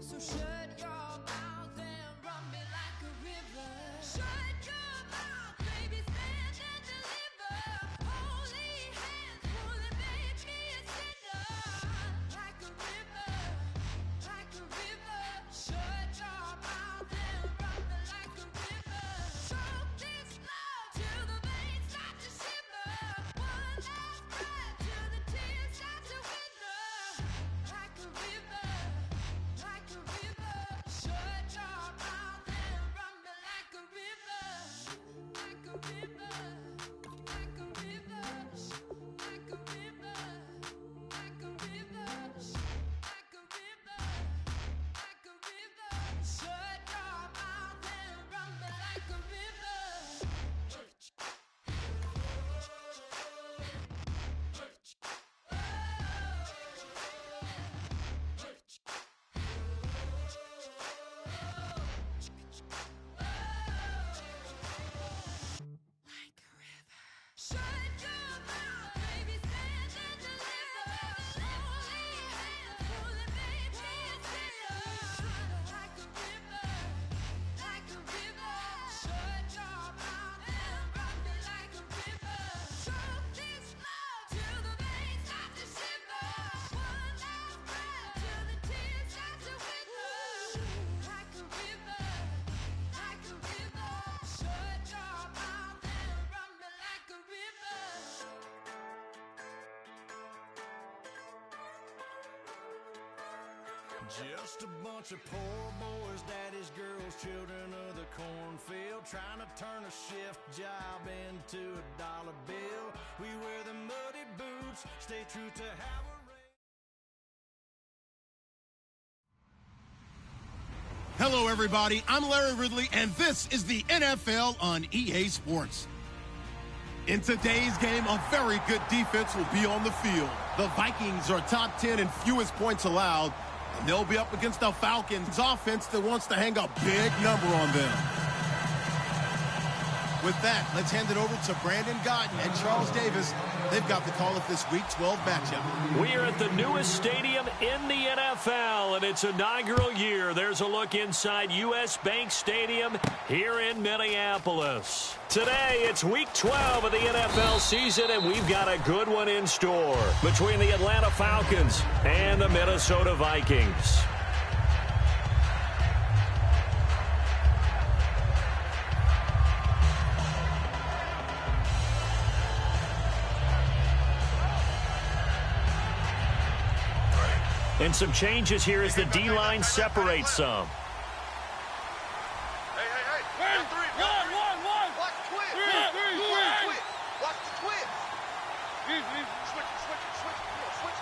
So shut your mouth and run me like a river. Shut your mouth, baby, stand and deliver. Holy hands pulling, make me a sinner. Like a river, like a river. Shut your mouth and run me like a river. Choke this love till the veins start to shiver. One last breath till the tears start to wither. Like a river, like a river. Shut your mouth and run me like a river. Like a river, like a river. Like a river, like a river. Like a river, like a river. Shut your mouth and run me like a river. Like a river. Shut your mouth, baby, stand and deliver. Holy hands pulling, make me a sinner. Like a river, like a river. Shut your mouth and run me like a river. Choke this love till the veins start to shiver. One last breath till the tears start to wither. Like a river, like a river. Shut your mouth and run me like a river. Just a bunch of poor boys, daddy's girls, children of the cornfield, trying to turn a shift job into a dollar bill. We wear the muddy boots, stay true to how we're raised. Hello, everybody. I'm Larry Ridley, and this is the NFL on EA Sports. In today's game, a very good defense will be on the field. The Vikings are top 10 in fewest points allowed, and they'll be up against the Falcons' offense that wants to hang a big number on them. With that, let's hand it over to Brandon Gotton and Charles Davis. They've got the call of this Week 12 matchup. We are at the newest stadium in the NFL, and its inaugural year. There's a look inside U.S. Bank Stadium here in Minneapolis. Today, it's Week 12 of the NFL season, and we've got a good one in store between the Atlanta Falcons and the Minnesota Vikings. And some changes here as the D-line separates some. Hey. One. Watch the twist. Watch the twist. Switch.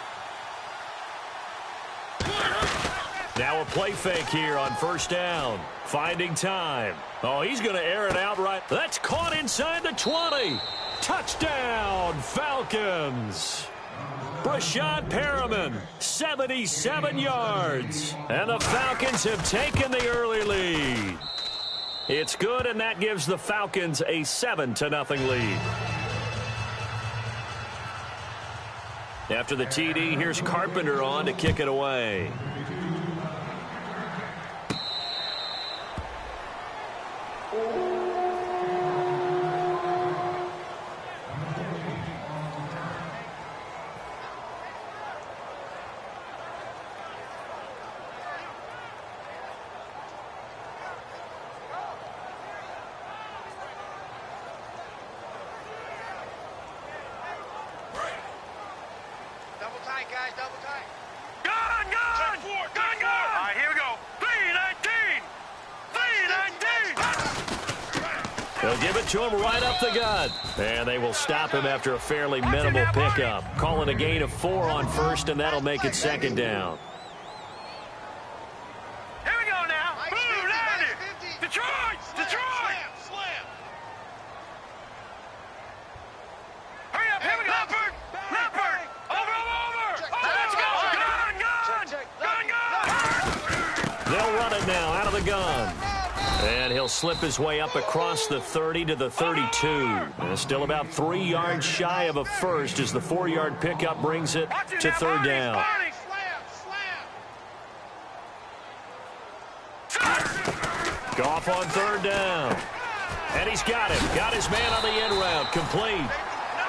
Now a play fake here on first down. Finding time. Oh, he's going to air it out right. That's caught inside the 20. Touchdown, Falcons. Brashad Perriman, 77 yards. And the Falcons have taken the early lead. It's good, and that gives the Falcons a 7-0 lead. After the TD, here's Carpenter on to kick it away. Double tight, guys. Double tight. Gun! Check four. All right, here we go. 3-19! They'll give it to him right up the gut. And they will stop him after a fairly minimal pickup. Calling a gain of 4 on first, and that'll make it second down. Here we go now. Mike's Boom, 50, down Mike's it. 50. Detroit! Slam. Hurry up, here we go. Leopard! Over! Check. Oh, let's go! Gun! They'll run it now out of the gun. And he'll slip his way up across the 30 to the 32. And still about 3 yards shy of a first as the 4-yard pickup brings it to third down. Slam. Goff on third down. And he's got him. Got his man on the end route. Complete.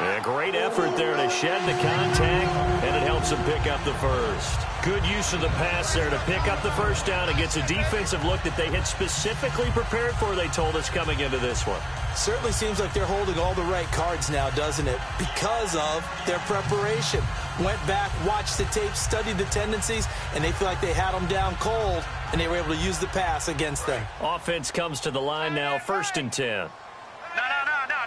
A great effort there to shed the contact, and it helps him pick up the first. Good use of the pass there to pick up the first down. It gets a defensive look that they had specifically prepared for, they told us, coming into this one. Certainly seems like they're holding all the right cards now, doesn't it? Because of their preparation. Went back, watched the tape, studied the tendencies, and they feel like they had them down cold, and they were able to use the pass against them. Offense comes to the line now, 1st and 10. No.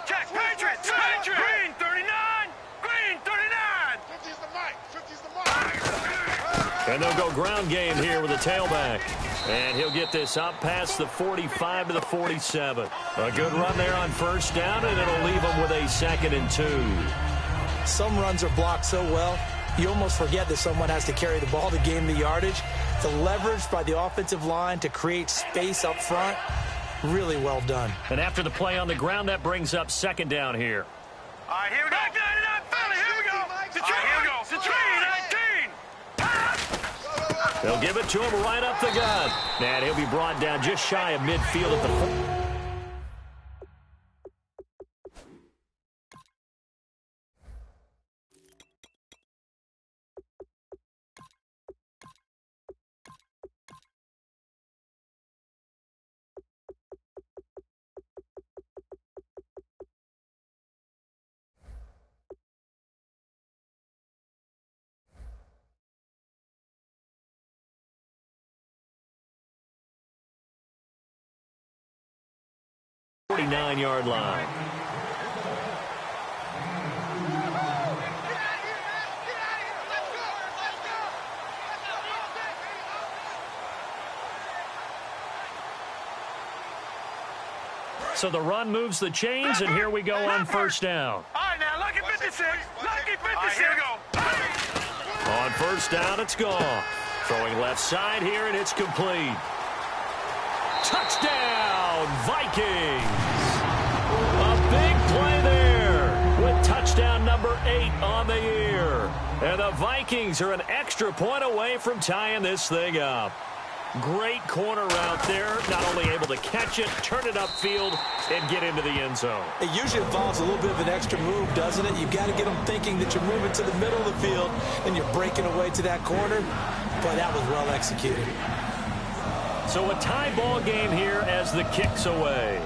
Check. Patriots. Green 39. Green 39. 50's the mic. 50's the mic. And they'll go ground game here with a tailback. And he'll get this up past the 45 to the 47. A good run there on first down, and it'll leave them with a 2nd and 2. Some runs are blocked so well, you almost forget that someone has to carry the ball to gain the yardage. The leverage by the offensive line to create space up front, really well done. And after the play on the ground, that brings up 2nd down here. All right, here we go. Back 99, Philly. Here we go. Here we go. The 19. They'll give it to him right up the gut. And he'll be brought down just shy of midfield at the 49-yard line. So the run moves the chains, and here we go on first down. All right, now, lucky 56. Lucky 56. All right, here we go. On first down, it's gone. Throwing left side here, and it's complete. Touchdown, Vikings! A big play there with touchdown number 8 on the year. And the Vikings are an extra point away from tying this thing up. Great corner route there, not only able to catch it, turn it upfield, and get into the end zone. It usually involves a little bit of an extra move, doesn't it? You've got to get them thinking that you're moving to the middle of the field and you're breaking away to that corner. Boy, that was well executed. So a tie ball game here as the kick's away.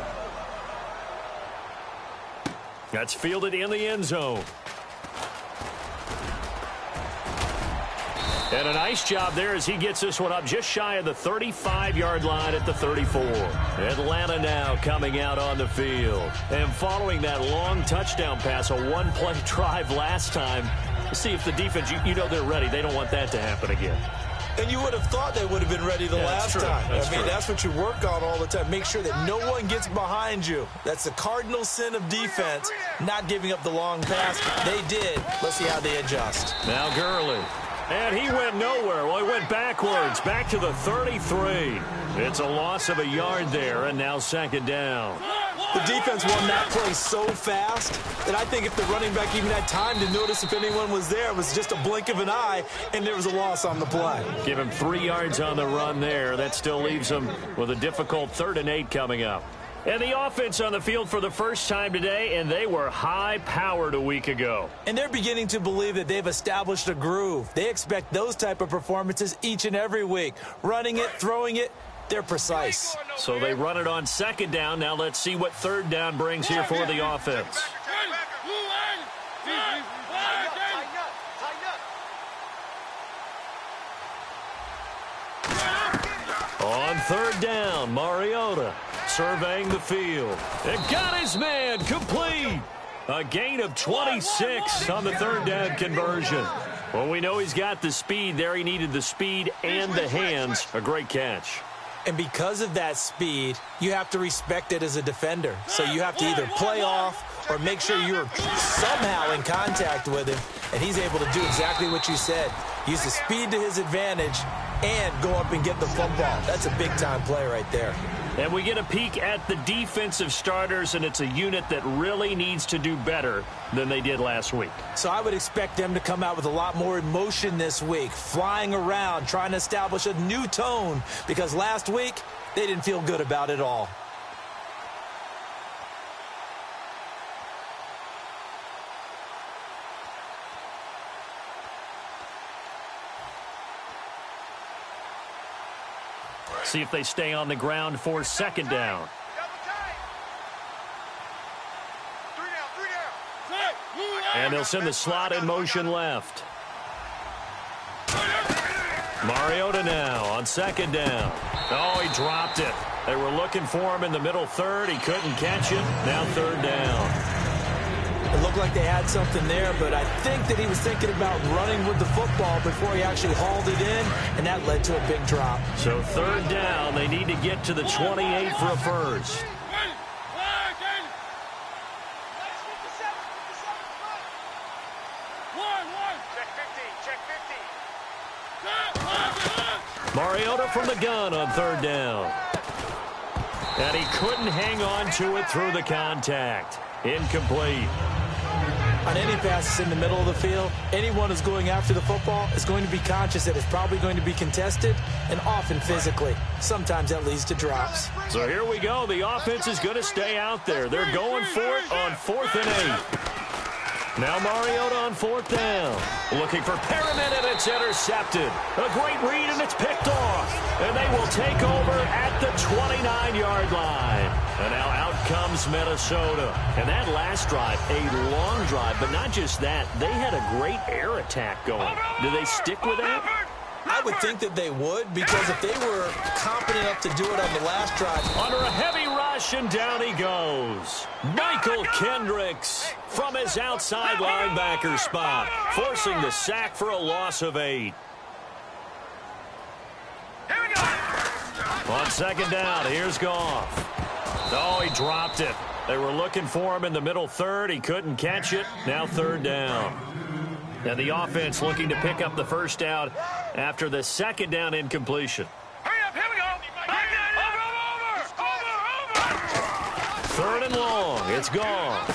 That's fielded in the end zone. And a nice job there as he gets this one up just shy of the 35-yard line at the 34. Atlanta now coming out on the field. And following that long touchdown pass, a one-play drive last time, see if the defense, you know they're ready. They don't want that to happen again. And you would have thought they would have been ready the last time. That's what you work on all the time. Make sure that no one gets behind you. That's the cardinal sin of defense, not giving up the long pass. They did. Let's see how they adjust. Now Gurley. And he went nowhere. Well, he went backwards, back to the 33. It's a loss of a yard there, and now 2nd down. The defense won that play so fast that I think if the running back even had time to notice if anyone was there, it was just a blink of an eye, and there was a loss on the play. Give him 3 yards on the run there. That still leaves him with a difficult 3rd and 8 coming up. And the offense on the field for the first time today, and they were high-powered a week ago. And they're beginning to believe that they've established a groove. They expect those type of performances each and every week. Running it, throwing it, they're precise. So they run it on 2nd down. Now let's see what 3rd down brings here for the offense. On 3rd down, Mariota surveying the field. And got his man complete. A gain of 26 on the 3rd down conversion. Well, we know he's got the speed there. He needed the speed and the hands. A great catch. And because of that speed, you have to respect it as a defender. So you have to either play off or make sure you're somehow in contact with him. And he's able to do exactly what you said. Use the speed to his advantage and go up and get the football. That's a big-time play right there. And we get a peek at the defensive starters, and it's a unit that really needs to do better than they did last week. So I would expect them to come out with a lot more emotion this week, flying around, trying to establish a new tone, because last week they didn't feel good about it all. See if they stay on the ground for second down. And they'll send the slot in motion left. Mariota now on second down. Oh, he dropped it. They were looking for him in the middle third. He couldn't catch it. Now third down. It looked like they had something there, but I think that he was thinking about running with the football before he actually hauled it in, and that led to a big drop. So third down, they need to get to the 28 for a first. Mariota from the gun on third down. And he couldn't hang on to it through the contact. Incomplete. On any passes in the middle of the field, anyone who's going after the football is going to be conscious that it's probably going to be contested, and often physically. Sometimes that leads to drops. So here we go. The offense is going to stay out there. They're going for it on 4th and 8. Now Mariota on 4th down. Looking for Perriman, and it's intercepted. A great read, and it's picked off. And they will take over at the 29-yard line. And now out comes Minnesota. And that last drive, a long drive, but not just that. They had a great air attack going. Do they stick with that? I would think that they would, because if they were competent enough to do it on the last drive. Under a heavy rush, and down he goes. Michael Kendricks from his outside linebacker spot, forcing the sack for a loss of 8. Here we go. On second down, here's Goff. Oh, he dropped it. They were looking for him in the middle third. He couldn't catch it. Now third down. And the offense looking to pick up the first down after the second down incompletion. Hurry up, here we go. Third and long. It's Goff.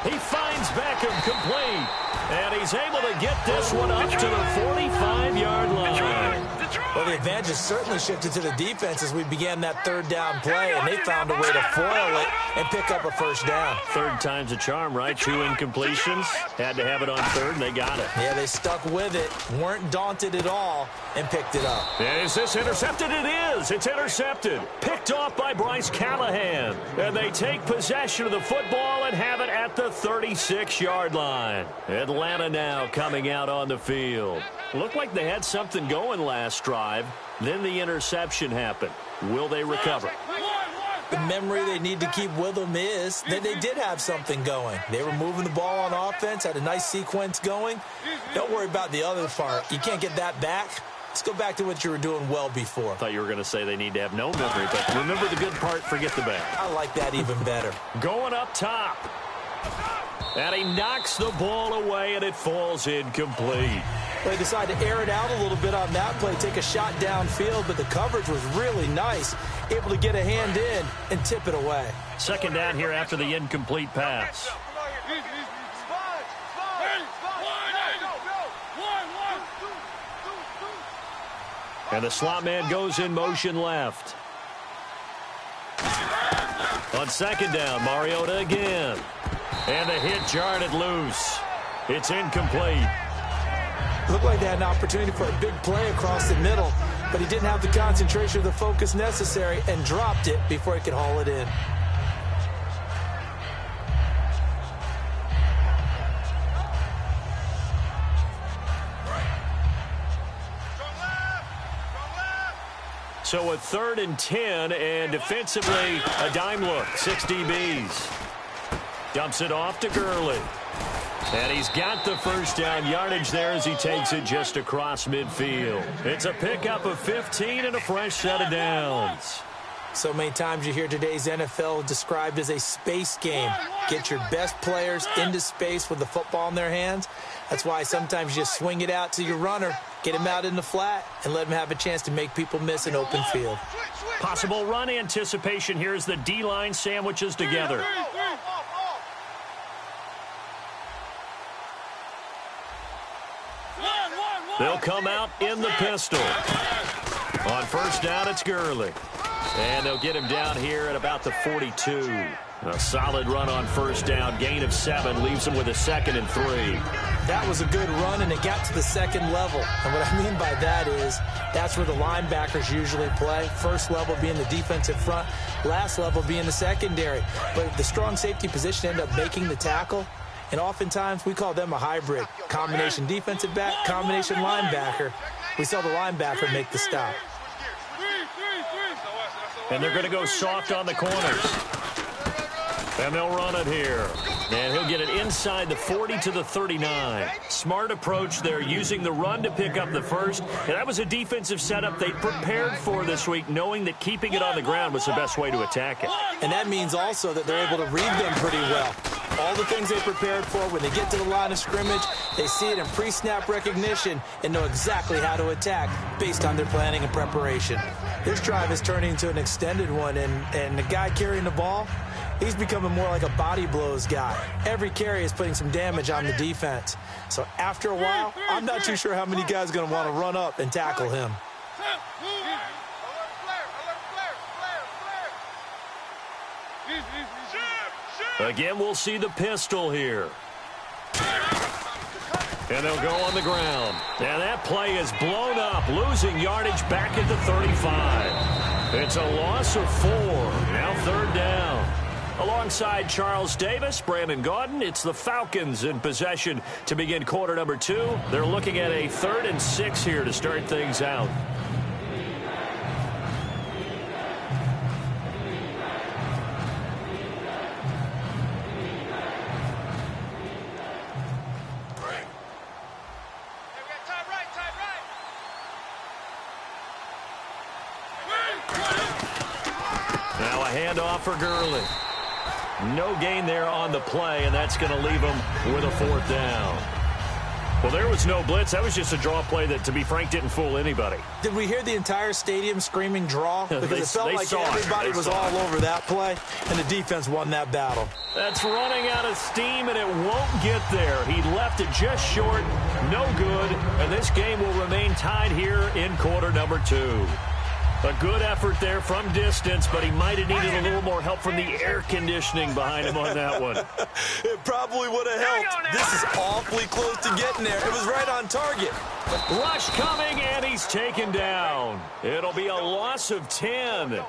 He finds Beckham complete. And he's able to get this one up to the 45-yard line. Well, the advantage has certainly shifted to the defense as we began that third down play, and they found a way to foil it and pick up a first down. Third time's a charm, right? 2 incompletions. Had to have it on third, and they got it. Yeah, they stuck with it, weren't daunted at all, and picked it up. Is this intercepted? It is. It's intercepted. Picked off by Bryce Callahan. And they take possession of the football and have it at the 36-yard line. Atlanta now coming out on the field. Looked like they had something going last drive. Then the interception happened. Will they recover? The memory they need to keep with them is that they did have something going. They were moving the ball on offense, had a nice sequence going. Don't worry about the other part. You can't get that back. Let's go back to what you were doing well before. I thought you were going to say they need to have no memory, but remember the good part, forget the bad. I like that even better. Going up top. And he knocks the ball away, and it falls incomplete. They decided to air it out a little bit on that play, take a shot downfield, but the coverage was really nice, able to get a hand in and tip it away. Second down here after the incomplete pass. And the slot man goes in motion left. On second down, Mariota again. And the hit jarred it loose. It's incomplete. Looked like they had an opportunity for a big play across the middle, but he didn't have the concentration or the focus necessary and dropped it before he could haul it in. So a 3rd and 10, and defensively a dime look. 6 DBs. Dumps it off to Gurley. And he's got the first down yardage there as he takes it just across midfield. It's a pickup of 15 and a fresh set of downs. So many times you hear today's NFL described as a space game. Get your best players into space with the football in their hands. That's why sometimes you just swing it out to your runner, get him out in the flat, and let him have a chance to make people miss an open field. Possible run anticipation here as the D-line sandwiches together. They'll come out in the pistol. On first down, it's Gurley. And they'll get him down here at about the 42. A solid run on first down. Gain of 7 leaves him with a 2nd and 3. That was a good run, and it got to the second level. And what I mean by that is that's where the linebackers usually play. First level being the defensive front, last level being the secondary. But the strong safety position ended up making the tackle, and oftentimes we call them a hybrid. Combination defensive back, combination linebacker. We saw the linebacker make the stop. And they're going to go soft on the corners. And they'll run it here. And he'll get it inside the 40 to the 39. Smart approach there, using the run to pick up the first. And that was a defensive setup they prepared for this week, knowing that keeping it on the ground was the best way to attack it. And that means also that they're able to read them pretty well. All the things they prepared for, when they get to the line of scrimmage, they see it in pre-snap recognition and know exactly how to attack based on their planning and preparation. This drive is turning into an extended one, and the guy carrying the ball, he's becoming more like a body blows guy. Every carry is putting some damage on the defense. So after a while, I'm not too sure how many guys are going to want to run up and tackle him. Again, we'll see the pistol here. And they'll go on the ground. And that play is blown up, losing yardage back at the 35. It's a loss of 4. Now 3rd down. Alongside Charles Davis, Brandon Gaudin, it's the Falcons in possession to begin quarter number 2. They're looking at a 3rd and 6 here to start things out. Now a handoff for Gurley. No gain there on the play, and that's going to leave him with a 4th down. Well, there was no blitz. That was just a draw play that, to be frank, didn't fool anybody. Did we hear the entire stadium screaming draw? Because it felt like everybody was all over that play, and the defense won that battle. That's running out of steam, and it won't get there. He left it just short, no good, and this game will remain tied here in quarter number 2. A good effort there from distance, but he might have needed a little more help from the air conditioning behind him on that one. It probably would have helped. This is awfully close to getting there. It was right on target. Rush coming, and he's taken down. It'll be a loss of 10,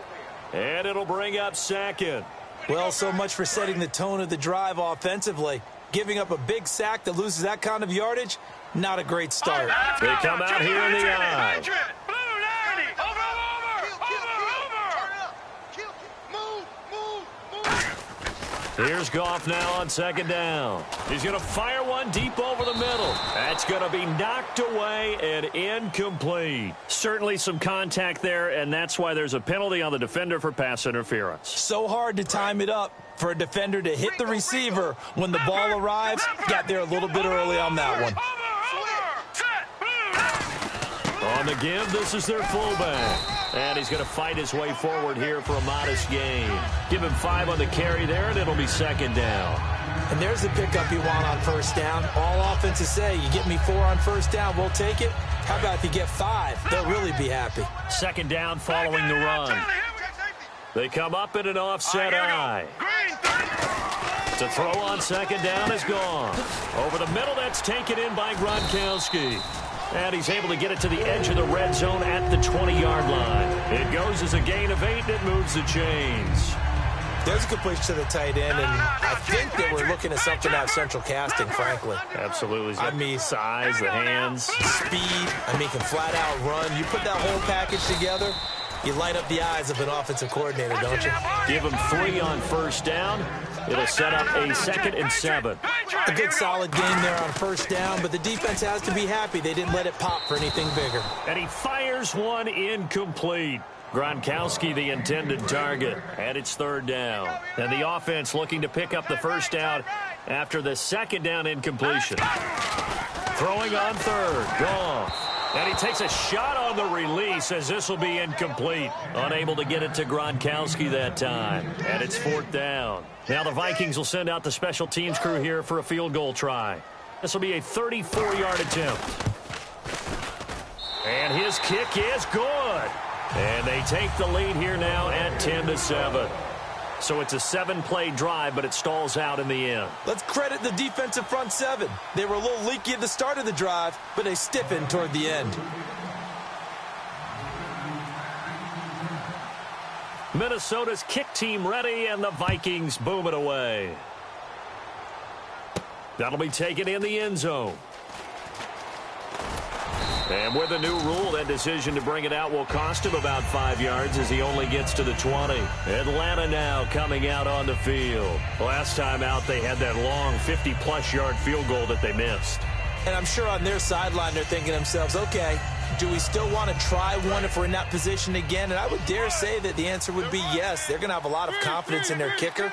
and it'll bring up 2nd. Well, so much for setting the tone of the drive offensively. Giving up a big sack that loses that kind of yardage, not a great start. They come out here in the eye. Here's Goff now on 2nd down. He's going to fire one deep over the middle. That's going to be knocked away and incomplete. Certainly some contact there, and that's why there's a penalty on the defender for pass interference. So hard to time it up for a defender to hit the receiver when the ball arrives. Got there a little bit early on that one. On the give, this is their fullback. And he's going to fight his way forward here for a modest gain. Give him 5 on the carry there, and it'll be 2nd down. And there's the pickup you want on first down. All offenses say, you get me 4 on first down, we'll take it. How about if you get 5? They'll really be happy. 2nd down following the run. They come up in an offset eye. To throw on 2nd down is gone. Over the middle, that's taken in by Gronkowski. And he's able to get it to the edge of the red zone at the 20-yard line. It goes as a gain of 8, and it moves the chains. There's a completion to the tight end, and I think that we're looking at something out of central casting, frankly. Absolutely. I mean, size, the hands. Speed. I mean, can flat out run. You put that whole package together, you light up the eyes of an offensive coordinator, don't you? Give him 3 on first down. It'll set up a 2nd and 7. A good solid game there on first down, but the defense has to be happy they didn't let it pop for anything bigger. And he fires one incomplete. Gronkowski the intended target, and it's 3rd down. And the offense looking to pick up the first down after the 2nd down incompletion. Throwing on 3rd, Goff. And he takes a shot on the release as this will be incomplete. Unable to get it to Gronkowski that time. And it's 4th down. Now the Vikings will send out the special teams crew here for a field goal try. This will be a 34-yard attempt. And his kick is good. And they take the lead here now at 10-7. So it's a 7-play drive, but it stalls out in the end. Let's credit the defensive front seven. They were a little leaky at the start of the drive, but they stiffened toward the end. Minnesota's kick team ready, and the Vikings boom it away. That'll be taken in the end zone. And with a new rule, that decision to bring it out will cost him about 5 yards as he only gets to the 20. Atlanta now coming out on the field. Last time out, they had that long 50-plus yard field goal that they missed. And I'm sure on their sideline, they're thinking to themselves, okay, do we still want to try one if we're in that position again? And I would dare say that the answer would be yes. They're going to have a lot of confidence in their kicker.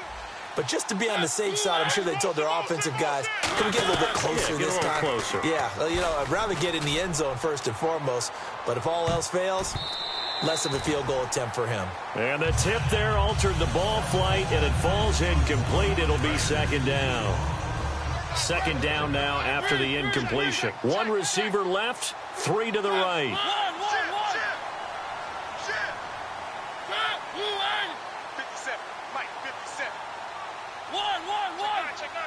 But just to be on the safe side, I'm sure they told their offensive guys, can we get a little bit closer this time? Closer. Yeah, well, you know, I'd rather get in the end zone first and foremost. But if all else fails, less of a field goal attempt for him. And the tip there altered the ball flight, and it falls incomplete. It'll be second down. Second down now after the incompletion. One receiver left, 3 to the right. 57. Mike, 57. Check 9.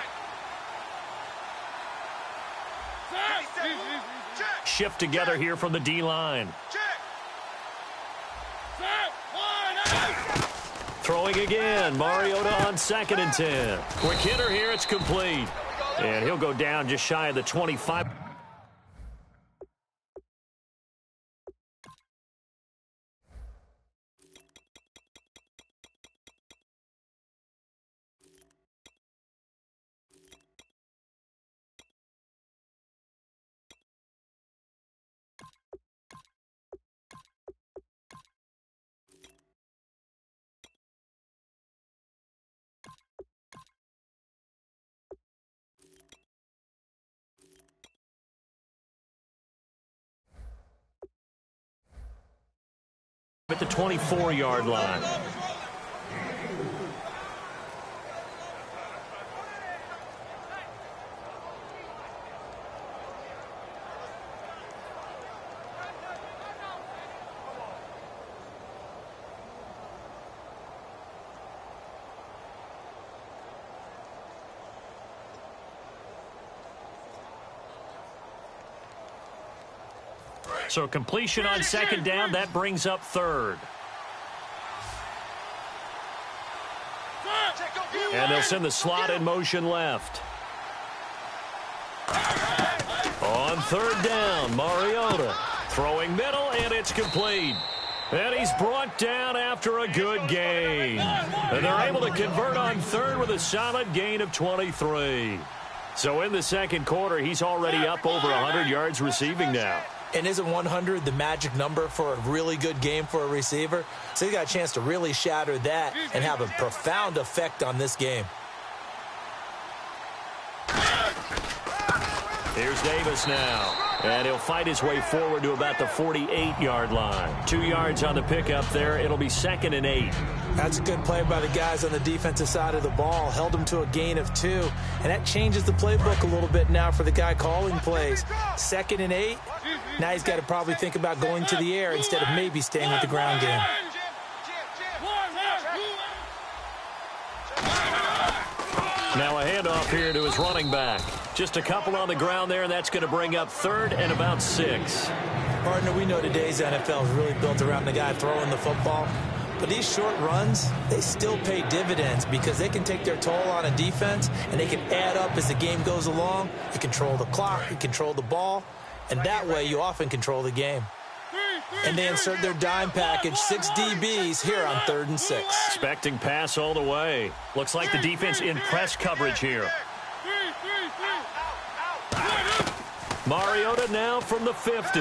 Check. Shift together here from the D-line. Check. Throwing again. Mariota on 2nd and 10. Quick hitter here. It's complete. And he'll go down just shy of the 25. At the 24-yard line. So completion on 2nd down, that brings up 3rd. And they'll send the slot in motion left. On 3rd down, Mariota throwing middle, and it's complete. And he's brought down after a good gain. And they're able to convert on 3rd with a solid gain of 23. So in the second quarter, he's already up over 100 yards receiving now. And isn't 100 the magic number for a really good game for a receiver? So he got a chance to really shatter that and have a profound effect on this game. Here's Davis now. And he'll fight his way forward to about the 48-yard line. 2 yards on the pickup there. It'll be 2nd and 8. That's a good play by the guys on the defensive side of the ball. Held them to a gain of 2. And that changes the playbook a little bit now for the guy calling plays. 2nd and 8. Now he's got to probably think about going to the air instead of maybe staying with the ground game. Now a handoff here to his running back. Just a couple on the ground there, and that's going to bring up 3rd and about 6. Partner, we know today's NFL is really built around the guy throwing the football. But these short runs, they still pay dividends because they can take their toll on a defense, and they can add up as the game goes along. You control the clock, you control the ball, and that way you often control the game. And they insert their dime package, 6 DBs here on 3rd and 6. Expecting pass all the way. Looks like the defense in press coverage here. Mariota now from the 50.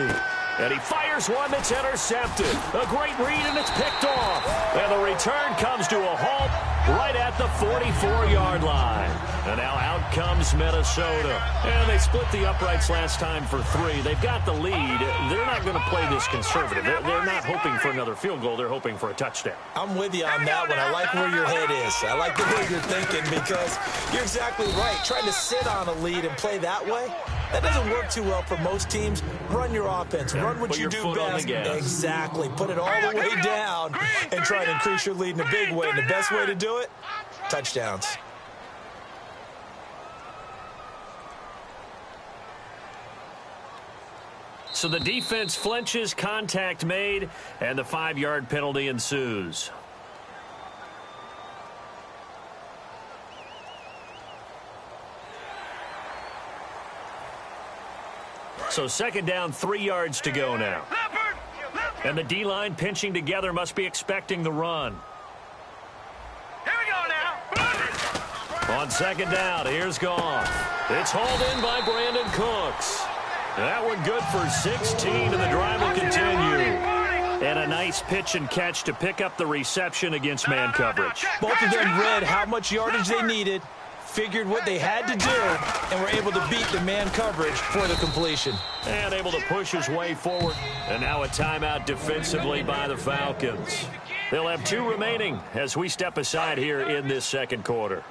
And he fires one that's intercepted. A great read, and it's picked off. And the return comes to a halt right at the 44-yard line. And now out comes Minnesota. And they split the uprights last time for 3. They've got the lead. They're not going to play this conservative. They're not hoping for another field goal. They're hoping for a touchdown. I'm with you on that one. I like where your head is. I like the way you're thinking because you're exactly right. Trying to sit on a lead and play that way, That doesn't work too well for most teams. Run your offense. Run what you do best. Exactly. Put it all the way down and try to increase your lead in a big way. And the best way to do it, touchdowns. So the defense flinches, contact made, and the 5-yard penalty ensues. So second down, 3 yards to go now. And the D-line pinching together must be expecting the run. Here we go now. On second down, here's Goff. It's hauled in by Brandon Cooks. That one good for 16, and the drive will continue. And a nice pitch and catch to pick up the reception against man coverage. Both of them read how much yardage they needed, figured what they had to do, and were able to beat the man coverage for the completion. And able to push his way forward. And now a timeout defensively by the Falcons. They'll have 2 remaining as we step aside here in this second quarter.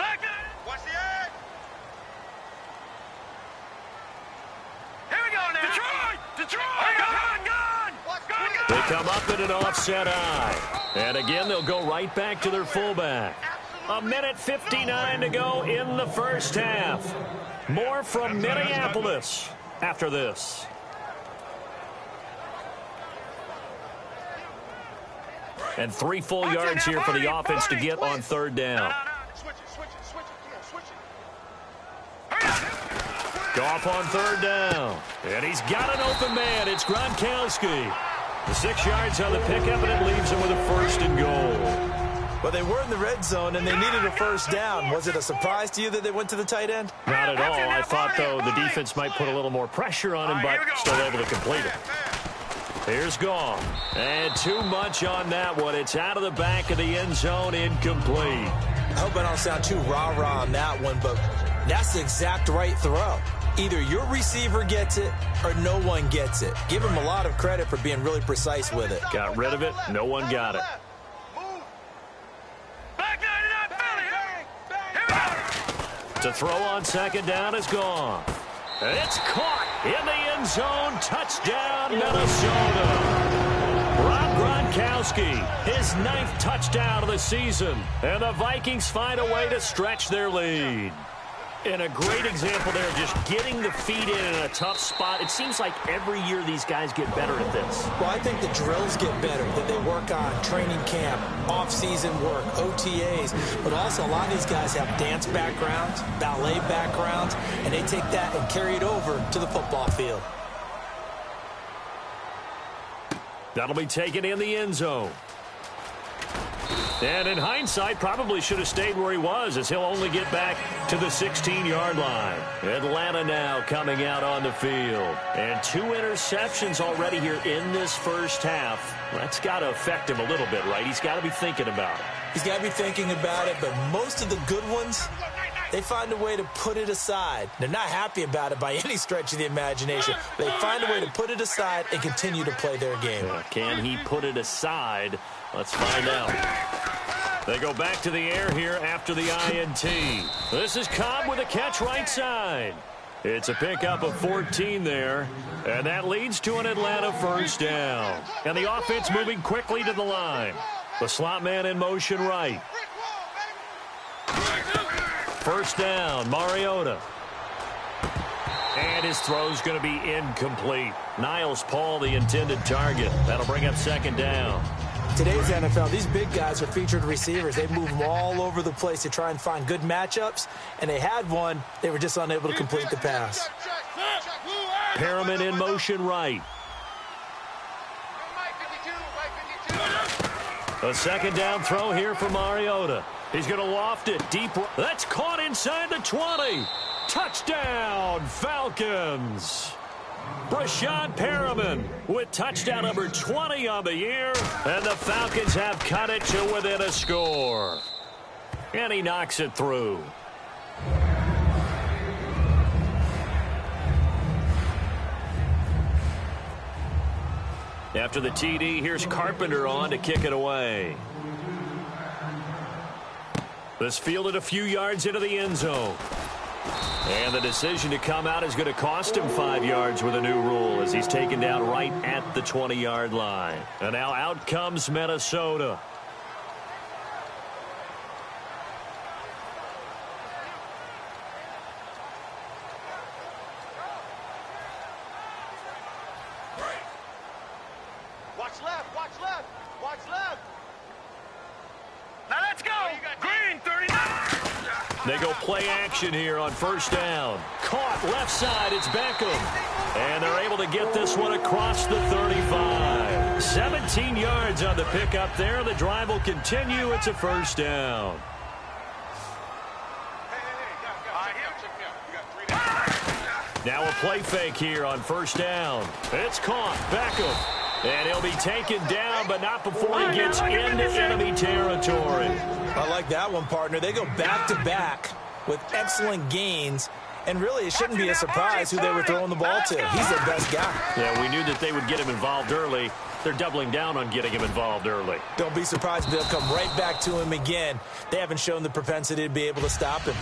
They come up in an offset eye. And again, they'll go right back to their fullback. 1:59 to go in the first half. More from Minneapolis after this. And 3 full yards here for the offense to get on third down. Goff on third down. And he's got an open man. It's Gronkowski. The 6 yards on the pickup, and it leaves him with a 1st and goal. Well, they were in the red zone, and they needed a first down. Was it a surprise to you that they went to the tight end? Not at all. I thought, though, the defense might put a little more pressure on him, but still able to complete it. Here's Goff. And too much on that one. It's out of the back of the end zone, incomplete. I hope I don't sound too rah-rah on that one, but that's the exact right throw. Either your receiver gets it or no one gets it. Give him a lot of credit for being really precise with it. Got rid of it. No one got it. To throw on second down is gone. It's caught in the end zone. Touchdown, Minnesota. Rob Gronkowski, his 9th touchdown of the season. And the Vikings find a way to stretch their lead. And a great example there, just getting the feet in a tough spot. It seems like every year these guys get better at this. Well, I think the drills get better, that they work on training camp, off-season work, OTAs. But also a lot of these guys have dance backgrounds, ballet backgrounds, and they take that and carry it over to the football field. That'll be taken in the end zone. And in hindsight, probably should have stayed where he was, as he'll only get back to the 16-yard line. Atlanta now coming out on the field. And 2 interceptions already here in this first half. That's got to affect him a little bit, right? He's got to be thinking about it. He's got to be thinking about it, but most of the good ones, they find a way to put it aside. They're not happy about it by any stretch of the imagination. They find a way to put it aside and continue to play their game. Can he put it aside? Let's find out. They go back to the air here after the INT. This is Cobb with a catch right side. It's a pickup of 14 there, and that leads to an Atlanta first down. And the offense moving quickly to the line. The slot man in motion right. First down, Mariota. And his throw's going to be incomplete. Niles Paul, the intended target. That'll bring up second down. Today's NFL, these big guys are featured receivers. They move them all over the place to try and find good matchups, and they had one. They were just unable to complete the pass. Perriman in motion right. A second down throw here for Mariota. He's going to loft it deep. That's caught inside the 20. Touchdown, Falcons. Brashad Perriman with touchdown number 20 on the year. And the Falcons have cut it to within a score. And he knocks it through. After the TD, here's Carpenter on to kick it away. This fielded a few yards into the end zone. And the decision to come out is going to cost him 5 yards with a new rule as he's taken down right at the 20-yard line. And now out comes Minnesota. Watch left, watch left, watch left. Now let's go. Green 39. They go play action here on first down. Caught left side. It's Beckham. And they're able to get this one across the 35. 17 yards on the pickup there. The drive will continue. It's a first down. Now a play fake here on first down. It's caught. Beckham. And he'll be taken down, but not before he gets into enemy territory. I like that one, partner. They go back-to-back with excellent gains. And really, it shouldn't be a surprise who they were throwing the ball to. He's their best guy. Yeah, we knew that they would get him involved early. They're doubling down on getting him involved early. Don't be surprised if they'll come right back to him again. They haven't shown the propensity to be able to stop him.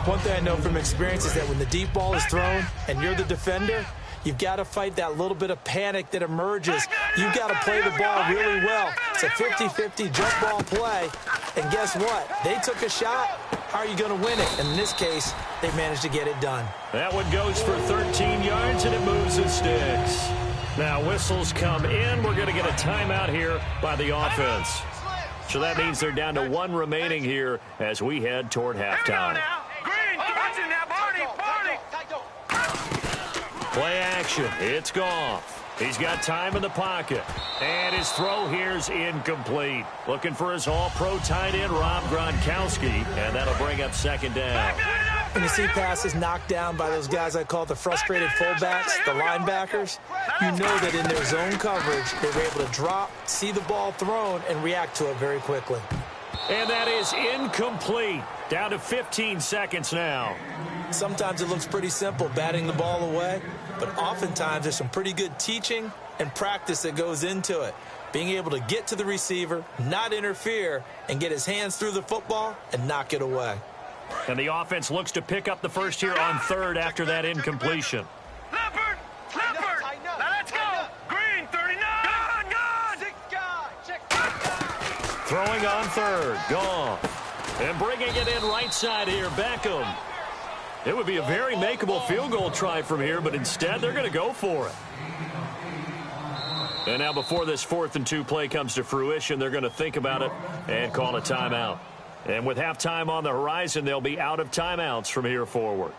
One thing I know from experience is that when the deep ball is thrown and you're the defender, you've got to fight that little bit of panic that emerges. You've got to play the ball really well. It's a 50-50 jump ball play. And guess what? They took a shot. How are you going to win it? And in this case, they managed to get it done. That one goes for 13 yards, and it moves the sticks. Now whistles come in. We're going to get a timeout here by the offense. So that means they're down to one remaining here as we head toward halftime. Green, watching now, Barney. Play action. It's Goff. He's got time in the pocket. And his throw here's incomplete. Looking for his all-pro tight end, Rob Gronkowski. And that'll bring up second down. When you see passes knocked down by those guys I call the frustrated fullbacks, the linebackers, you know that in their zone coverage, they were able to drop, see the ball thrown, and react to it very quickly. And that is incomplete. Down to 15 seconds now. Sometimes it looks pretty simple, batting the ball away, but oftentimes there's some pretty good teaching and practice that goes into it. Being able to get to the receiver, not interfere, and get his hands through the football and knock it away. And the offense looks to pick up the first here on third after that incompletion. Leopard. Now let's go. Green 39. Gone. Throwing on third. Goff. And bringing it in right side here, Beckham. It would be a very makeable field goal try from here, but instead they're going to go for it. And now before this 4th and 2 play comes to fruition, they're going to think about it and call a timeout. And with halftime on the horizon, they'll be out of timeouts from here forward.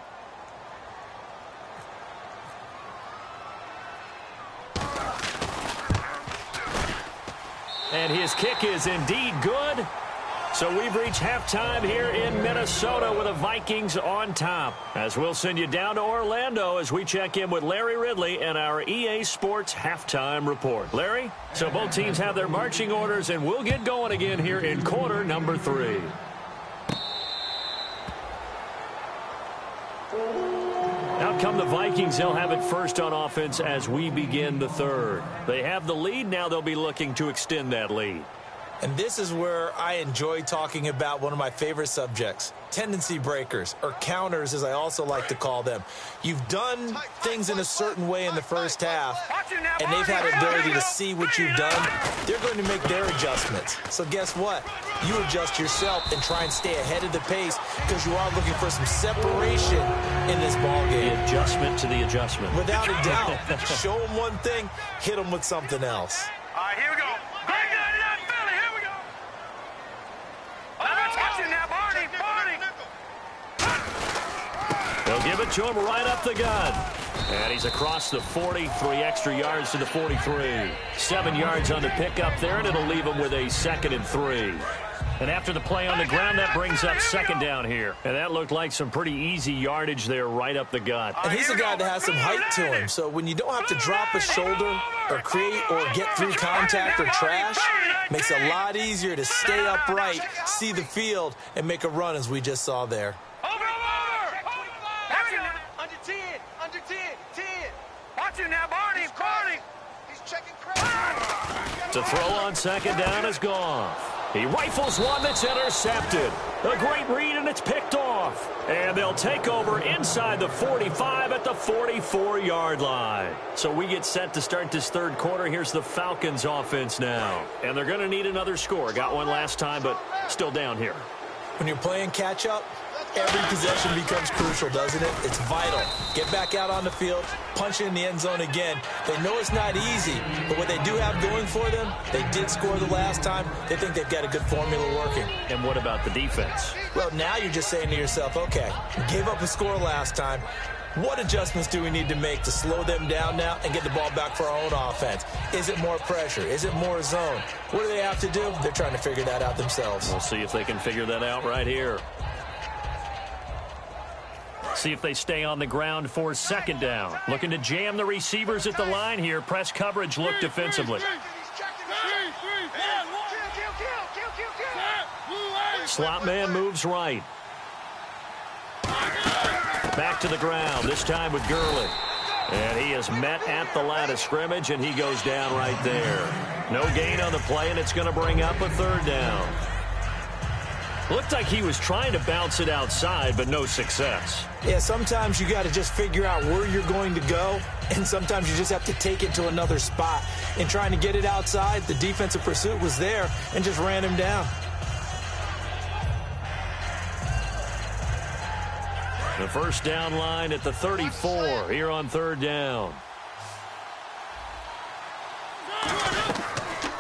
And his kick is indeed good. So we've reached halftime here in Minnesota with the Vikings on top. As we'll send you down to Orlando as we check in with Larry Ridley and our EA Sports halftime report. Larry, so both teams have their marching orders, and we'll get going again here in quarter number 3. Out come the Vikings. They'll have it first on offense as we begin the third. They have the lead. Now they'll be looking to extend that lead. And this is where I enjoy talking about one of my favorite subjects, tendency breakers, or counters as I also like to call them. You've done things in a certain way in the first half, and they've had an ability to see what you've done. They're going to make their adjustments. So guess what? You adjust yourself and try and stay ahead of the pace because you are looking for some separation in this ball game. The adjustment to the adjustment. Without a doubt. Show them one thing, hit them with something else. All right, here we go. They'll give it to him right up the gut. And he's across the 40, 3 extra yards to the 43. 7 yards on the pickup there, and it'll leave him with a 2nd and 3. And after the play on the ground, that brings up second down here. And that looked like some pretty easy yardage there right up the gut. And he's a guy that has some height to him. So when you don't have to drop a shoulder or create or get through contact or trash, makes it a lot easier to stay upright, see the field, and make a run as we just saw there. Under 10. Watch it now, Barney. He's checking credit. To throw on second down is Goff. He rifles one that's intercepted. A great read, and it's picked off. And they'll take over inside the 45 at the 44-yard line. So we get set to start this third quarter. Here's the Falcons offense now. And they're going to need another score. Got one last time, but still down here. When you're playing catch-up, every possession becomes crucial, doesn't it? It's vital. Get back out on the field, punch it in the end zone again. They know it's not easy, but what they do have going for them, they did score the last time. They think they've got a good formula working. And what about the defense? Well, now you're just saying to yourself, okay, we gave up a score last time. What adjustments do we need to make to slow them down now and get the ball back for our own offense? Is it more pressure? Is it more zone? What do they have to do? They're trying to figure that out themselves. We'll see if they can figure that out right here. See if they stay on the ground for second down. Looking to jam the receivers at the line here. Press coverage look defensively. Slot man moves right. Back to the ground, this time with Gurley. And he is met at the line of scrimmage, and he goes down right there. No gain on the play, and it's going to bring up a third down. Looked like he was trying to bounce it outside, but no success. Yeah, sometimes you got to just figure out where you're going to go, and sometimes you just have to take it to another spot. In trying to get it outside, the defensive pursuit was there and just ran him down. The first down line at the 34 here on third down.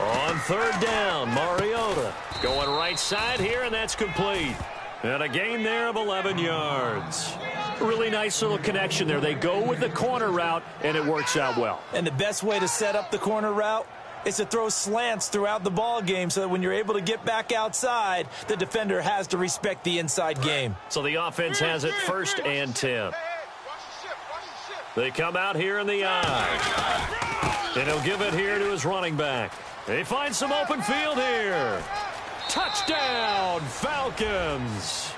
On third down, Mariota going right side here, and that's complete. And a gain there of 11 yards. Really nice little connection there. They go with the corner route, and it works out well. And the best way to set up the corner route is to throw slants throughout the ball game so that when you're able to get back outside, the defender has to respect the inside game. So the offense has it first and 10. They come out here in the eye. And he'll give it here to his running back. They find some open field here. Touchdown, Falcons.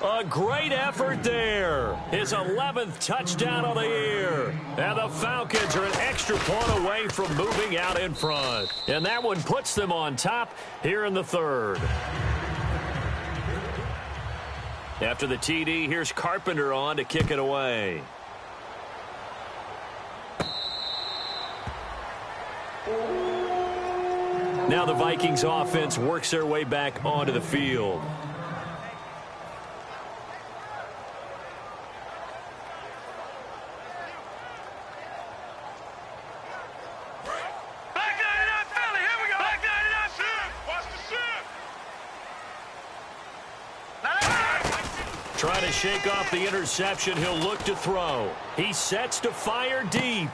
A great effort there. His 11th touchdown of the year. And the Falcons are an extra point away from moving out in front. And that one puts them on top here in the third. After the TD, here's Carpenter on to kick it away. Now the Vikings offense works their way back onto the field. Trying to shake off the interception. He'll look to throw. He sets to fire deep.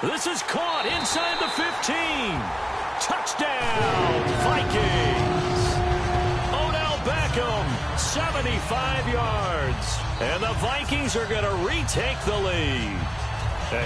This is caught inside the 15. Touchdown, Vikings. Odell Beckham, 75 yards. And the Vikings are going to retake the lead.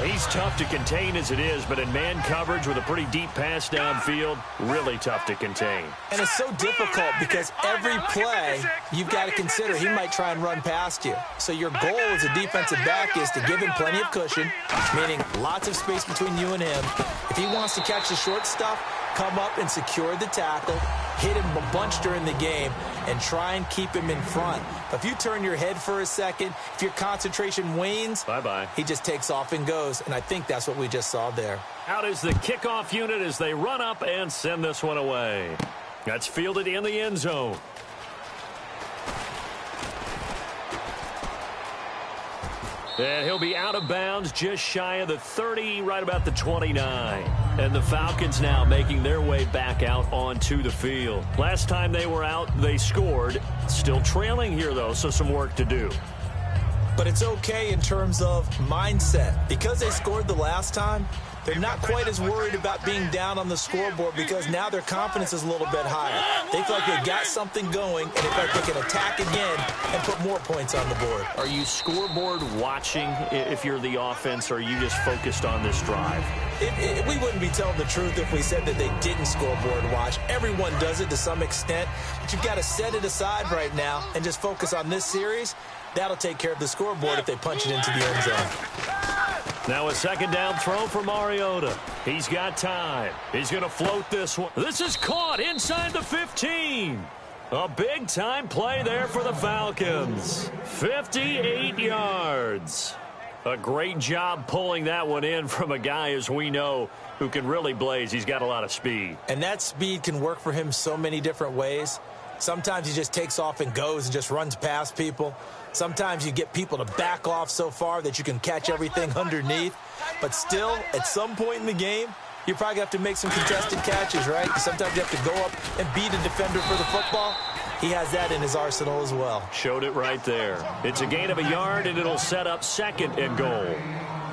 He's tough to contain as it is, but in man coverage with a pretty deep pass downfield, really tough to contain. And it's so difficult because every play you've got to consider he might try and run past you. So your goal as a defensive back is to give him plenty of cushion, meaning lots of space between you and him. If he wants to catch the short stuff, come up and secure the tackle, hit him a bunch during the game, and try and keep him in front. But if you turn your head for a second, if your concentration wanes, bye-bye. He just takes off and goes, and I think that's what we just saw there. Out is the kickoff unit as they run up and send this one away. That's fielded in the end zone. And he'll be out of bounds just shy of the 30, right about the 29. And the Falcons now making their way back out onto the field. Last time they were out, they scored. Still trailing here, though, so some work to do. But it's okay in terms of mindset. Because they scored the last time, they're not quite as worried about being down on the scoreboard because now their confidence is a little bit higher. They feel like they got something going, and they feel like they can attack again and put more points on the board. Are you scoreboard watching if you're the offense, or are you just focused on this drive? We wouldn't be telling the truth if we said that they didn't scoreboard watch. Everyone does it to some extent, but you've got to set it aside right now and just focus on this series. That'll take care of the scoreboard if they punch it into the end zone. Now a second down throw for Mariota. He's got time. He's going to float this one. This is caught inside the 15. A big-time play there for the Falcons. 58 yards. A great job pulling that one in from a guy, as we know, who can really blaze. He's got a lot of speed. And that speed can work for him so many different ways. Sometimes he just takes off and goes and just runs past people. Sometimes you get people to back off so far that you can catch everything underneath. But still, at some point in the game, you probably have to make some contested catches, right? Sometimes you have to go up and beat a defender for the football. He has that in his arsenal as well. Showed it right there. It's a gain of a yard, and it'll set up 2nd and goal.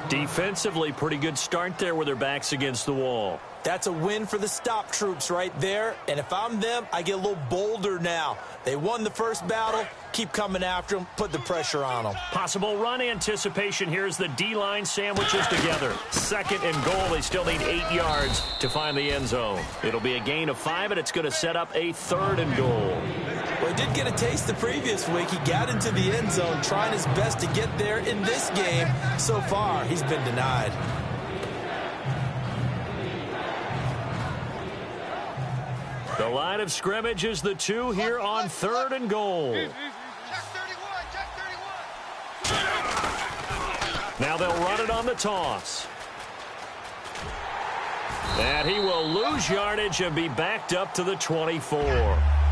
Defensively, pretty good start there with their backs against the wall. That's a win for the stop troops right there. And if I'm them, I get a little bolder now. They won the first battle. Keep coming after them. Put the pressure on them. Possible run anticipation. Here's the D-line sandwiches together. 2nd and goal. They still need 8 yards to find the end zone. It'll be a gain of 5, and it's going to set up a 3rd and goal. Well, he did get a taste the previous week. He got into the end zone, trying his best to get there in this game. So far, he's been denied. The line of scrimmage is the 2 here on 3rd and goal. Now they'll run it on the toss. And he will lose yardage and be backed up to the 24.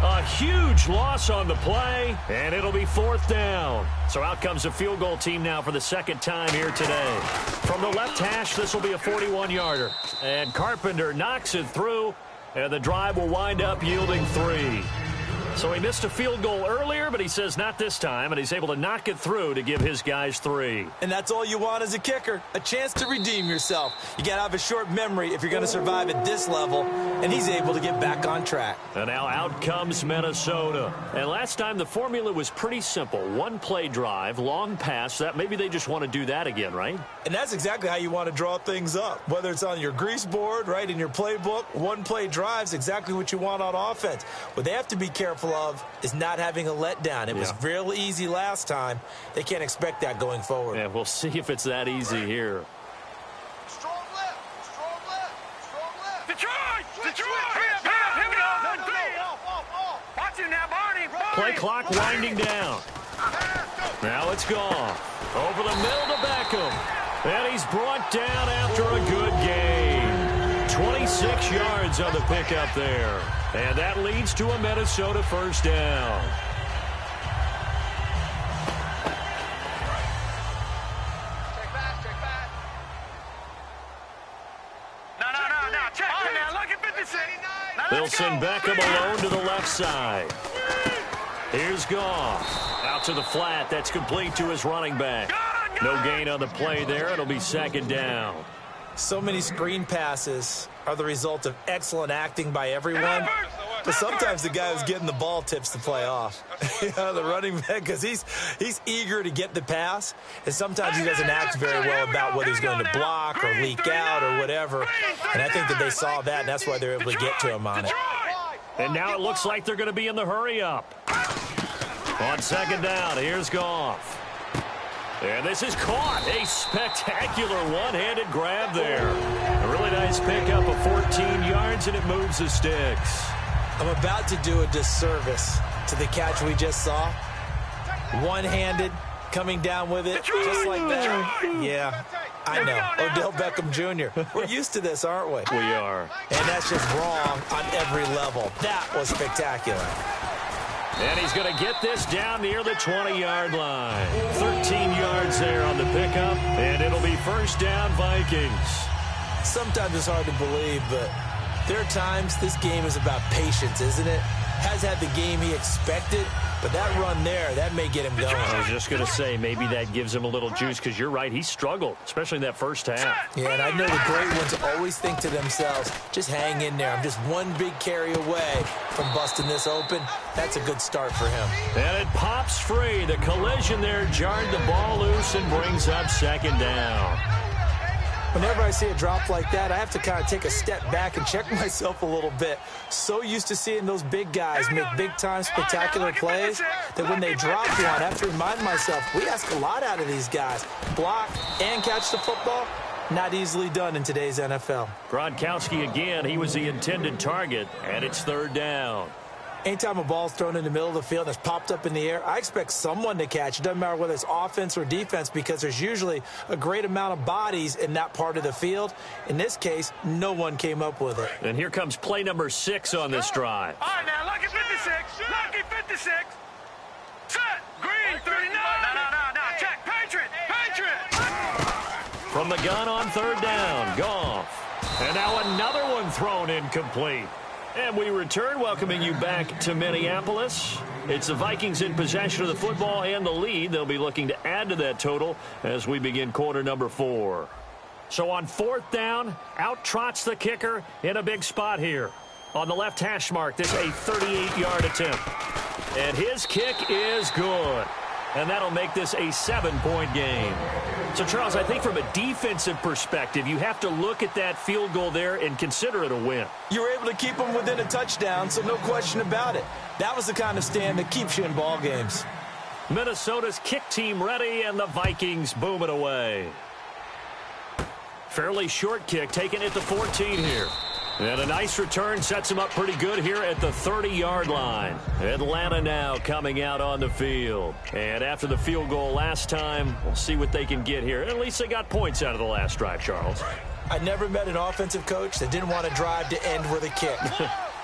A huge loss on the play, and it'll be 4th down. So out comes the field goal team now for the 2nd time here today. From the left hash, this will be a 41-yarder. And Carpenter knocks it through, and the drive will wind up yielding 3. So he missed a field goal earlier, but he says not this time, and he's able to knock it through to give his guys 3. And that's all you want as a kicker, a chance to redeem yourself. You got to have a short memory if you're going to survive at this level, and he's able to get back on track. And now out comes Minnesota. And last time the formula was pretty simple. 1-play drive, long pass. That maybe they just want to do that again, right? And that's exactly how you want to draw things up. Whether it's on your grease board, right, in your playbook, 1-play drive's exactly what you want on offense. What they have to be careful of is not having a letdown. It was real easy last time. They can't expect that going forward. Yeah, we'll see if it's that easy here. Strong left, strong left, strong left. Detroit! Hurry up, here we go. Off. Watch it now, Barney. Play clock winding down. Now it's gone. Over the middle to Beckham. And he's brought down after a good gain. 26 yards on the pickup there. And that leads to a Minnesota 1st down. Check back. No. Check now. Look at 56. They'll send Beckham alone to the left side. Here's Goff. Out to the flat. That's complete to his running back. No gain on the play there. It'll be 2nd down. So many screen passes are the result of excellent acting by everyone. But sometimes the guy who's getting the ball tips the play off. The running back, because he's eager to get the pass. And sometimes he doesn't act very well about whether he's going to block or leak out or whatever. And I think that they saw that, and that's why they're able to get to him on it. And now it looks like they're going to be in the hurry-up. On 2nd down, here's Goff. And this is caught. A spectacular one-handed grab there. A really nice pickup of 14 yards, and it moves the sticks. I'm about to do a disservice to the catch we just saw. One-handed, coming down with it, just like that. Yeah, I know. Odell Beckham Jr. We're used to this, aren't we? We are. And that's just wrong on every level. That was spectacular. And he's going to get this down near the 20-yard line. 13 yards there on the pickup, and it'll be 1st down Vikings. Sometimes it's hard to believe, but there are times this game is about patience, isn't it? Has had the game he expected, but that run there, that may get him going. I was just going to say, maybe that gives him a little juice, because you're right, he struggled, especially in that first half. Yeah, and I know the great ones always think to themselves, just hang in there. I'm just one big carry away from busting this open. That's a good start for him. And it pops free. The collision there jarred the ball loose and brings up 2nd down. Whenever I see a drop like that, I have to kind of take a step back and check myself a little bit. So used to seeing those big guys make big-time spectacular plays that when they drop one, I have to remind myself, we ask a lot out of these guys. Block and catch the football, not easily done in today's NFL. Gronkowski again, he was the intended target, and it's third down. Anytime a ball's thrown in the middle of the field and it's popped up in the air, I expect someone to catch. It doesn't matter whether it's offense or defense because there's usually a great amount of bodies in that part of the field. In this case, no one came up with it. And here comes play number 6 on this drive. All right, now, lucky 56. Lucky 56. Set. Green 39. No. Check. Patriot. From the gun on third down, Goff. And now another one thrown incomplete. And we return, welcoming you back to Minneapolis. It's the Vikings in possession of the football and the lead. They'll be looking to add to that total as we begin quarter number 4. So on fourth down, out trots the kicker in a big spot here. On the left hash mark, this is a 38-yard attempt. And his kick is good. And that'll make this a 7-point game. So, Charles, I think from a defensive perspective, you have to look at that field goal there and consider it a win. You were able to keep them within a touchdown, so no question about it. That was the kind of stand that keeps you in ball games. Minnesota's kick team ready, and the Vikings boom it away. Fairly short kick, taken at the 14 here. And a nice return sets him up pretty good here at the 30-yard line. Atlanta now coming out on the field. And after the field goal last time, we'll see what they can get here. At least they got points out of the last drive, Charles. I never met an offensive coach that didn't want to drive to end with a kick.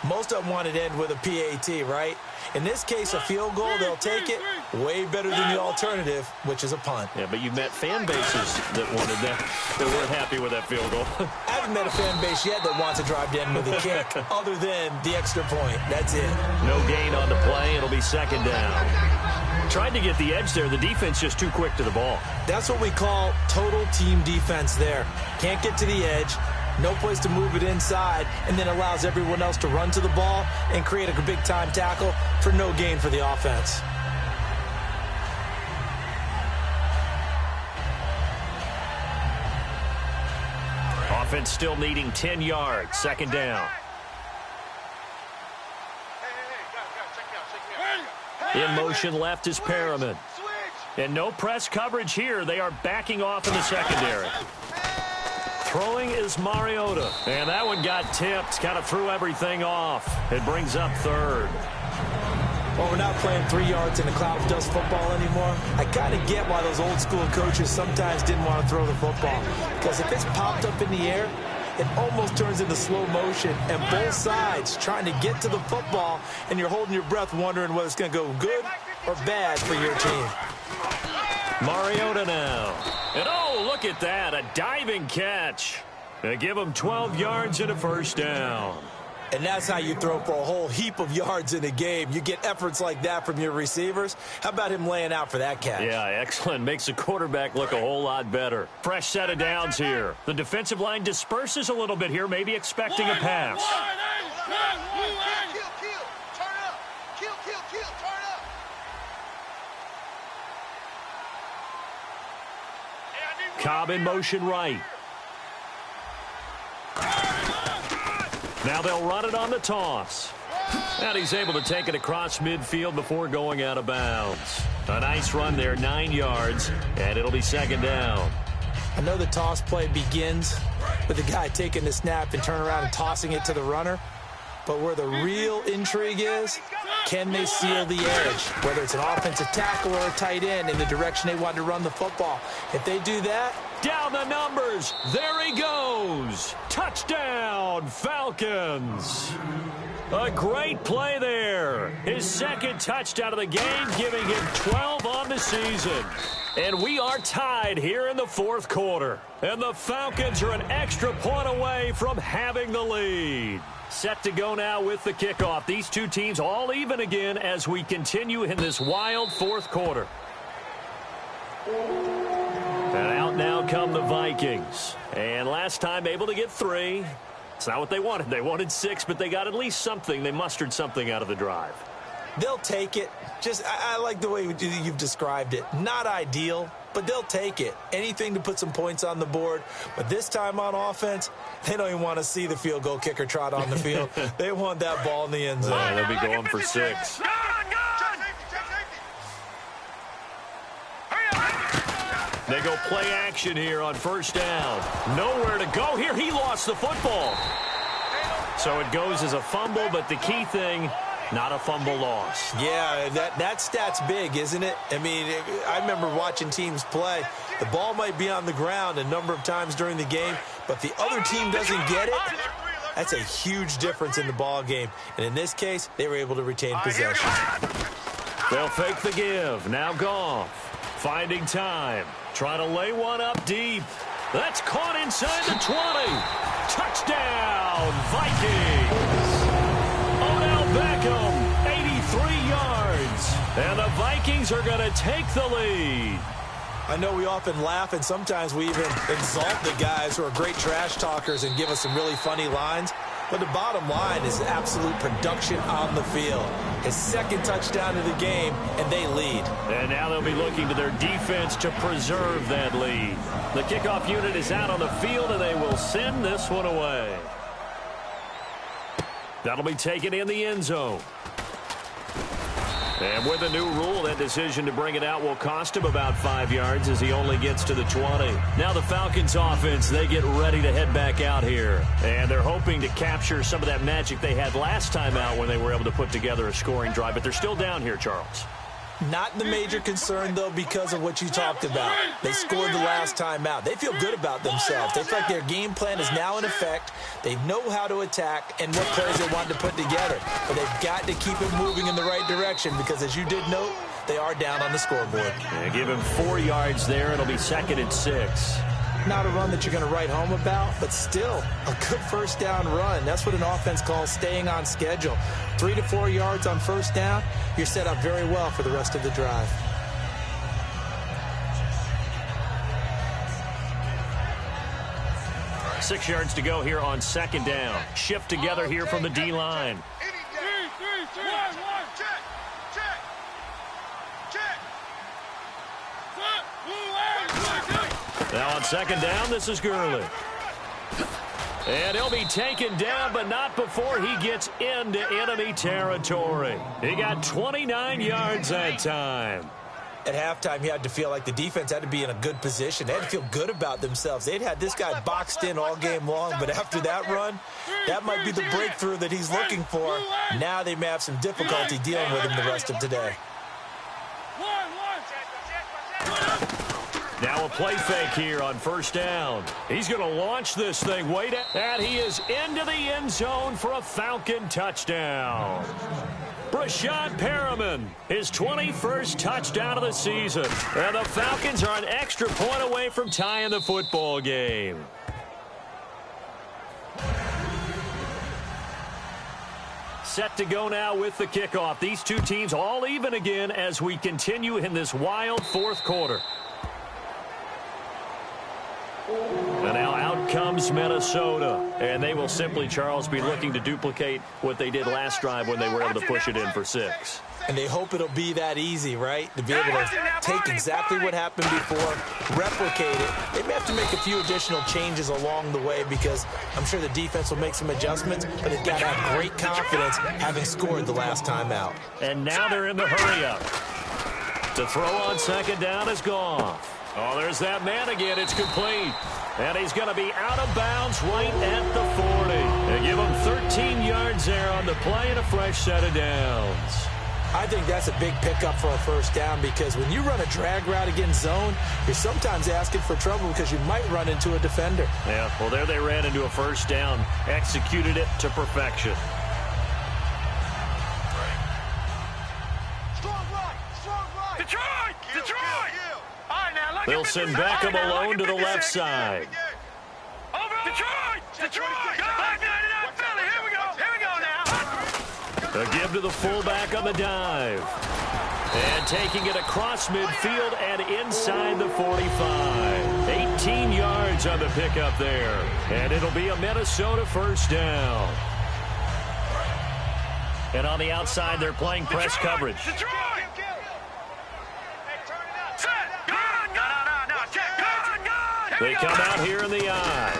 Most of them wanted to end with a PAT, right? In this case, a field goal, they'll take it way better than the alternative, which is a punt. Yeah, but you've met fan bases that wanted that, that weren't happy with that field goal. I haven't met a fan base yet that wants to drive to end with a kick, other than the extra point. That's it. No gain on the play. It'll be second down. Tried to get the edge there. The defense just too quick to the ball. That's what we call total team defense there. Can't get to the edge. No place to move it inside, and then allows everyone else to run to the ball and create a big-time tackle for no gain for the offense. Offense still needing 10 yards. Second down. In motion left is Perriman. And no press coverage here. They are backing off in the secondary. Throwing is Mariota. And that one got tipped. Kind of threw everything off. It brings up third. Well, we're not playing 3 yards in a cloud of dust football anymore. I kind of get why those old school coaches sometimes didn't want to throw the football. Because if it's popped up in the air, it almost turns into slow motion. And both sides trying to get to the football, and you're holding your breath wondering whether it's going to go good or bad for your team. Mariota now. And oh, look at that. A diving catch. They give him 12 yards and a first down. And that's how you throw for a whole heap of yards in a game. You get efforts like that from your receivers. How about him laying out for that catch? Yeah, excellent. Makes the quarterback look a whole lot better. Fresh set of downs here. The defensive line disperses a little bit here, maybe expecting a pass. Cobb in motion right. Now they'll run it on the toss. And he's able to take it across midfield before going out of bounds. A nice run there, 9 yards, and it'll be second down. I know the toss play begins with the guy taking the snap and turning around and tossing it to the runner. But where the real intrigue is, can they seal the edge? Whether it's an offensive tackle or a tight end in the direction they want to run the football. If they do that, down the numbers. There he goes. Touchdown, Falcons. A great play there. His second touchdown of the game, giving him 12 on the season. And we are tied here in the fourth quarter. And the Falcons are an extra point away from having the lead. Set to go now with the kickoff. These two teams all even again as we continue in this wild fourth quarter. And out now come the Vikings. And last time able to get 3. It's not what they wanted. They wanted 6, but they got at least something. They mustered something out of the drive. they'll take it. I like the way you've described it. Not ideal, but they'll take it. Anything to put some points on the board. But this time on offense, they don't even want to see the field goal kicker trot on the field. They want that ball in the end zone. Yeah, they'll be going for 6. They go play action here on first down. Nowhere to go here. He lost the football. So it goes as a fumble, but the key thing, not a fumble loss. Yeah, that stat's big, isn't it? I mean, I remember watching teams play. The ball might be on the ground a number of times during the game, but the other team doesn't get it. That's a huge difference in the ball game. And in this case, they were able to retain possession. They'll fake the give. Now Goff. Finding time. Trying to lay one up deep. That's caught inside the 20. Touchdown, Vikings. Odell Beckham, 83 yards. And the Vikings are going to take the lead. I know we often laugh, and sometimes we even exalt the guys who are great trash talkers and give us some really funny lines. But the bottom line is absolute production on the field. His second touchdown of the game, and they lead. And now they'll be looking to their defense to preserve that lead. The kickoff unit is out on the field, and they will send this one away. That'll be taken in the end zone. And with the new rule, that decision to bring it out will cost him about 5 yards as he only gets to the 20. Now the Falcons offense, they get ready to head back out here. And they're hoping to capture some of that magic they had last time out when they were able to put together a scoring drive. But they're still down here, Charles. Not the major concern, though, because of what you talked about. They scored the last time out. They feel good about themselves. They feel like their game plan is now in effect. They know how to attack and what plays they want to put together. But they've got to keep it moving in the right direction because, as you did note, they are down on the scoreboard. Yeah, give him 4 yards there. It'll be 2nd and 6. Not a run that you're going to write home about, but still a good first down run. That's what an offense calls staying on schedule. 3 to 4 yards on first down, you're set up very well for the rest of the drive. Right. 6 yards to go here on 2nd down. Shift together here from the D-line. Now on 2nd down, this is Gurley. And he'll be taken down, but not before he gets into enemy territory. He got 29 yards that time. At halftime, you had to feel like the defense had to be in a good position. They had to feel good about themselves. They'd had this guy boxed in all game long, but after that run, that might be the breakthrough that he's looking for. Now they may have some difficulty dealing with him the rest of today. Now a play fake here on first down. He's going to launch this thing. Wait, and he is into the end zone for a Falcon touchdown. Brashad Perriman, his 21st touchdown of the season. And the Falcons are an extra point away from tying the football game. Set to go now with the kickoff. These two teams all even again as we continue in this wild fourth quarter. And now out comes Minnesota. And they will simply, Charles, be looking to duplicate what they did last drive when they were able to push it in for 6. And they hope it'll be that easy, right? To be able to take exactly what happened before, replicate it. They may have to make a few additional changes along the way because I'm sure the defense will make some adjustments, but they've got to have great confidence having scored the last time out. And now they're in the hurry-up. To throw on 2nd down is Goff. Oh, there's that man again. It's complete. And he's going to be out of bounds right at the 40. They give him 13 yards there on the play and a fresh set of downs. I think that's a big pickup for a first down because when you run a drag route against zone, you're sometimes asking for trouble because you might run into a defender. Yeah, well, there they ran into a first down, executed it to perfection. Strong right. Detroit! Detroit! All right, now look They'll send Beckham alone to the left side. Over! Detroit! Detroit! 599 Philly! Here we go now! A give to the fullback on the dive. And taking it across midfield and inside the 45. 18 yards on the pickup there. And it'll be a Minnesota first down. And on the outside, they're playing press coverage. Detroit! Set! Gun! They come out here in the I.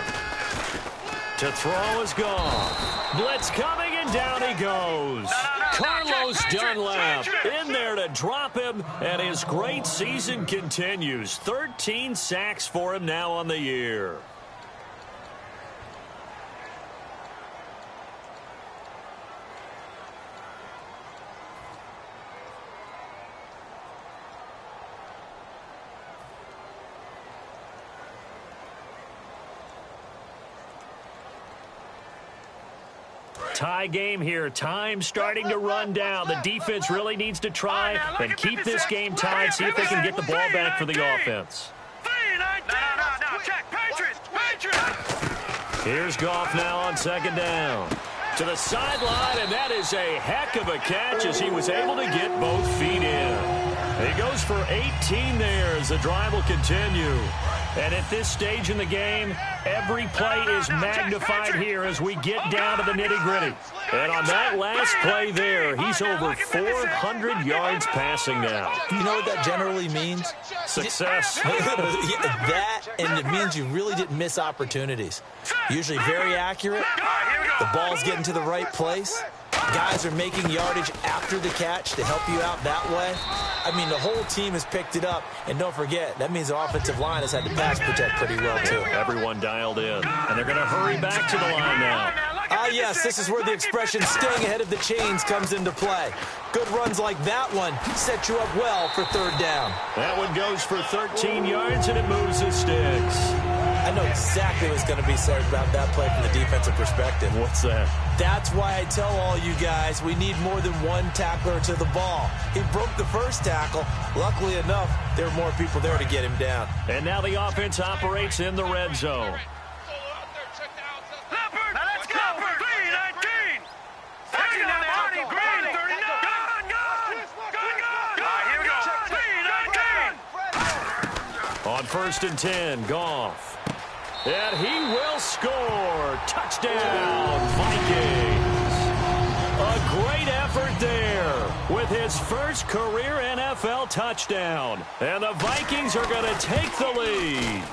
To throw is gone. Blitz coming, and down he goes. Carlos Dunlap in there to drop him, and his great season continues. 13 sacks for him now on the year. Tie game here. Time starting to run down. The defense really needs to try and keep this game tied. See if they can get the ball back for the offense. Here's Goff now on second down. To the sideline, and that is a heck of a catch as he was able to get both feet in. He goes for 18 there as the drive will continue. And at this stage in the game, every play is magnified here as we get down to the nitty-gritty. And on that last play there, he's over 400 yards passing now. You know what that generally means? Success. That, and it means you really didn't miss opportunities. Usually very accurate. The ball's getting to the right place. Guys are making yardage after the catch to help you out that way. I mean, the whole team has picked it up. And don't forget, that means the offensive line has had to pass protect pretty well, too. Everyone dialed in. And they're going to hurry back to the line now. Ah, yes, this is where the expression staying ahead of the chains comes into play. Good runs like that one set you up well for third down. That one goes for 13 yards, and it moves the sticks. I know exactly what's going to be said about that play from the defensive perspective. What's that? That's why I tell all you guys we need more than one tackler to the ball. He broke the first tackle. Luckily enough, there were more people there to get him down. And now the offense operates in the red zone. On 1st and 10, Goff. And he will score. Touchdown, Vikings. A great effort there with his first career NFL touchdown. And the Vikings are going to take the lead.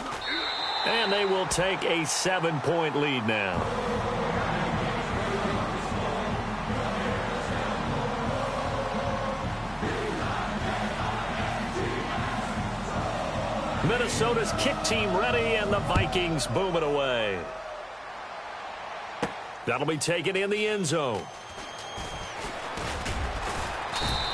And they will take a 7-point lead now. Minnesota's kick team ready, and the Vikings boom it away. That'll be taken in the end zone.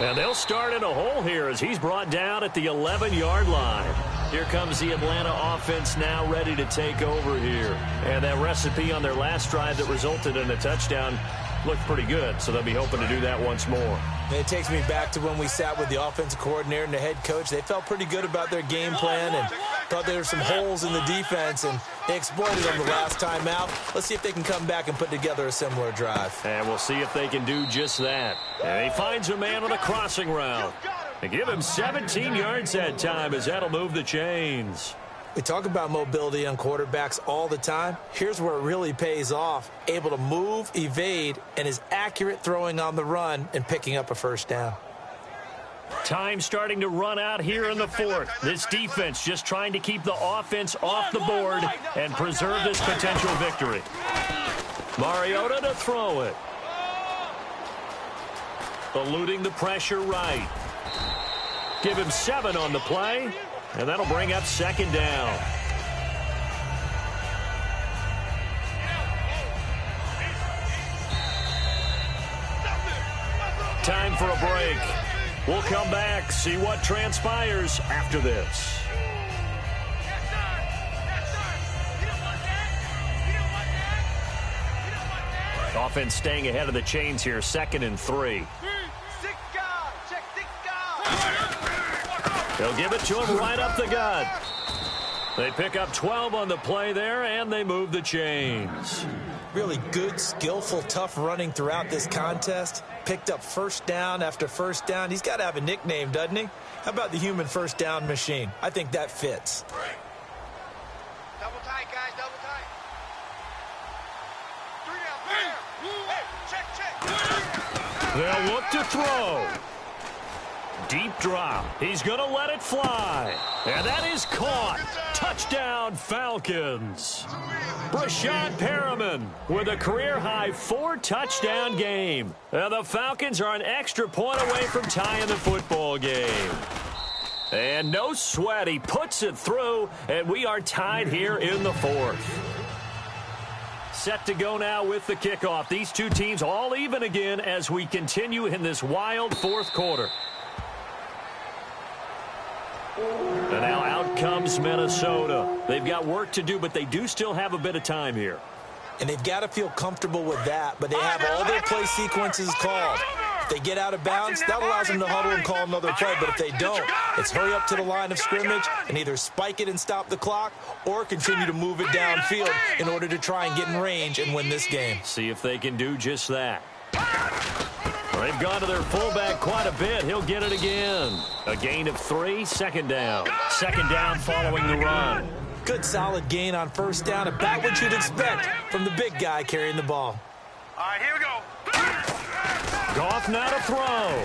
And they'll start in a hole here as he's brought down at the 11-yard line. Here comes the Atlanta offense now ready to take over here. And that recipe on their last drive that resulted in a touchdown looked pretty good, so they'll be hoping to do that once more. And it takes me back to when we sat with the offensive coordinator and the head coach. They felt pretty good about their game plan and thought there were some holes in the defense, and they exploited them the last time out. Let's see if they can come back and put together a similar drive. And we'll see if they can do just that. And he finds a man on a crossing route. They give him 17 yards that time as that'll move the chains. We talk about mobility on quarterbacks all the time. Here's where it really pays off. Able to move, evade, and is accurate throwing on the run and picking up a first down. Time starting to run out here in the fourth. This defense just trying to keep the offense off the board and preserve this potential victory. Mariota to throw it. Eluding the pressure right. Give him 7 on the play. And that'll bring up second down. Time for a break. We'll come back, see what transpires after this. Offense staying ahead of the chains here, 2nd and 3. They'll give it to him right up the gut. They pick up 12 on the play there, and they move the chains. Really good, skillful, tough running throughout this contest. Picked up first down after first down. He's got to have a nickname, doesn't he? How about the human first down machine? I think that fits. Double tight, guys, double tight. 3 out there. Hey, check. They'll look to throw. Deep drop. He's going to let it fly. And that is caught. Touchdown, Falcons. Brashad Perriman with a career-high 4-touchdown game. And the Falcons are an extra point away from tying the football game. And no sweat. He puts it through, and we are tied here in the fourth. Set to go now with the kickoff. These two teams all even again as we continue in this wild fourth quarter. And now out comes Minnesota. They've got work to do, but they do still have a bit of time here. And they've got to feel comfortable with that, but they have all their play sequences called. If they get out of bounds, that allows them to huddle and call another play. But if they don't, it's hurry up to the line of scrimmage and either spike it and stop the clock or continue to move it downfield in order to try and get in range and win this game. See if they can do just that. They've gone to their fullback quite a bit. He'll get it again. A gain of 3, second down. Second down following the run. Good solid gain on first down, about what you'd expect from the big guy carrying the ball. All right, here we go. Goff now to throw.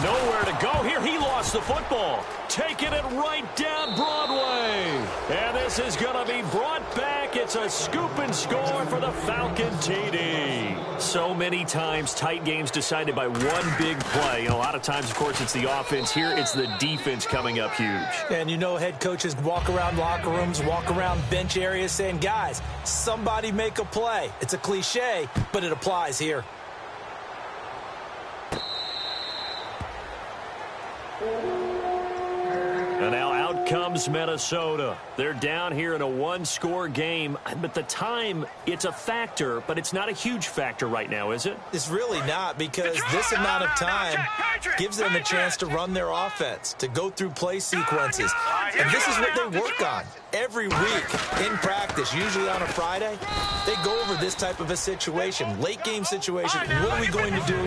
Nowhere to go here. He lost the football. Taking it right down Broadway. And this is going to be brought back. It's a scoop and score for the Falcon TD. So many times tight games decided by one big play. A lot of times, of course, it's the offense. Here, it's the defense coming up huge. And you know head coaches walk around locker rooms, walk around bench areas saying, guys, somebody make a play. It's a cliche, but it applies here. And now out comes Minnesota. They're down here in a one-score game, but the time, it's a factor, but it's not a huge factor right now, is it? It's really not, because this amount of time gives them a chance to run their offense, to go through play sequences. And this is what they work on every week in practice, usually on a Friday. They go over this type of a situation, late-game situation. What are we going to do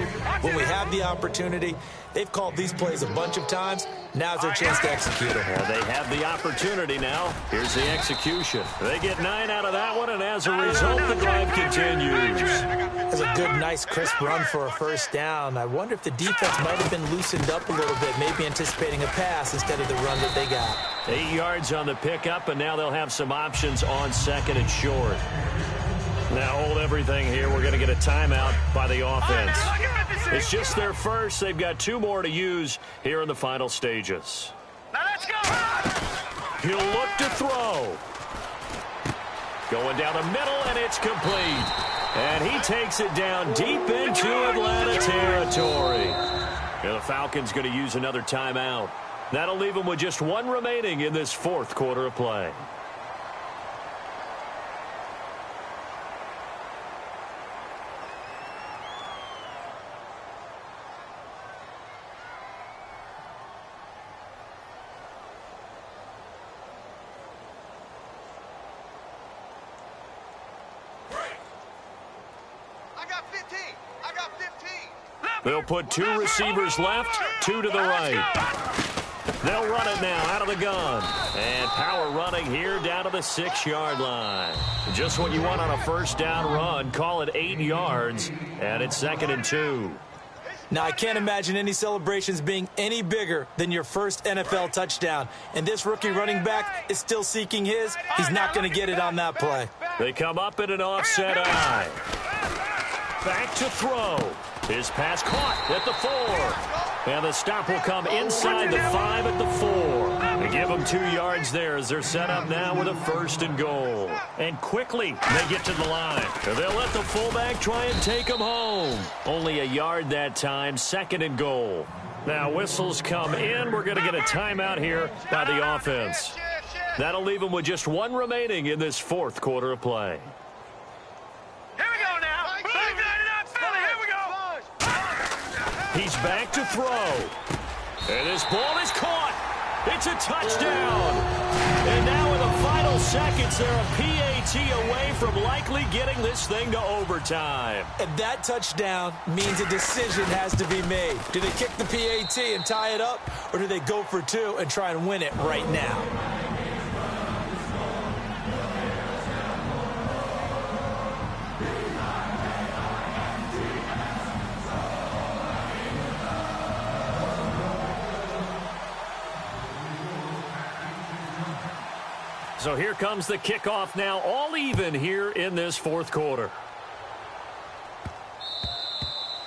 when we have the opportunity? They've called these plays a bunch of times. Now's their chance to execute them. Well, they have the opportunity now. Here's the execution. They get 9 out of that one, and as a result, the drive continues. That's a good, nice, crisp run for a first down. I wonder if the defense might have been loosened up a little bit, maybe anticipating a pass instead of the run that they got. 8 yards on the pickup, and now they'll have some options on second and short. Now hold everything here. We're going to get a timeout by the offense. It's just their first. They've got 2 more to use here in the final stages. Now let's go. He'll look to throw. Going down the middle, and it's complete. And he takes it down deep into Atlanta territory. And the Falcons going to use another timeout. That'll leave them with just 1 remaining in this fourth quarter of play. They'll put 2 receivers left, 2 to the right. They'll run it now out of the gun. And power running here down to the 6-yard line. Just what you want on a first down run. Call it 8 yards, and it's 2nd and 2. Now, I can't imagine any celebrations being any bigger than your first NFL touchdown. And this rookie running back is still seeking his. He's not going to get it on that play. They come up in an offset eye. Back to throw. His pass caught at the 4. And the stop will come inside the 5 at the 4. They give them 2 yards there as they're set up now with a 1st and goal. And quickly they get to the line. They'll let the fullback try and take them home. Only a yard that time, 2nd and goal. Now whistles come in. We're going to get a timeout here by the offense. That'll leave them with just 1 remaining in this fourth quarter of play. Here we go now. Back to 99 Philly. Here we go. He's back to throw. And this ball is caught. It's a touchdown. And now in the final seconds, they're a PAT away from likely getting this thing to overtime. And that touchdown means a decision has to be made. Do they kick the PAT and tie it up, or do they go for 2 and try and win it right now? So here comes the kickoff now, all even here in this fourth quarter.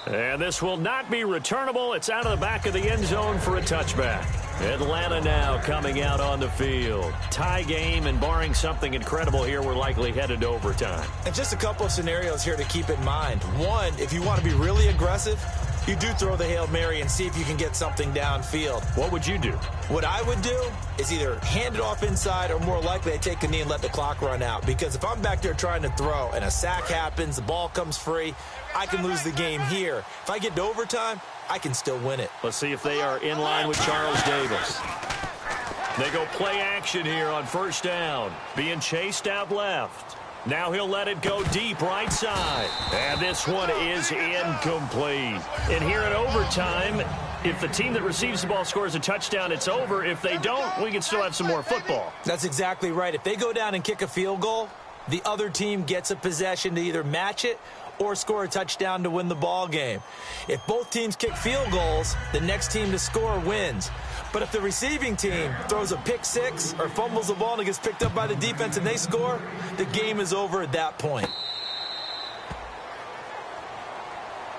And this will not be returnable. It's out of the back of the end zone for a touchback. Atlanta now coming out on the field. Tie game, and barring something incredible here, we're likely headed to overtime. And just a couple of scenarios here to keep in mind. One, if you want to be really aggressive, you do throw the Hail Mary and see if you can get something downfield. What would you do? What I would do is either hand it off inside, or more likely I take a knee and let the clock run out. Because if I'm back there trying to throw and a sack happens, the ball comes free, I can lose the game here. If I get to overtime, I can still win it. Let's see if they are in line with Charles Davis. They go play action here on first down. Being chased out left. Now he'll let it go deep right side. And this one is incomplete. And here in overtime, if the team that receives the ball scores a touchdown, it's over. If they don't, we can still have some more football. That's exactly right. If they go down and kick a field goal, the other team gets a possession to either match it or score a touchdown to win the ball game. If both teams kick field goals, the next team to score wins. But if the receiving team throws a pick six or fumbles the ball and it gets picked up by the defense and they score, the game is over at that point.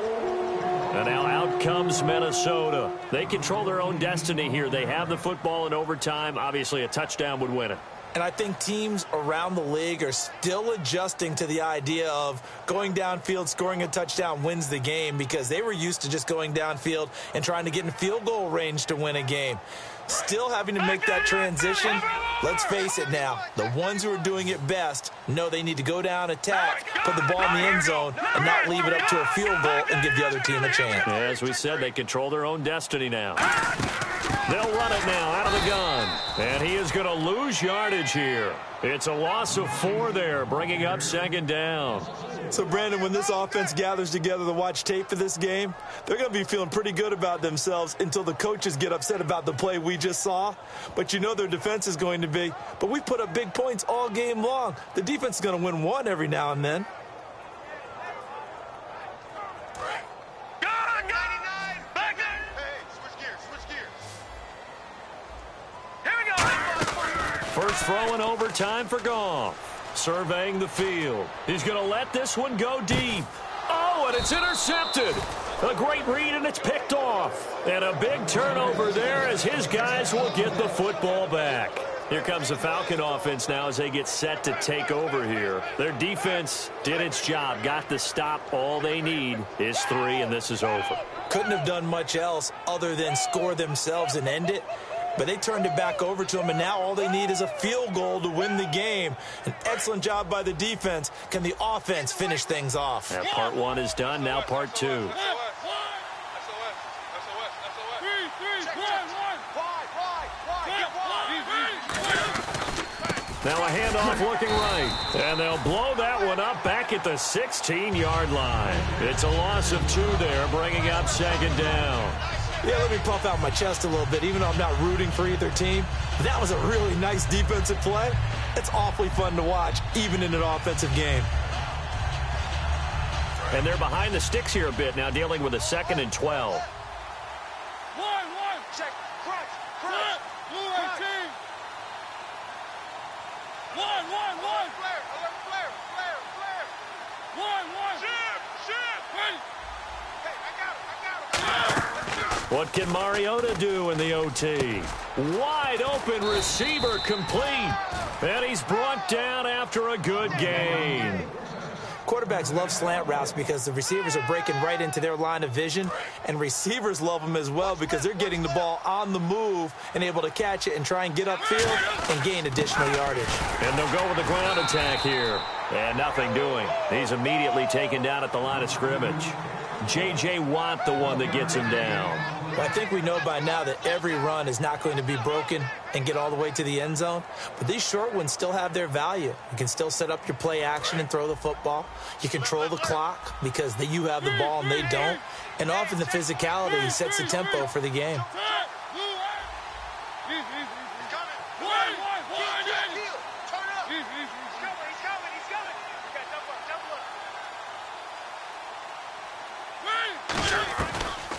And now out comes Minnesota. They control their own destiny here. They have the football in overtime. Obviously, a touchdown would win it. And I think teams around the league are still adjusting to the idea of going downfield, scoring a touchdown wins the game, because they were used to just going downfield and trying to get in field goal range to win a game. Still having to make that transition. Let's face it now, the ones who are doing it best know they need to go down, attack, put the ball in the end zone, and not leave it up to a field goal and give the other team a chance. As we said, they control their own destiny now. They'll run it now out of the gun. And he is going to lose yardage here. It's a loss of 4 there, bringing up second down. So, Brandon, when this offense gathers together to watch tape for this game, they're going to be feeling pretty good about themselves until the coaches get upset about the play we just saw. But you know their defense is going to be. But we put up big points all game long. The defense is going to win one every now and then. First throw in overtime for Goff. Surveying the field. He's going to let this one go deep. Oh, and it's intercepted. A great read, and it's picked off. And a big turnover there as his guys will get the football back. Here comes the Falcon offense now as they get set to take over here. Their defense did its job, got the stop. All they need is 3, and this is over. Couldn't have done much else other than score themselves and end it. But they turned it back over to them, and now all they need is a field goal to win the game. An excellent job by the defense. Can the offense finish things off? Now part 1 is done, now part 2. Now a handoff looking right. And they'll blow that one up back at the 16-yard line. It's a loss of 2 there, bringing up second down. Yeah, let me puff out my chest a little bit, even though I'm not rooting for either team. That was a really nice defensive play. It's awfully fun to watch, even in an offensive game. And they're behind the sticks here a bit now, dealing with a 2nd and 12. Check. Crunch. Blue 18. One. Flare. Alert, flare. One. Shit. Wait. Hey, I got him. What can Mariota do in the OT? Wide open receiver complete. And he's brought down after a good gain. Quarterbacks love slant routes because the receivers are breaking right into their line of vision, and receivers love them as well because they're getting the ball on the move and able to catch it and try and get upfield and gain additional yardage. And they'll go with the ground attack here. And nothing doing. He's immediately taken down at the line of scrimmage. J.J. Watt, the one that gets him down. Well, I think we know by now that every run is not going to be broken and get all the way to the end zone. But these short ones still have their value. You can still set up your play action and throw the football. You control the clock because you have the ball and they don't. And often the physicality sets the tempo for the game.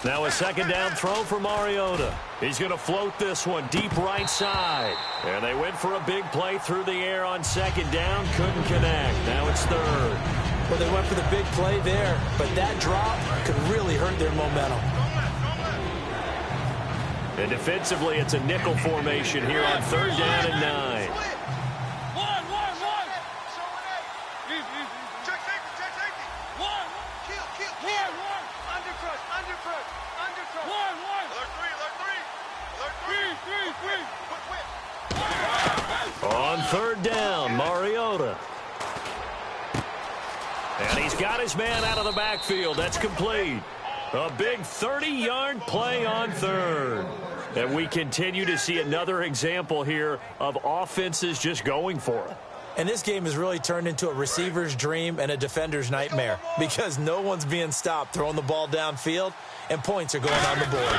Now a second down throw for Mariota. He's going to float this one deep right side. And they went for a big play through the air on second down. Couldn't connect. Now it's third. Well, they went for the big play there, but that drop could really hurt their momentum. And defensively, it's a nickel formation here on third down and 9. One. Easy. Check safety. One. Kill. Undercut. One. Alert 3. On third down, Mariota. And he's got his man out of the backfield. That's complete. A big 30-yard play on third. And we continue to see another example here of offenses just going for it. And this game has really turned into a receiver's dream and a defender's nightmare because no one's being stopped throwing the ball downfield, and points are going on the board.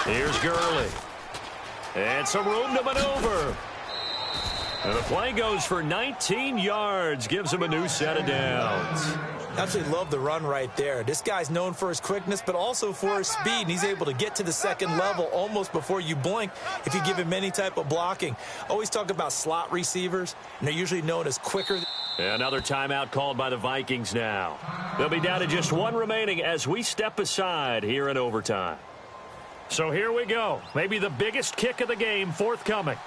Here's Gurley. And some room to maneuver. And the play goes for 19 yards, gives him a new set of downs. Absolutely love the run right there. This guy's known for his quickness, but also for his speed, and he's able to get to the second level almost before you blink if you give him any type of blocking. Always talk about slot receivers, and they're usually known as quicker. Another timeout called by the Vikings now. They'll be down to just one remaining as we step aside here in overtime. So here we go. Maybe the biggest kick of the game forthcoming.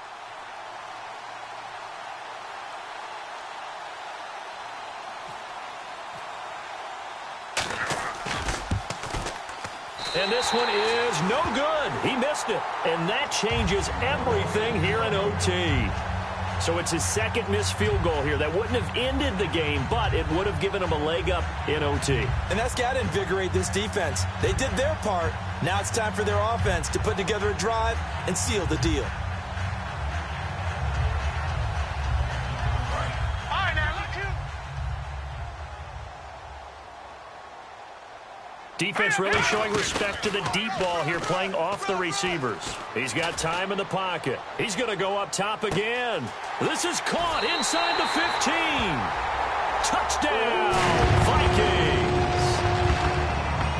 And this one is no good. He missed it. And that changes everything here in OT. So it's his second missed field goal here. That wouldn't have ended the game, but it would have given him a leg up in OT. And that's got to invigorate this defense. They did their part. Now it's time for their offense to put together a drive and seal the deal. Defense really showing respect to the deep ball here, playing off the receivers. He's got time in the pocket. He's going to go up top again. This is caught inside the 15. Touchdown, Vikings.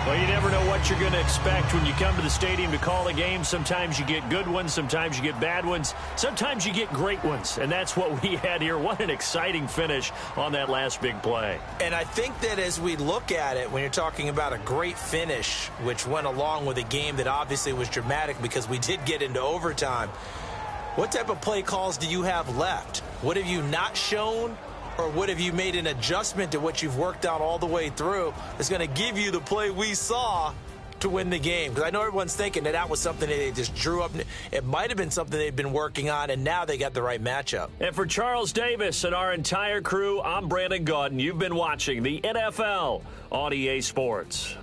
Well, you never know what you're going to expect when you come to the stadium to call a game. Sometimes you get good ones. Sometimes you get bad ones. Sometimes you get great ones. And that's what we had here. What an exciting finish on that last big play. And I think that as we look at it, when you're talking about a great finish, which went along with a game that obviously was dramatic because we did get into overtime, what type of play calls do you have left? What have you not shown? Or what have you made an adjustment to what you've worked out all the way through that's going to give you the play we saw to win the game? Because I know everyone's thinking that was something that they just drew up. It might have been something they've been working on, and now they got the right matchup. And for Charles Davis and our entire crew, I'm Brandon Gaudin. You've been watching the NFL on EA Sports.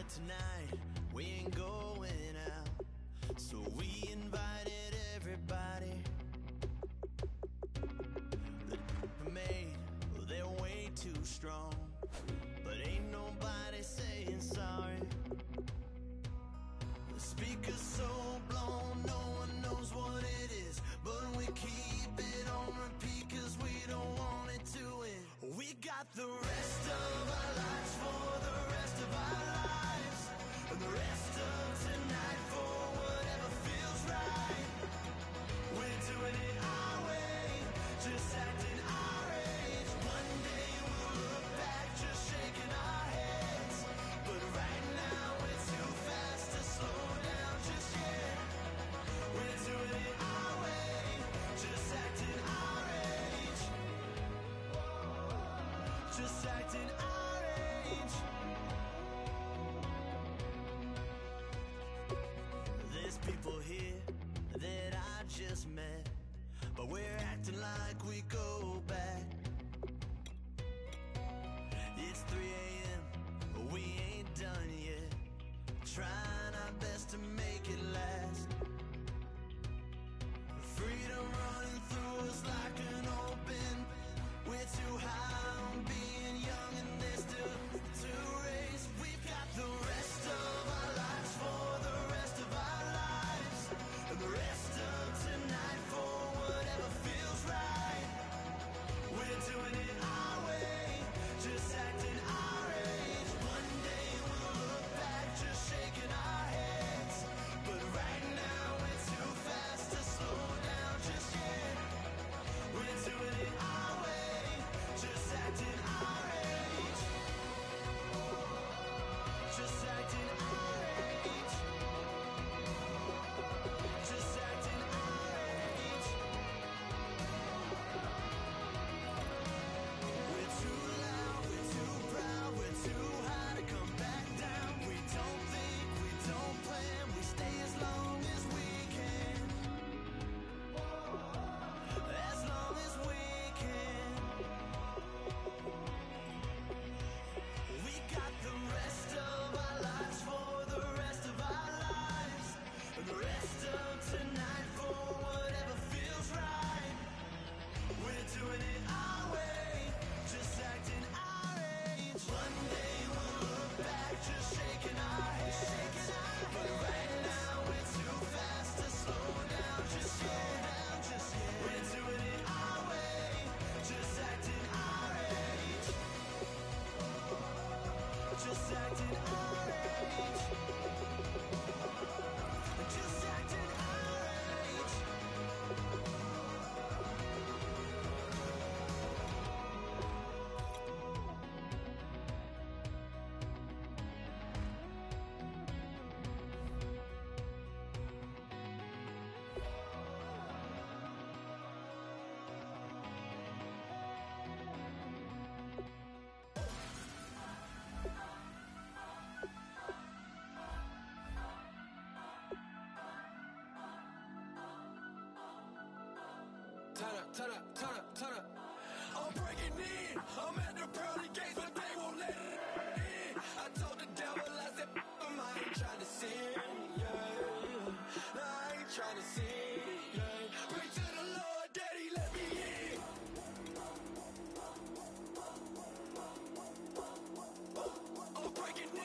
But tonight, we ain't going out. So we invited everybody. The made, well, they're way too strong. But ain't nobody saying sorry. The speaker's so blown, no one knows what it is. But we keep it on repeat cause we don't want it to end. We got the rest of our lives for the rest of our lives. And the rest of tonight for whatever feels right. We're doing it our way, just acting our age. One day we'll look back just shaking our heads. But right now we're too fast to slow down just yet. We're doing it our way, just acting our age. Just acting our age. There's people here that I just met, but we're acting like we go back. It's 3 a.m., but we ain't done yet. Trying our best to make it last. Freedom running through us like an open. We're too high on being young and there's still to race. We've got the rest of our lives for the rest of our lives. And the rest of tonight for whatever feels right. We're doing it our way, just acting our age. One day we'll look back just shaking our heads. But right now we're too fast to slow down just yet. We're doing it our way, just acting our age. Just acting our age. Just acting our age. We're too loud, we're too proud, we're too high to come back down. We don't think, we don't plan, we stay as long as we can. As long as we can. We got the rest of our lives for the rest of our lives. And the rest of tonight for whatever feels right. We're doing it our way, just acting our age. One day we'll look back just shaking our heads. But right now we're too fast to slow down just yet. We're doing it our way, just acting our age. Just acting our age. Just acting our age. Turn up. I'm breaking in. I'm at the pearly gates, but they won't let it in. I told the devil, I said, I ain't trying to sin, yeah. I ain't trying to sin, yeah. Pray to the Lord, Daddy, let me in. I'm breaking in.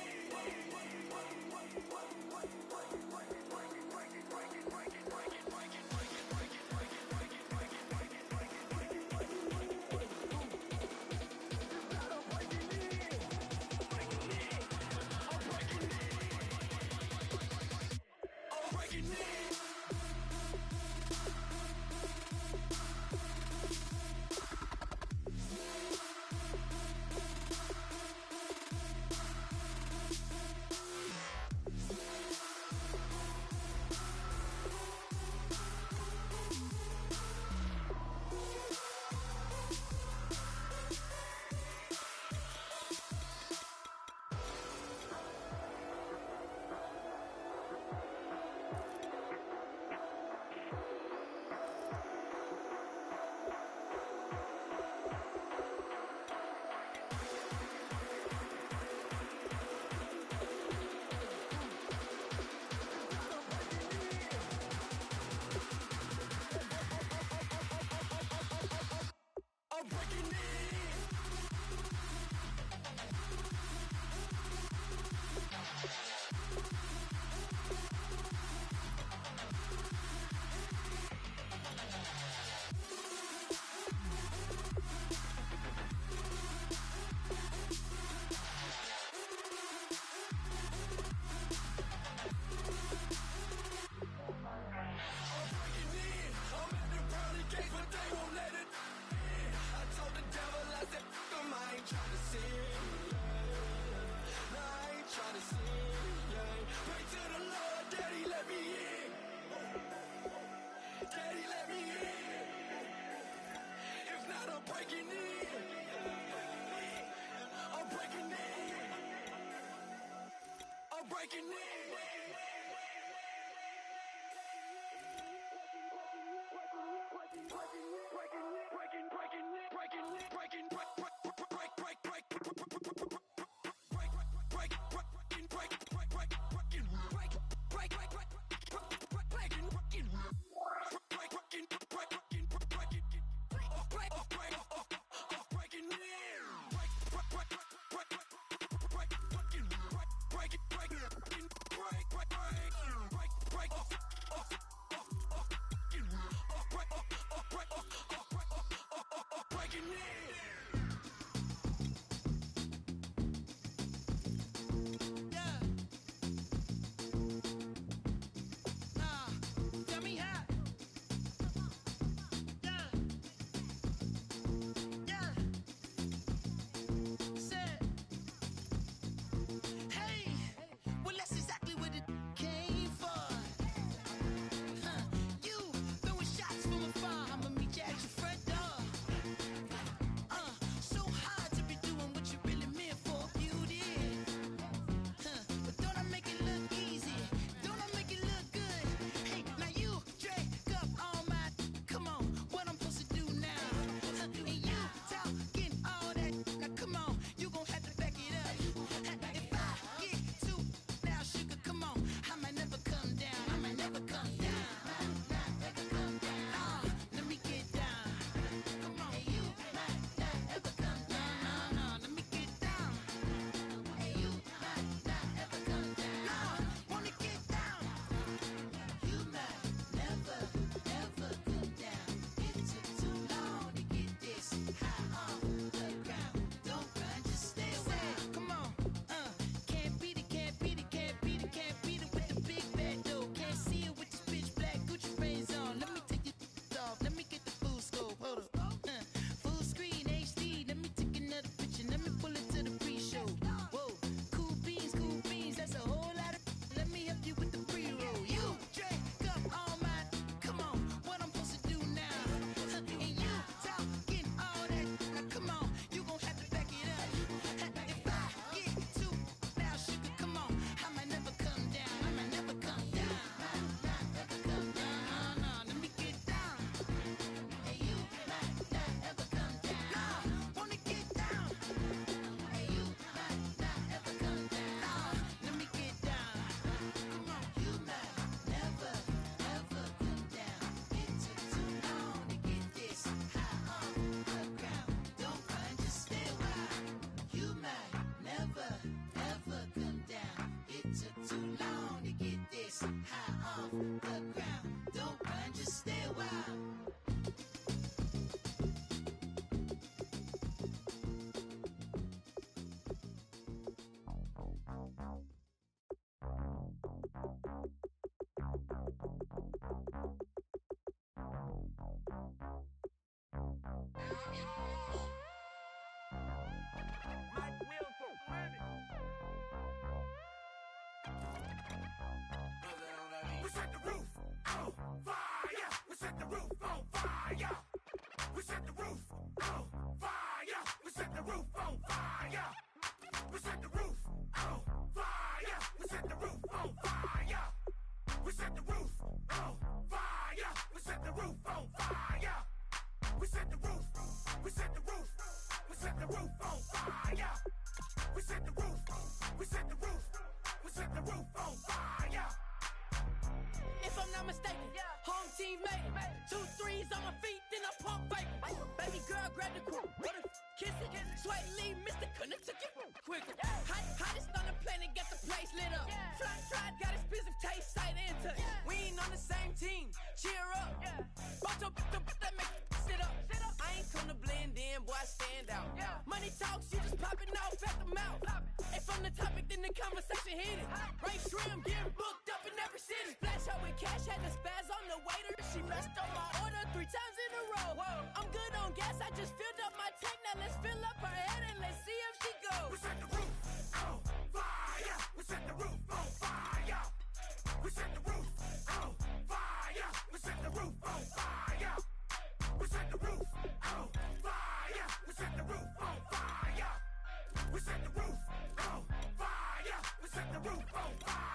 We set the roof on fire. We set the roof on fire.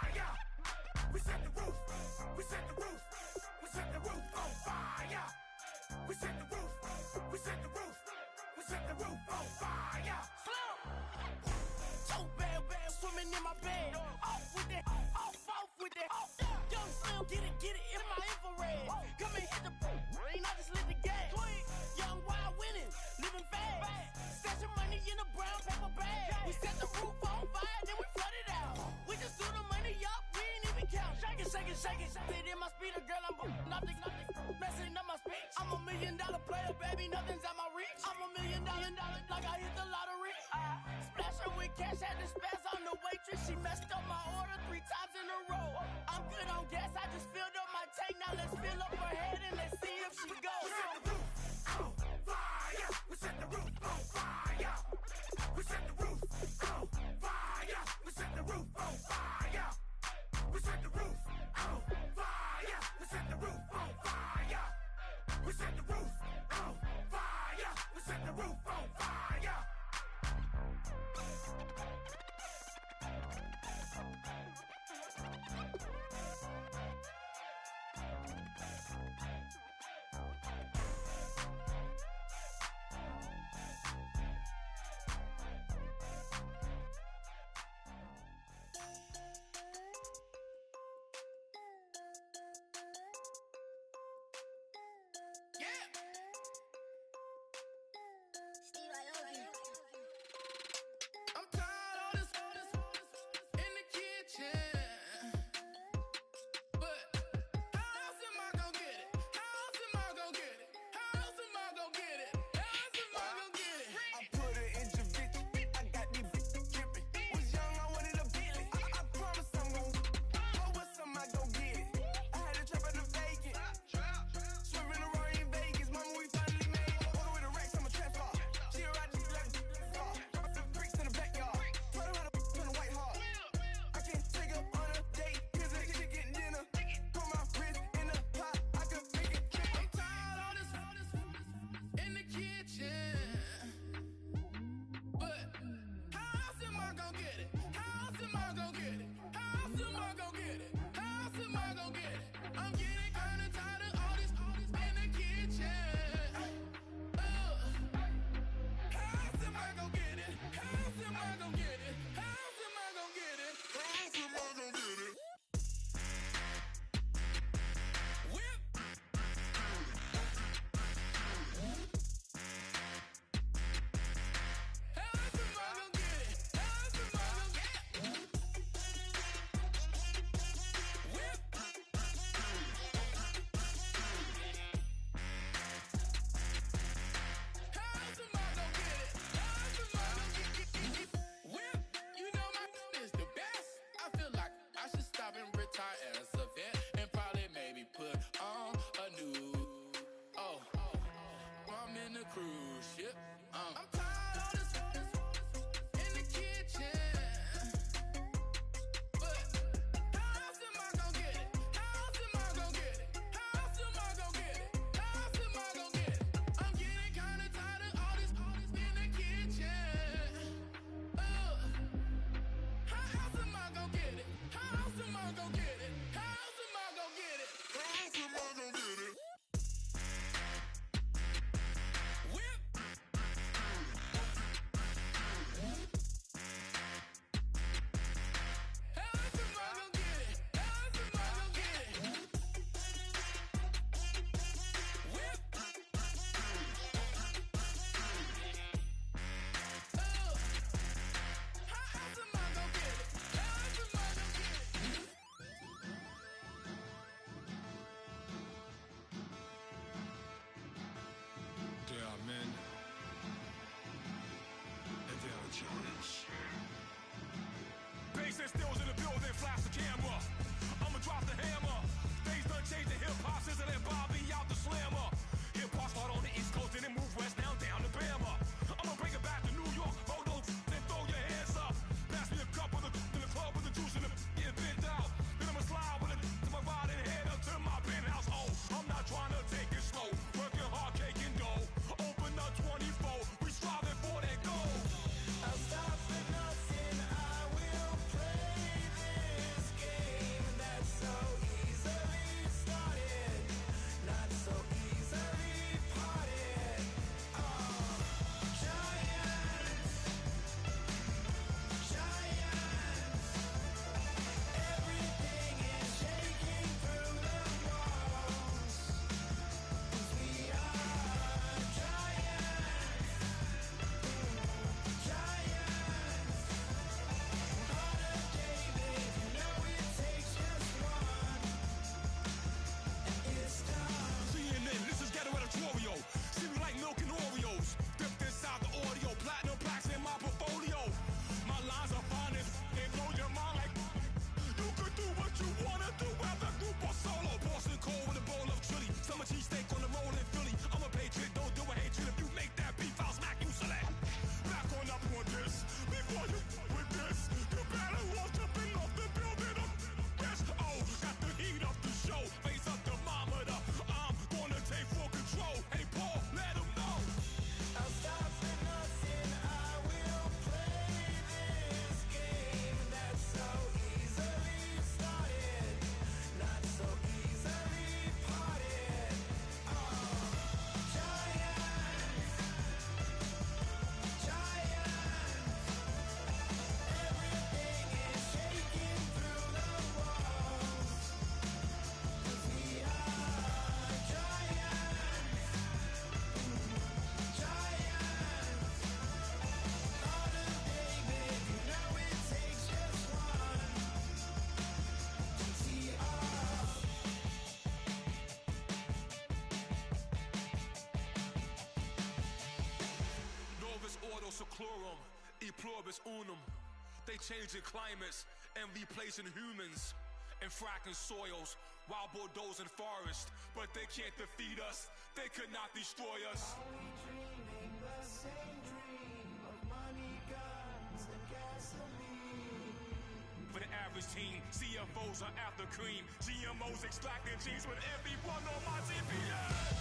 roof on fire. So bad, swimming in my bed. Off with that, off with that. Young Slim, get it in my infrared. Come and hit the rain, I just lit the gas. Young wild winning, living fast. Stashing money in a brown paper bag. We set the roof on fire, then we flood it out. We just threw the money up, we ain't even count. Shake it. Sit in my speeder, girl, I'm nothing, messing up my speech. I'm $1 million player, baby, nothing's out my reach. I'm $1 million, like I hit the lottery. Splash her with cash, had to spaz on the waitress. She messed up my order 3 times in a row. I'm good on gas, I just filled up my tank. Now let's fill up her head and let's see if she goes. We set the roof on fire. We set the roof on fire. We set the roof on fire. We set the roof on fire. We set the roof on fire. We set the roof on fire. We set the roof on fire. I'm tired of this in the kitchen. But how else am I gonna get it? How else am I gonna get it? How else am I gonna get it? How else am I gonna get it? I put it in your bitch. I got these bitches dripping. Was young, I wanted a Bentley. I promise I'm gon' but what's am I gon' get it? I had to trap at the vacant. Swerving around in Vegas. Mama, we finally made it. Order with a Rex, I'm a trap star. She a ride just like a car. The bricks in the backyard. Tell her how to turn a white heart. I can take her on a date. Here's a chicken dinner. Put my wrist in the pot. I could make it trip. I'm tired of this in the kitchen. But how else am I gonna get it? How else am I gonna get it? How else am I gonna get it? How else am I gonna get it? I'm getting kinda tired of all this in the kitchen. How else am I gonna get it? How else am I gonna get it? How else am I gonna get it? How else am I gonna get it? Whip. How else am I gonna get it? How else am I gonna get it? Whip. How else am I gonna get it? How else am I gonna get it? Whip. You know my is the best. I feel like I should stop and retire as a vet and probably maybe put on a new. Oh, I'm in a cruise ship. I'm tired of this in the kitchen. But how else am I gonna get it? How else am I gonna get it? How else am I gonna get it? How else am I gonna get it? I'm getting kinda tired of all this in the kitchen. How else am I gonna get it? How else am I gonna get it? How else am I gonna get it? How else am I gonna get it? Whip. How else am I gonna get it? How else am I gonna get it? Whip. How else am I gonna get it? How else am I gonna get it? There are men, and there are giants. Bass and stills in the building, flash the camera. I'ma drop the hammer. Things done changed the hip hop, sizzle and Bobby out the slammer. Hip hop start on the East Coast and then move west now down to Bama. I'ma bring it back to New York, hold those then throw your hands up. Pass me a cup of the in the club with the juice in the get bent out. Then I'ma slide with it to my ride and head up to my penthouse. Oh, I'm not trying to take it slow, working hard, cake and dough. Open up 24, we striving for that goal. I'll stop for nothing. I will play this game that's so easily seclorum, e pluribus unum. They changing climates and replacing humans and fracking soils while bulldozing forests. But they can't defeat us, they could not destroy us. Are we dreaming the same dream of money, guns, and gasoline? For the average team, CFOs are after cream. GMOs extracting genes with everyone on my GPS.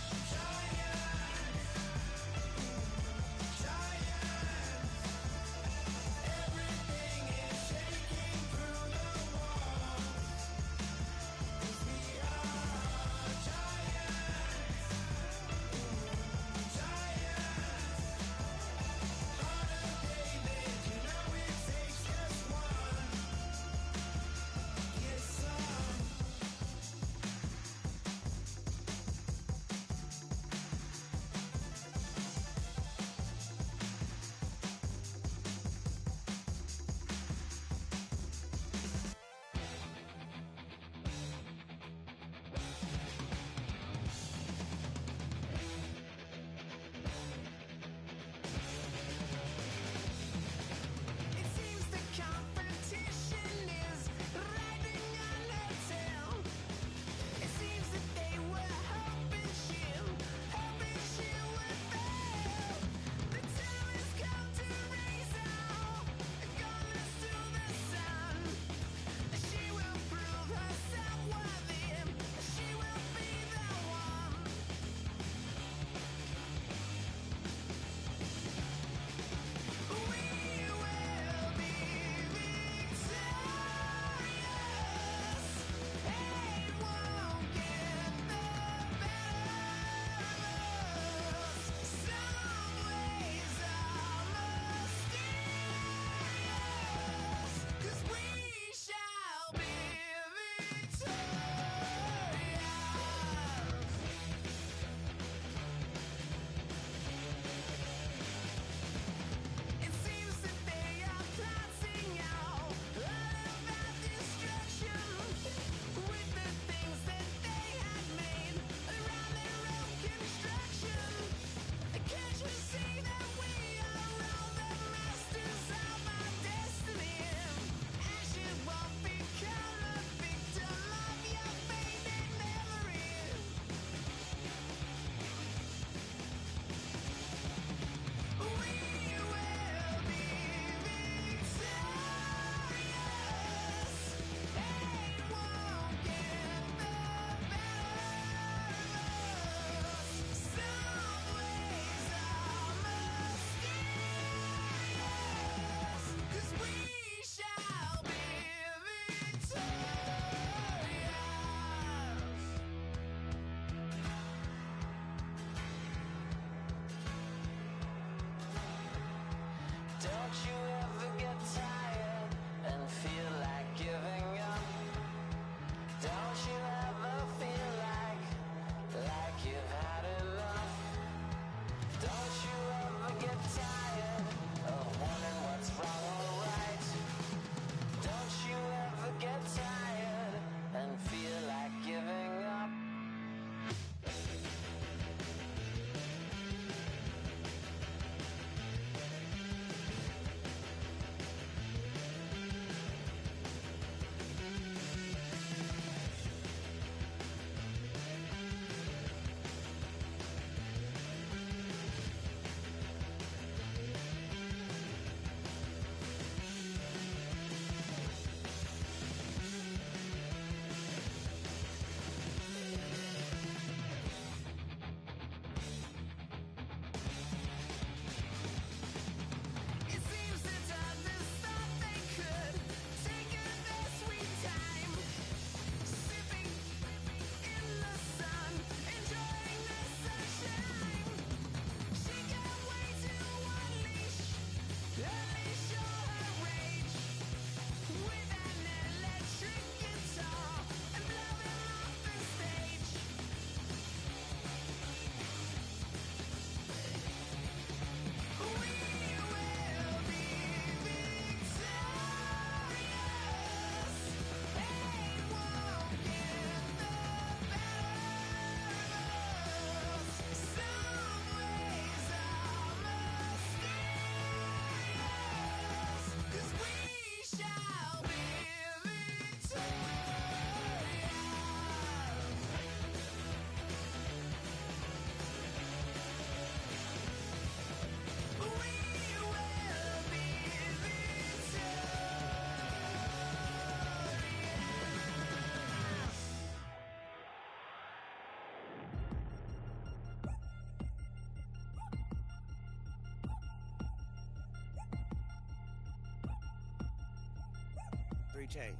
3 chains.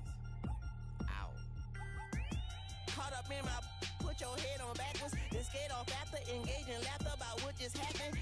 Ow. Caught up in my, put your head on backwards, then skate off after, engage in laughter about what just happened.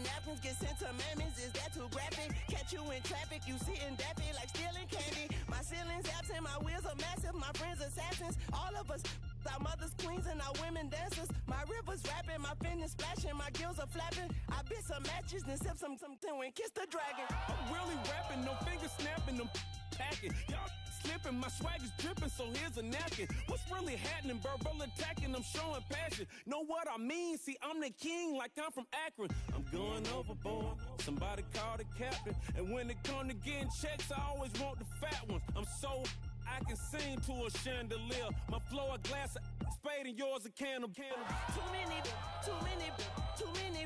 Napkins get sent to mammies, is that too graphic? Catch you in traffic, you sitting daffy like stealing candy. My ceiling's absent, my wheels are massive, my friends assassins. All of us, our mothers queens and our women dancers. My rivers rapping, my fingers splashing, my gills are flapping. I bit some matches, then sip something and kiss the dragon. I'm really rapping, no fingers snapping, I'm packing. Y'all slipping, my swag is dripping, so here's a napkin. What's really happening? Verbal attacking, I'm showing passion. Know what I mean? See, I'm the king like I'm from Akron. I'm going overboard, somebody call the captain. And when it come to getting checks, I always want the fat ones. I'm so I can sing to a chandelier. My flow a glass of spade and yours a can of candle. Too many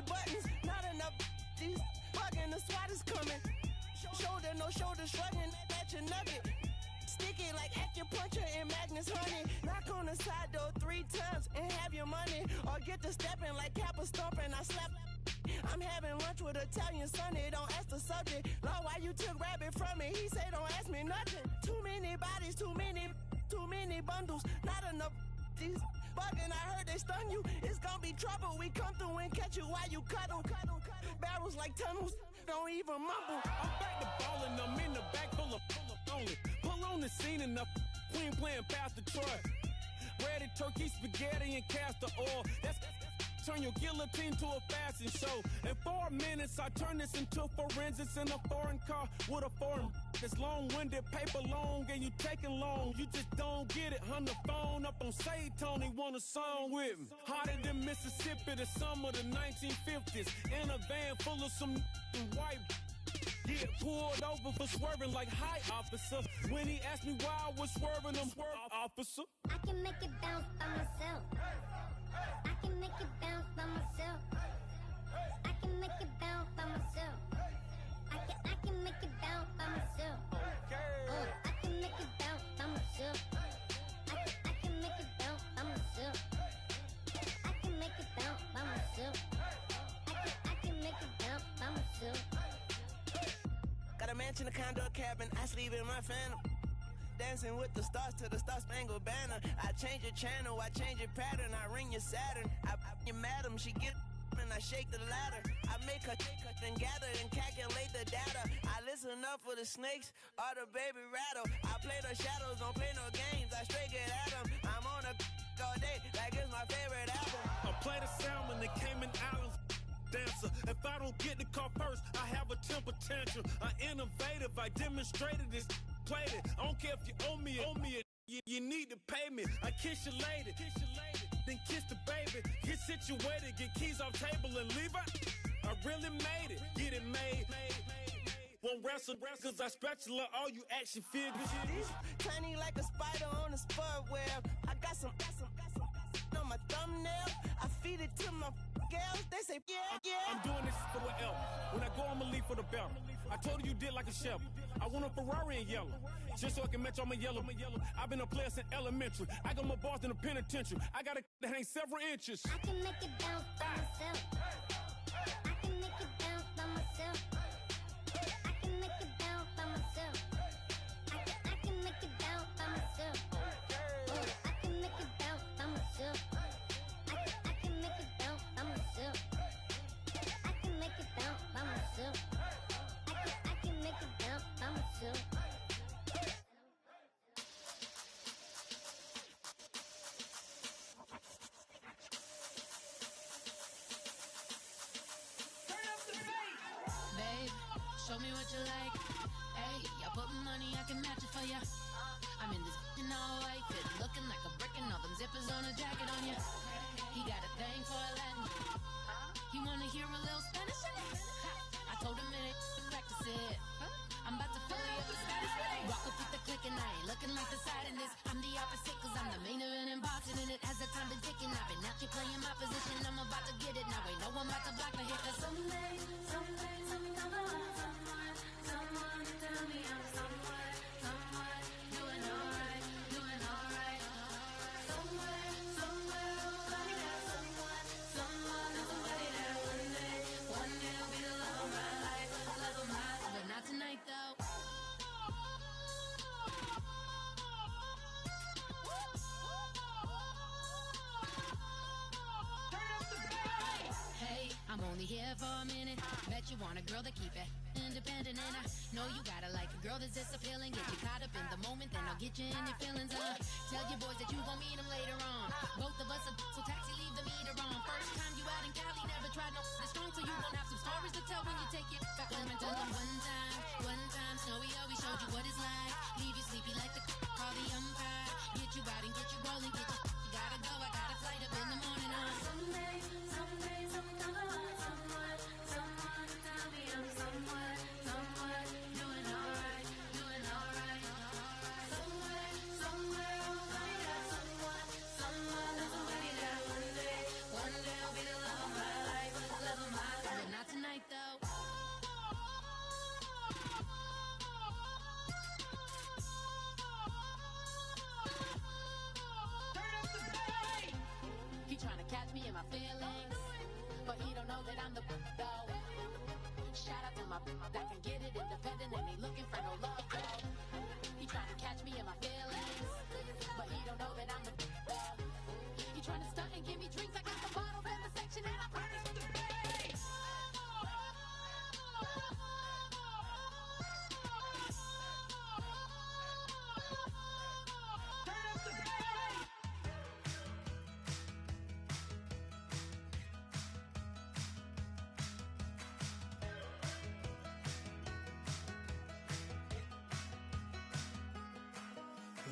buttons, not enough. These bugging, the SWAT is coming. Shoulder, no shoulder shrugging at your nugget. Sticky like acupuncture and Magnus honey. Knock on the side door 3 times and have your money. Or get to stepping like Kappa stomping. I slap. I'm having lunch with Italian Sonny. Don't ask the subject. Lord, why you took rabbit from me? He say don't ask me nothing. Too many bodies, too many bundles. Not enough. These bugging, I heard they stun you. It's gonna be trouble. We come through and catch you while you cuddle. Barrels like tunnels. Don't even mumble. I'm back to ballin', I'm in the back full of only. Pull on the scene enough. Queen playing Pastor Troy. Ready turkey, spaghetti, and castor oil. That's turn your guillotine to a fashion show. In 4 minutes, I turn this into forensics in a foreign car with a foreign. It's long-winded, paper long, and you taking long. You just don't get it. Hung the phone up on Say Tony, want a song with me. Hotter than Mississippi, the summer of the 1950s. In a van full of some white. Get pulled over for swerving like hi, officer. When he asked me why I was swerving, I'm swerving, officer. I can make it bounce by myself. I can make it bounce by myself. I can make it bounce by myself. I can make it bounce by myself. I can make it bounce by myself. I can make it bounce by myself. I can make it bounce by myself. I can make it bounce by myself. Got a mansion, a condo, a cabin. I sleep in my phantom. Dancing with the stars to the Star-Spangled Banner. I change your channel, I change your pattern. I ring your Saturn. I your madam, she get and I shake the ladder. I make her then gather and calculate the data. I listen up for the snakes or the baby rattle. I play the shadows, don't play no games. I straight get at them. I'm on a all day like it's my favorite album. I play the salmon, the Cayman Islands dancer. If I don't get the car first, I have a temper tantrum. I innovative, I demonstrated this, played it. I don't care if you owe me it. You need to pay me. I kiss your lady, then kiss the baby. Get situated, get keys off table and leave out. I really made it, get it made. Won't wrestle, cause I spatula all you action figures. Tiny like a spider on a spud web. I got some on my thumbnail. I feed it to my girls. They say, yeah. I'm doing this for what else. When I go, I'ma leave for the belt. I told you did like a chef. I want a Ferrari in yellow, just so I can match all my yellow. I've been a player since elementary. I got my bars in the penitentiary. I got to hang several inches. I can make it bounce by myself. I can make it bounce by myself. I can make it bounce by myself. I can make it bounce by myself. I can make it bounce by myself. I can make it bounce by myself. I can make it bounce by myself. I can make it bounce by myself. Babe, show me what you like. Hey, I put money, I can match it for ya. I'm in this in all white fit, looking like a brick and all them zippers on a jacket on ya. He got a thing for a Latin. He wanna hear a little Spanish in it. I told him it ain't practice it. I'm about to fill you up with Spanish. Walk up with the click and I ain't looking like the side in this. I'm the opposite cause I'm the main event in boxing and it has the time been ticking. I've been out here playing my position. I'm about to get it now. Ain't no one about to block my hit cause someday I'm gonna find someone to tell me I'm someone doing alright. Somewhere I'll find out somebody that one day will be the love of my life, but not tonight though. here for a minute. Bet you want a girl to keep it independent, and I know you gotta like a girl that's this appealing. Get you caught up in the moment, then I'll get you in your feelings. Tell your boys that you gon' meet them later on. Both of us are so taxi, leave the meter on. First time you out in Cali, never tried no this strong, so you gon' have some stories to tell when you take it back home and tell them one time, Snowy always showed you what it's like. Leave you sleepy like the call the umpire. Get you out and get you rolling, get you gotta go. I got a flight up in the morning. Someday, someone tell me I'm somewhere doing alright. Somewhere I'll find out someone that's somebody that one day I'll be the love of my life. But not tonight though. He trying to catch me in my feelings, but he don't know that I'm the though. Shout out to my that can get it independent and ain't looking for no love though. He trying to catch me in my feelings, but he don't know that I'm the though. He trying to stunt and give me drinks. I got the bottles in the section and I promise with the bass.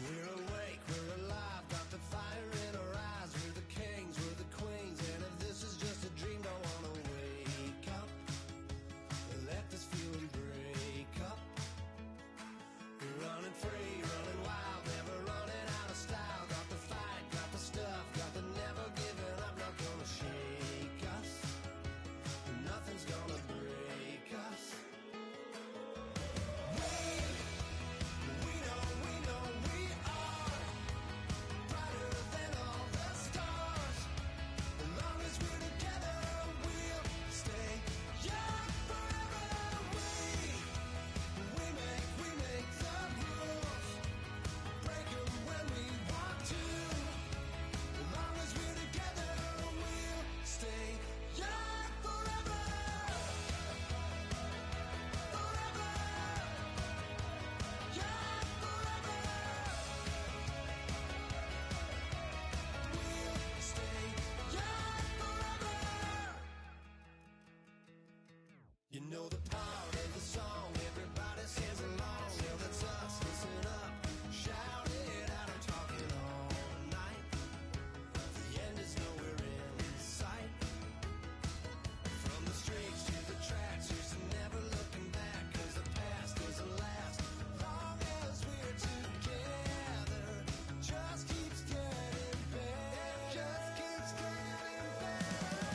We're awake, we're alive, got the fire in our eyes. We're the kings, we're the queens, and if this is just a dream, don't wanna wake up and let this feeling break up. We're running free, running wild, never running out of style. Got the fight, got the stuff, got the never giving up. Not gonna shake us, nothing's gonna break us. We know we are brighter than all the stars. As long as we're together, we'll stay young forever. We make the rules, break 'em when we want to. As long as we're together, we'll stay young forever. Forever. Young forever. We'll stay young forever. You know the part of the song, everybody sings along. Well, that's us, listen up, shout it out. I'm talking all night. The end is nowhere in sight. From the streets to the tracks, here's to never looking back. 'Cause the past doesn't last long as we're together. Just keeps getting better. Just keeps getting better.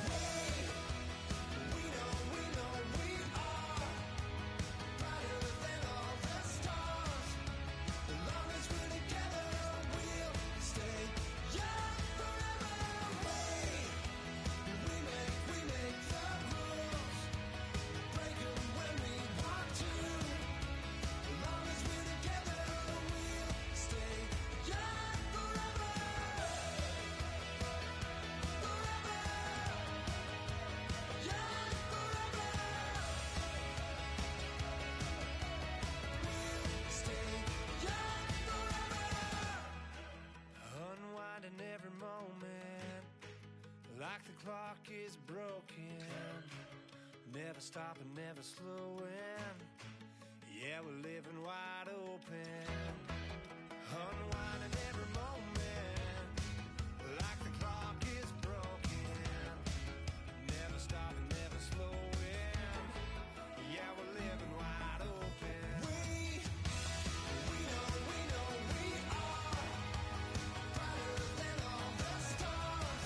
We know we are brighter than all the stars. As long as we're together, we'll stay young forever. We make the rules, break 'em when we want to. As long as we're together, we'll stay young forever. Forever. Young forever. We'll stay young forever. Unwinding every moment, like the clock is broken. Never stopping, never slowing. Yeah, we're living wide open. Unwinding every moment, like the clock is broken. Never stopping, never slowing. Yeah, we're living wide open. We know we are brighter than all the stars.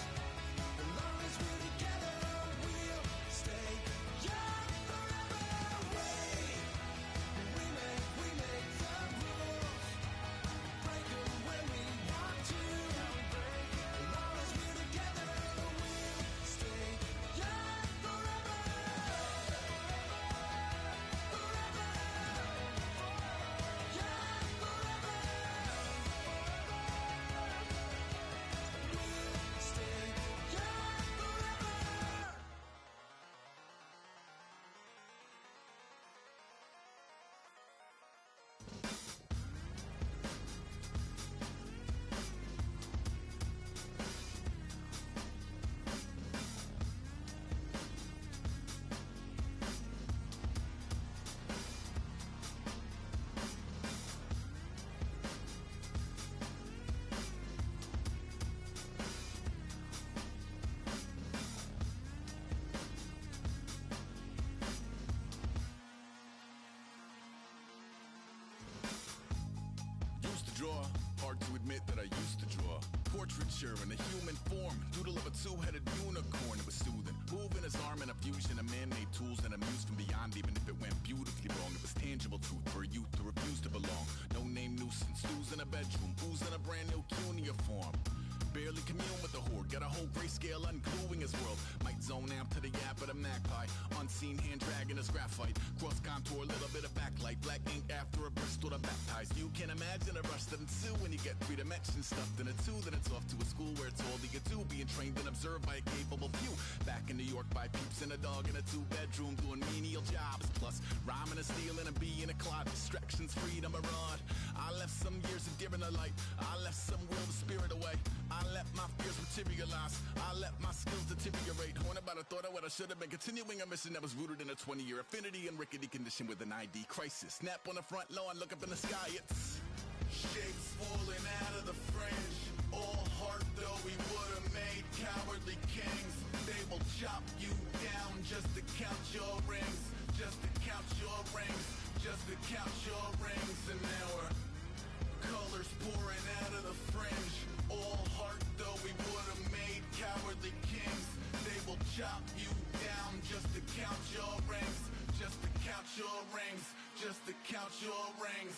As long as we're together, we'll stay young forever. We make the rules, break 'em when we want admit that I used to draw portraiture in a human form, doodle of a two-headed unicorn. It was soothing, moving his arm in a fusion of man-made tools and amused from beyond, even if it went beautifully wrong. It was tangible truth for a youth to refuse to belong. No name nuisance, stews in a bedroom, oozing a brand new cuneiform. Barely commune with the horde, got a whole grayscale ungluing his world. Might zone out to the yap of the magpie, unseen hand dragging his graphite. Cross contour, little bit of backlight, black ink after a Bristol to baptize. You can imagine a rush that ensue when you get three dimensions stuffed in a two. Then it's off to a school where it's all that you do, being trained and observed by a capable few. Back in New York by peeps and a dog in a two-bedroom doing menial jobs. Plus rhyming and stealing and being a clod, distractions, freedom, a rod. I left some years of giving a light, I left some will the spirit away. I let my fears materialize, I let my skills deteriorate. Horn about a thought of what I should have been, continuing a mission that was rooted in a 20-year affinity and rickety condition with an ID crisis. Snap on the front lawn, look up in the sky, it's shapes falling out of the fringe. All heart though we would have made cowardly kings. They will chop you down just to count your rings, just to count your rings, just to count your rings. And now we're colors pouring out of the fringe. All heart though we would have made cowardly kings. They will chop you down just to count your rings, just to count your rings, just to count your rings.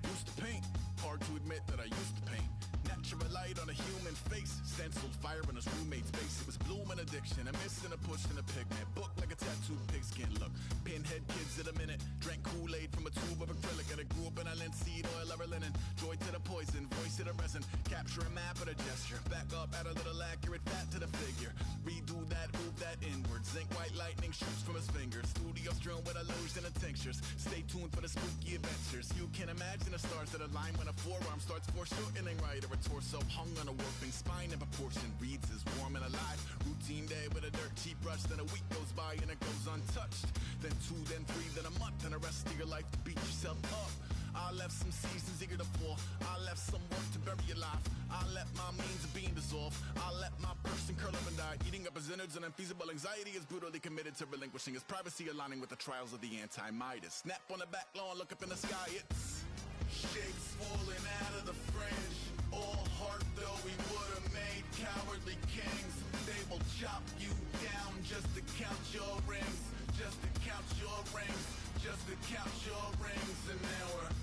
Used to paint, hard to admit that I used to paint. Natural light on a human face, stenciled fire in his roommate's face. It was blooming addiction, a missing a push and a pigment. Book like a tattooed pigskin look. Pinhead kids in a minute, drank Kool-Aid from a tube of acrylic. And I grew up in a linseed oil ever linen. Joy to the poison, voice to the resin. Capture a map of the gesture. Back up, add a little accurate fat to the figure. Redo that, move that inward. Zinc white lightning shoots from his fingers. Studio strewn with illusion and tinctures. Stay tuned for the spooky adventures. You can imagine the stars that align when a forearm starts foreshortening right. Or a torso hung on a warping spine in proportion. Reads as warm and alive. Routine day with a dirt cheap brush. Then a week goes by and it goes untouched. Then 2, then 3, then a month. And the rest of your life to beat yourself up. I left some seasons eager to fall. I left some work to bury your life. I let my means of being dissolved. I let my person curl up and die. Eating up his innards and unfeasible anxiety is brutally committed to relinquishing his privacy, aligning with the trials of the anti-Midas. Snap on the back lawn, look up in the sky. It's shapes falling out of the fringe. All heart though we would have made cowardly kings. They will chop you down just to count your rings, just to count your rings, just to count your rings. And now we're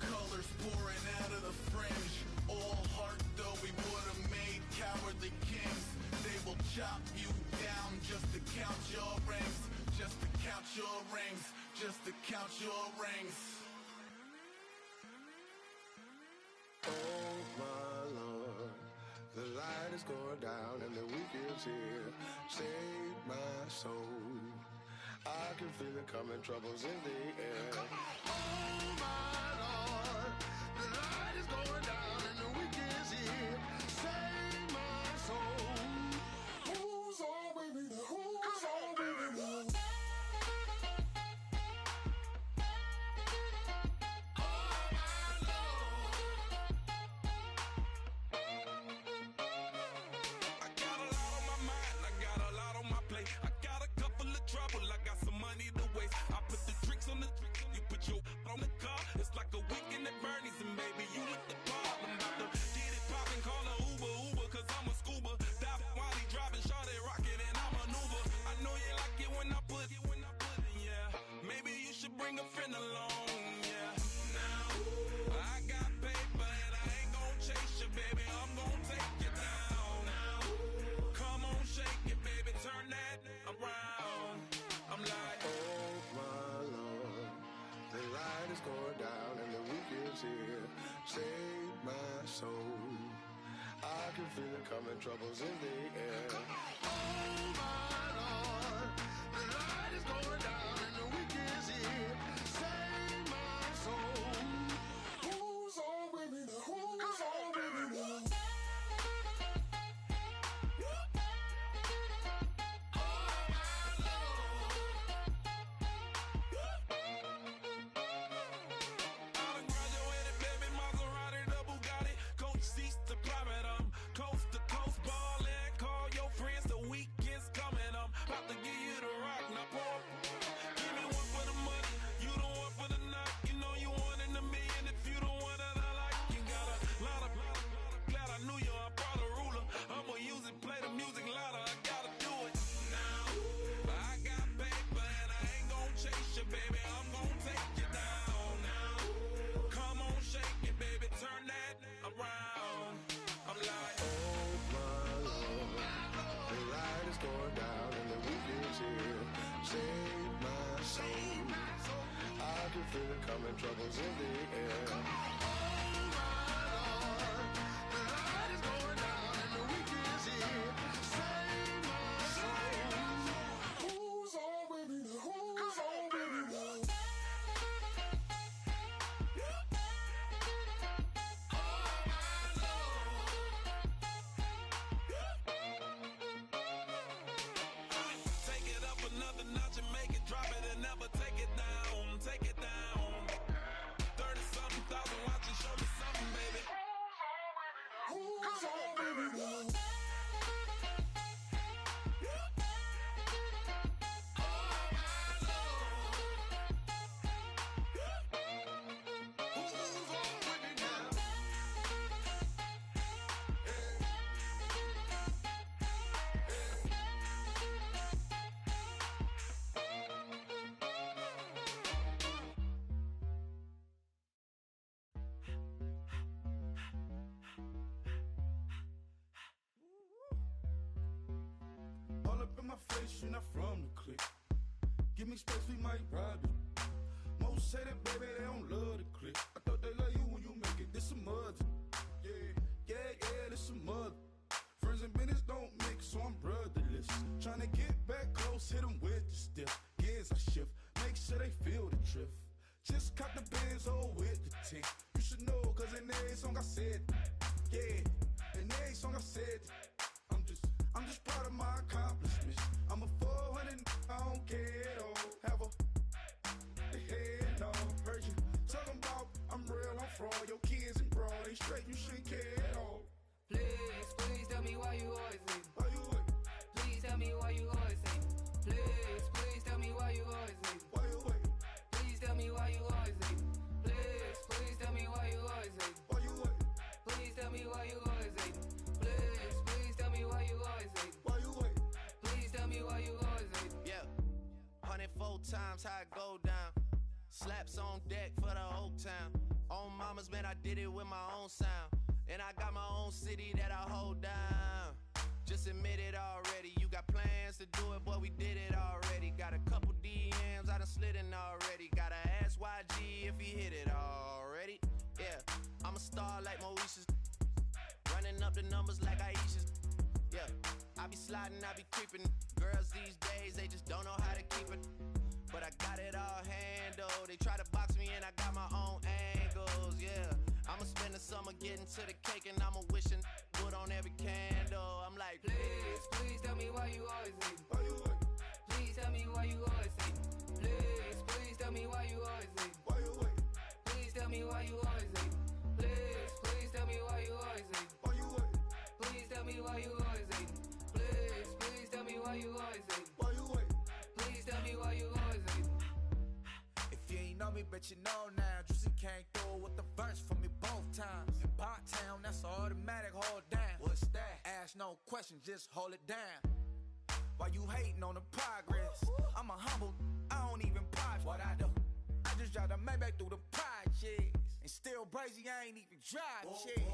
colors pouring out of the fringe. All heart though we would have made cowardly kings. They will chop you down just to count your rings, just to count your rings, just to count your rings. Oh my Lord, the light is going down and the week is here. Save my soul. I can feel it coming, troubles in the air. Oh my Lord, the light is going down and the week is here. Save my soul. Who's all with me now? Who's all with me now? On the car, it's like a weekend at Bernie's, and baby, you look the part. I'm about to get it poppin', call a Uber, cause I'm a scuba. Dive while he driving, shawty rockin', and I maneuver. I know you like it when I put it, yeah. Maybe you should bring a friend along, yeah. Now, I got paper, and I ain't gon' chase you, baby, I'm gon' take you down. Now, come on, shake it, baby, turn that around. I'm like, oh my Lord, the light is going down and the week is here. Save my soul. I can feel it coming, troubles in the air. Oh my Lord, the light is going down and the week is here. Save my soul. Who's all with me now? Who's all with me now? About to give you the rock, now pour. Give me troubles in the air. Oh my Lord, the light is going down and the weekend is here. Save my soul. Who's on with me now? Who's on with me now? Take it up another notch and make it drop it and never take it down. Take it down. 30-something thousand watching, show me something, baby. Who's on with me now? All up in my face, you're not from the clique. Give me space, we might ride it. Most say that, baby, they don't love the clique. I thought they love you when you make it. This some mud. Yeah, this some mud. Friends and business don't mix, so I'm brotherless. Trying to get back close, hit them with the stiff. Gears I shift, make sure they feel the drift. Just caught the Benz, with the tint. You should know, cause in every song I said, yeah, in every song I said, I'm just proud of my accomplishments. I'm a 400, I don't care at all. Have a head on. Heard you talking about I'm real, I'm fraud. Your kids and broad ain't straight, you shouldn't care at all. Please tell me why you always leave. Why you wait? Please tell me why you always leave. Please tell me why you always leave. Why you wait? Please tell me why you always leave. Please tell me why you always leave. Why you wait? Please tell me why you always leave. Please tell me why you always leave. Why you wait? Please tell me why you always leave. Yeah, 104 times how it go down. Slaps on deck for the whole town. On mamas, man, I did it with my own sound. And I got my own city that I hold down. Just admit it already. You got plans to do it, boy, we did it already. Got a couple DMs, I done slid in already. Gotta ask YG if he hit it already. Yeah, I'm a star like Moesha's. Running up the numbers like Aisha's. Yeah, I be sliding, I be creeping. Girls these days, they just don't know how to keep it. But I got it all handled. They try to box me in, I got my own angles, yeah. I'ma spend the summer getting to the cake and I'ma wishing wood on every candle. I'm like, Please tell me why you always leave. Why you wait? Please tell me why you always leave. Please tell me why you always leave. Why you wait? Please tell me why you always leave. Please tell me why you always leave. Why you wait? Please tell me why you always leave. Please tell me why you always leave. Why you wait? Please tell me why you always leave. If you ain't know me, bet you know now. Juicy came through with the verse for me both times. In Pot Town, that's automatic, hold down. What's that? Ask no question, just hold it down. Why you hating on the progress? I'm a humble, I don't even pop what I do. I just drive the Maybach through the projects. And still brazy, I ain't even drive shit.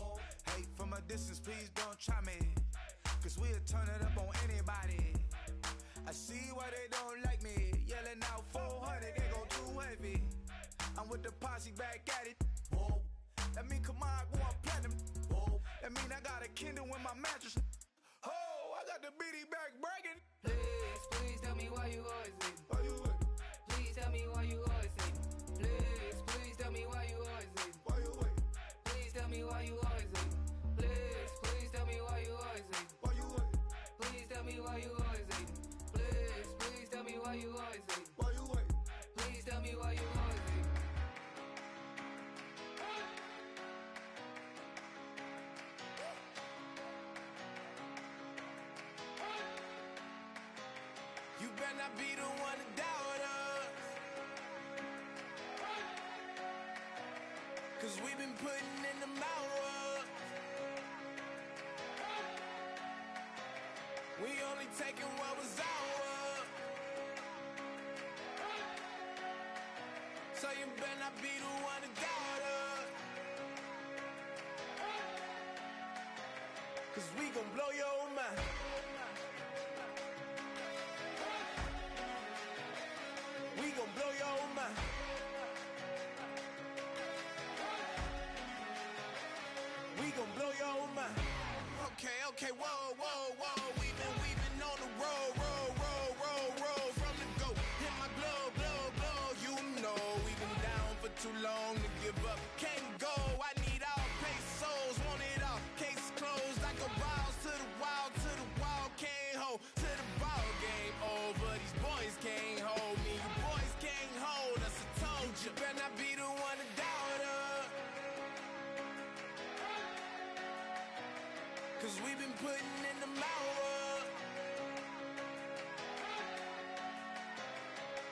Hate from a distance, please don't try me. Cause we'll turn it up on anybody. I see why they don't like me. Yelling out 400, they go too heavy. I'm with the posse back at it. Whoa. That mean come on, going platinum. Whoa. That mean I got a Kindle in my mattress. Oh, I got the BD back bragging. Please tell me why you always leave. Why you wait? Please tell me why you always leave. Please tell me why you always leave. Why you wait? Please tell me why you always leave. Please tell me why you always leave. Why you wait? Please tell me why you always leave. Please tell me why you always leave. Why you wait? Please tell me why you always leave. you better not be the one to doubt us. Cause we've been putting in the hours. We only taking what was ours. So you better not be the one to doubt us. Cause we gon' blow your mind. We gon' blow your mind. Okay, whoa, whoa, whoa. We've been on the road, from the go. Hit my glow, glow, glow. You know we've been down for too long to give up. Can't go. I need all pesos, want it all. Case closed. I go balls to the wall, can't hold to the ball game over. These boys can't hold me. You boys can't hold us. I told you. Better not be the one to doubt us. 'Cause we've been putting in the hour.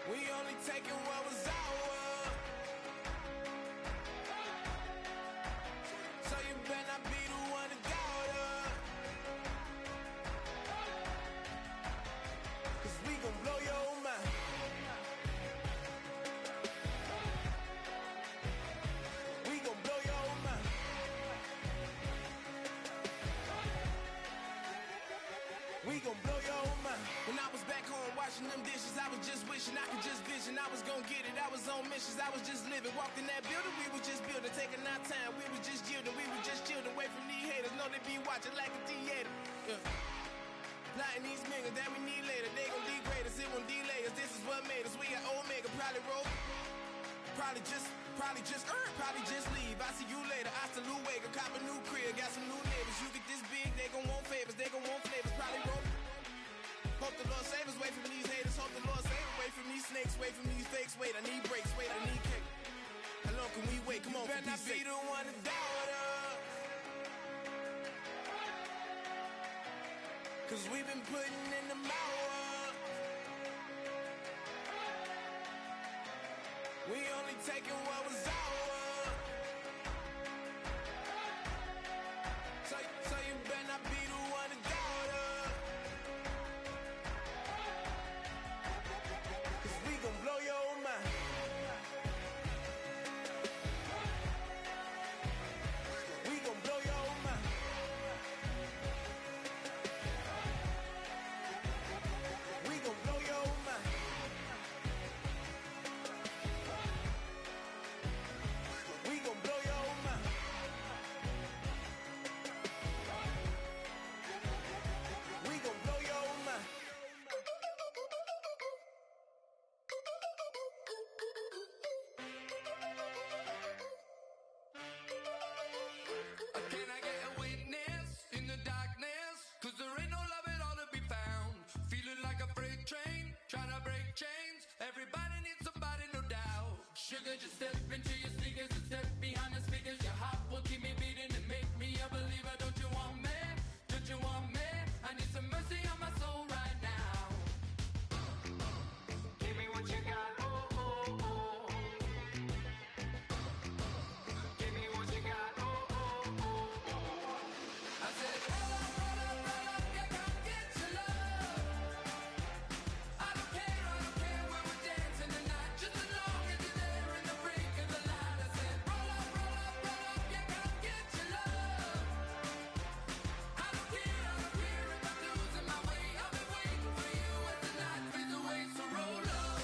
We only taking what was ours. So you better not be the one to doubt us. 'Cause we gon' blow your mind. We gon' blow your mind. We gon' blow your mind. When I was back home washing them dishes, I was just wishing I could just vision. I was gon' get it. I was on missions. I was just living. Walked in that building, we was just building, taking our time. We was just yielding. We was just chilling away from these haters. Know they be watching like a theater. Yeah. Plotting these niggas that we need later. They gon' degrade us. It won't delay us. This is what made us. We got Omega. Probably roll. Probably just leave. I see you later. I salute Wake. Cop a new crib. Got some new neighbors. You get this big, they gon' want favors. They gon' want flavors. Probably roll. Hope the Lord save us. Wait from these haters. Hope the Lord save us. Wait from these snakes. Wait from these fakes. Wait, I need breaks. Wait, I need cake. How long can we wait? Come on, better not be the one to doubt us. 'Cause we've been putting in the hour. We only taking what was ours. So you better not be the one to doubt us. 'Cause we gon' blow your mind. We gon' blow your mind. We gon' blow your mind. We gon' blow your mind. We gon' blow your mind. Can I get a witness in the darkness? 'Cause there ain't no love at all to be found. Feeling like a freight train, trying to break chains. Everybody needs somebody, no doubt. Sugar, just step into your sneakers and step behind the speakers. Your heart will keep me beating and make me a believer. Don't you want me? Don't you want me? I need some mercy on my soul right now. Give me what you got, oh, oh, oh. Give me what you got, oh, oh, oh, oh. I said, roll up, yeah, come get your love. I don't care when we're dancing tonight. Just as long as you're there in the break of the light. I said, roll up, yeah, come get your love. I don't care if I'm losing my way. I'll be waiting for you as the night fades away. So roll up,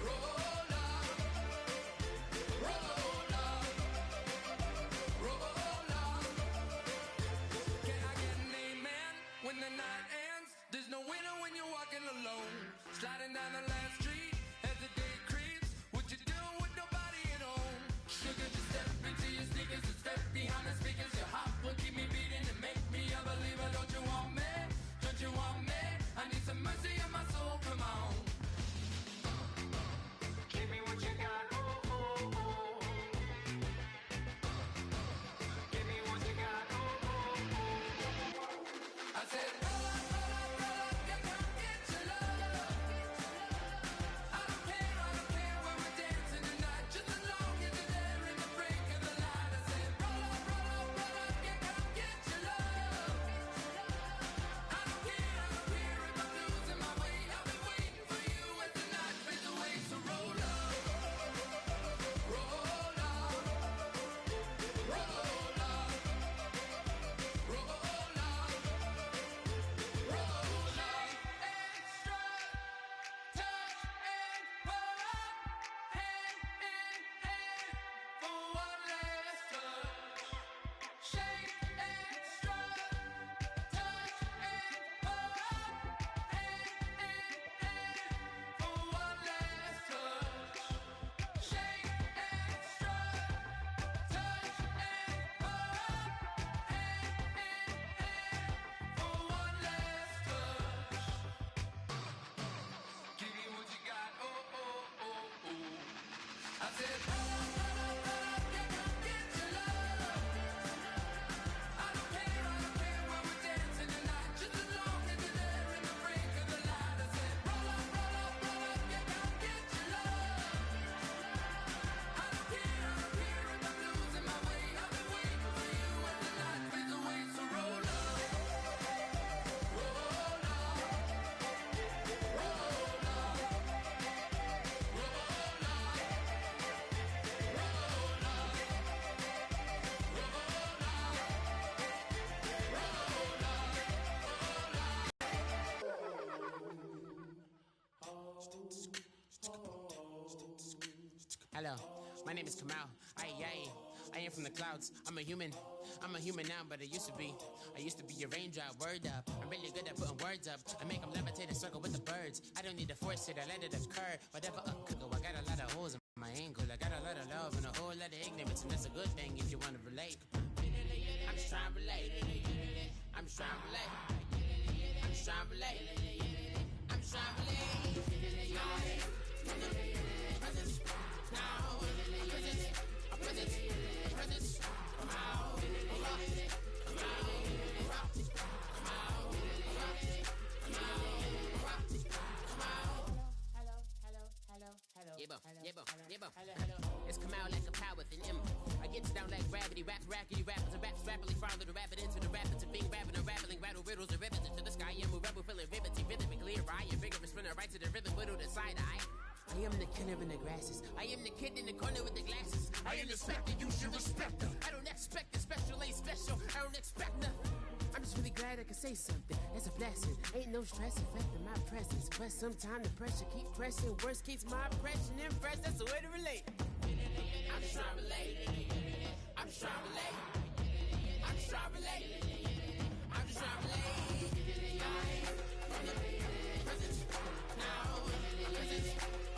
roll up, roll up, roll up. Can I get an amen when the night ends? There's no winner when you're walking alone. Sliding down the last street as the day creeps. What you doing with nobody at home? Sugar, just step into your sneakers and step behind the speakers. Your heart will keep me beating and make me a believer. Don't you want me? Don't you want me? I need some mercy on my soul. Come on. Give me what you got. Oh, oh, oh. Give me what you got. Oh, oh, oh. I said, roll up, yeah, come get your love. I don't care when we're dancing tonight. Just as long as you're there in the break of the light. I said, roll up, yeah, come get your love. I don't care if I'm losing my way. I'll be waiting for you as the night fades away. So roll up, roll up, roll up, roll up. said, roll up, roll up, roll up, yeah, come get your love. I don't care where we're dancing tonight, just as long as you're there in the break of the light. I said, roll up, roll up, roll up, yeah, come get your love. I don't care if I'm losing my way. I've been waiting for you as the night fades away. So roll up, roll up, roll up, roll up. Hello, my name is Kamal. I am from the clouds. I'm a human now, but I used to be a raindrop. Word up, I'm really good at putting words up. I make them levitate and circle with the birds. I don't need to force it, I let it occur. Whatever could go, I got a lot of holes in my angle. I got a lot of love and a whole lot of ignorance, and that's a good thing if you want to relate. I'm just trying to relate. I'm just trying to relate. I'm just trying to relate. I'm just trying to relate. Presence, now, presence, come out, come out, come out, It's come out like a power within him. I get down like gravity, raps, rackety, rappers, and raps rapidly follow the rapid into the rapids, and being rapping and rattling, rattle riddles and rivets into the sky. I'm a rebel, feeling riveting, rhythmically right, and vigorous, spinner right to the rhythm, widow the side eye. I am the killer in the grasses. I am the kid in the corner with the glasses. I am the specter, you should respect them. I don't expect the special, ain't special. I don't expect nothing. I'm just really glad I can say something. It's a blessing. Ain't no stress affecting my presence. But sometimes the pressure keep pressing. Worst keeps my impression impressed. That's the way to relate. I'm just trying to relate. I'm just trying to relate. I'm just trying to relate. I'm just trying to relate. From the presence, now,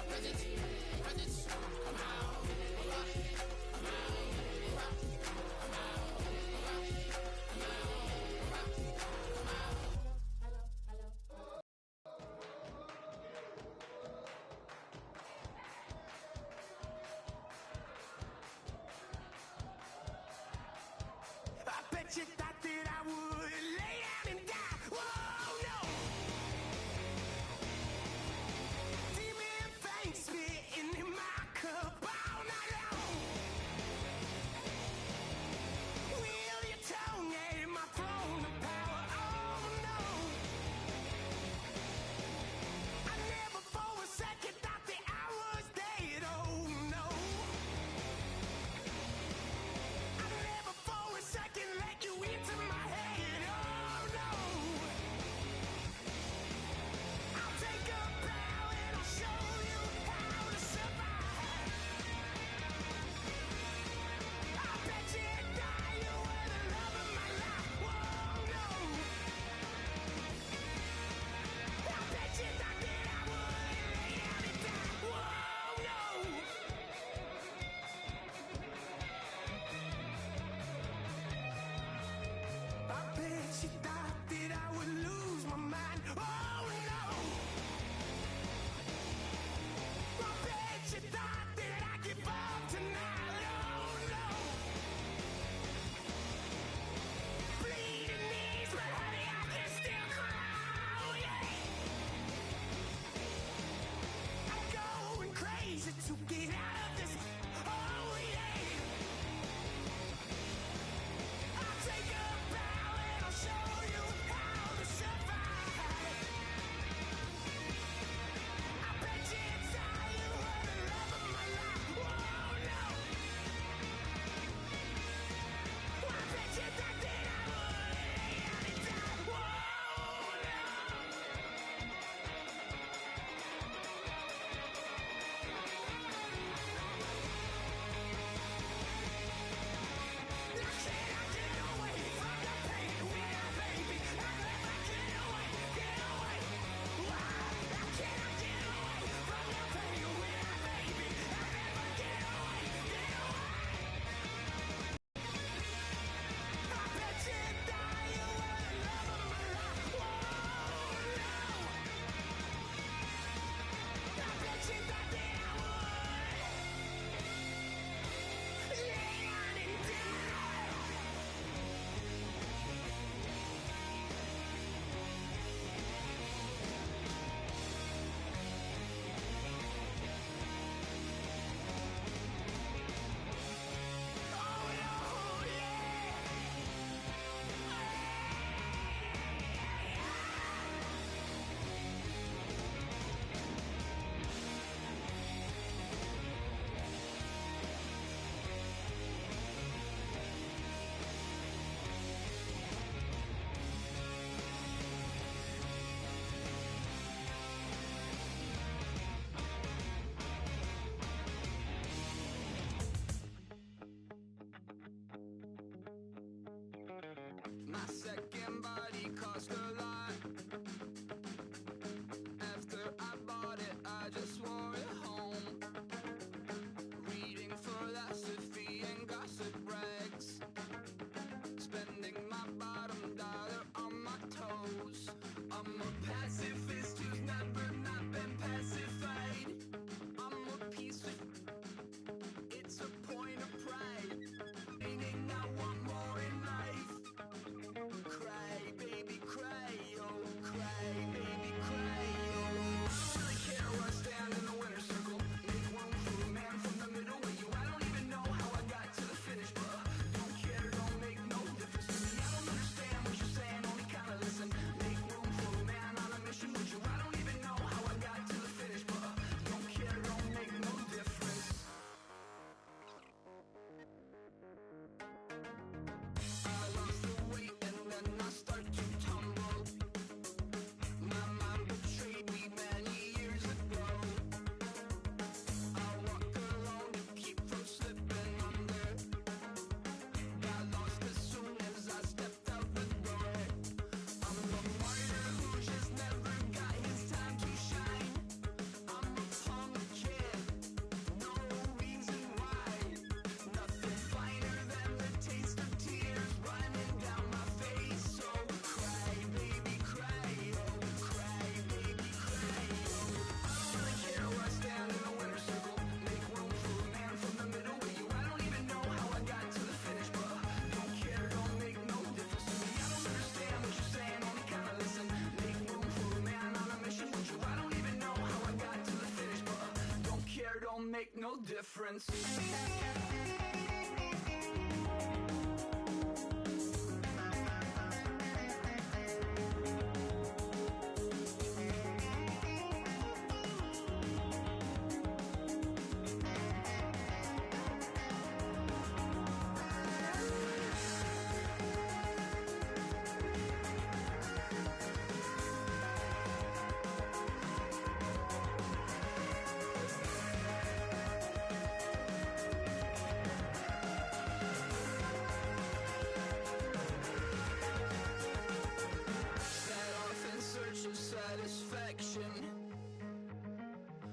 presence, come out, come out, come out, come out. I bet you thought that I don't make no difference. Set off in search of satisfaction,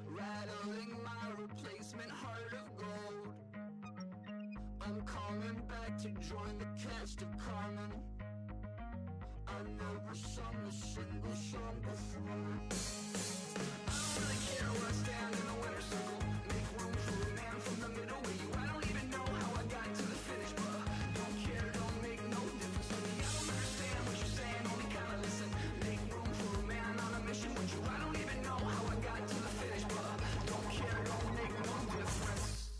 rattling my replacement heart of gold. I'm coming back to join the cast of Carmen. I never sung a single song before. I don't really care where I stand in the winner's circle. Make room for a man from the middle with you. I don't even know how I got to the finish, but don't care, don't make no difference to me. I don't understand what you're saying, only kinda listen. Make room for a man on a mission with you. I don't even know how I got to the finish, but don't care, don't make no difference.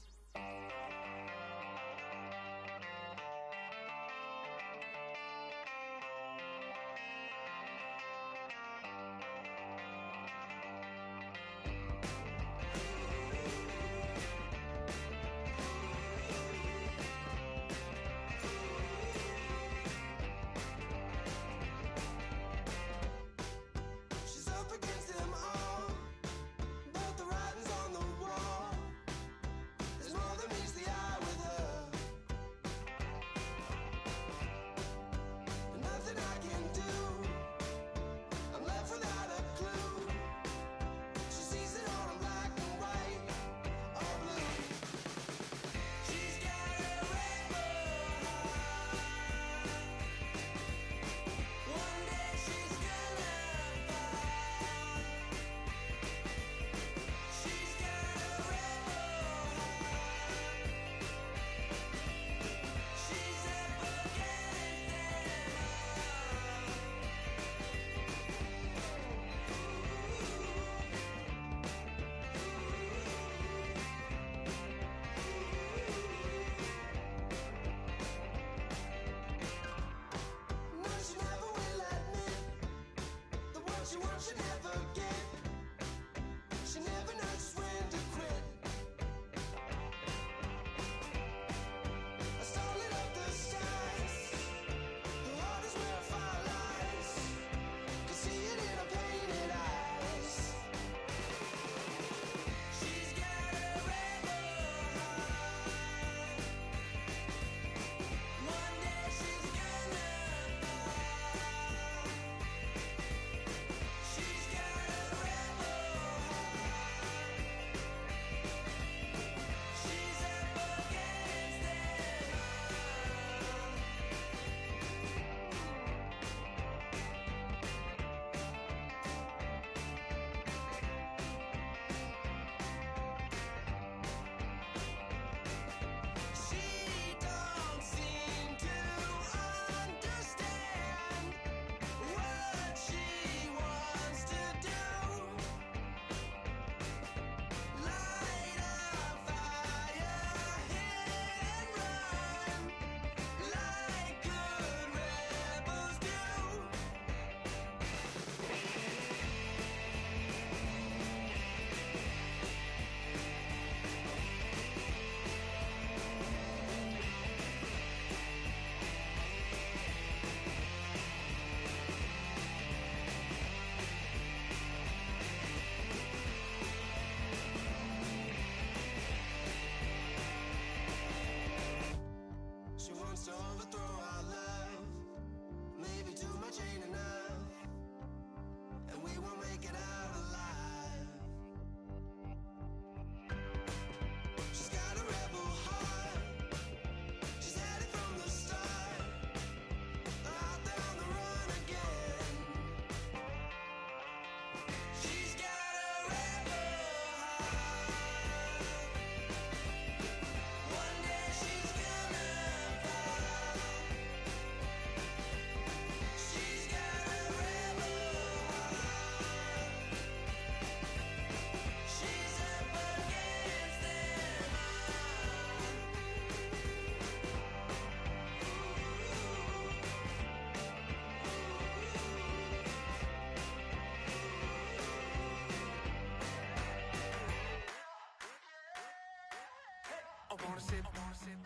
wanna sit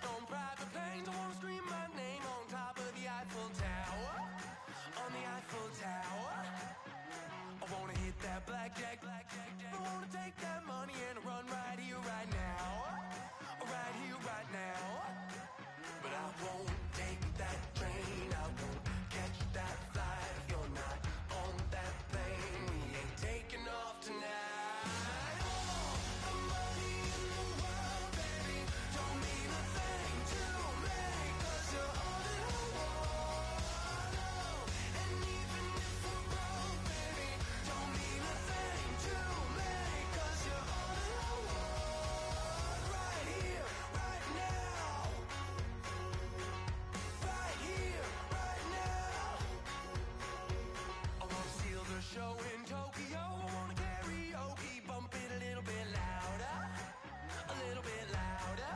on private planes. I wanna scream my name on top of the Eiffel Tower. On the Eiffel Tower. I wanna hit that blackjack. I wanna take that money and run right here, right now. Right here, right now. But I won't take that train. I won't catch that flight. If you're not on that plane, we ain't taking off tonight. All the money in the world, baby, don't mean a thing to me. 'Cause you're all that I want. And even if we're broke, baby, don't mean a thing to me. 'Cause you're all that I want. Right here, right now. Right here, right now. I wanna steal the show in Tokyo. I wanna karaoke, bump it a little bit louder. A little bit louder.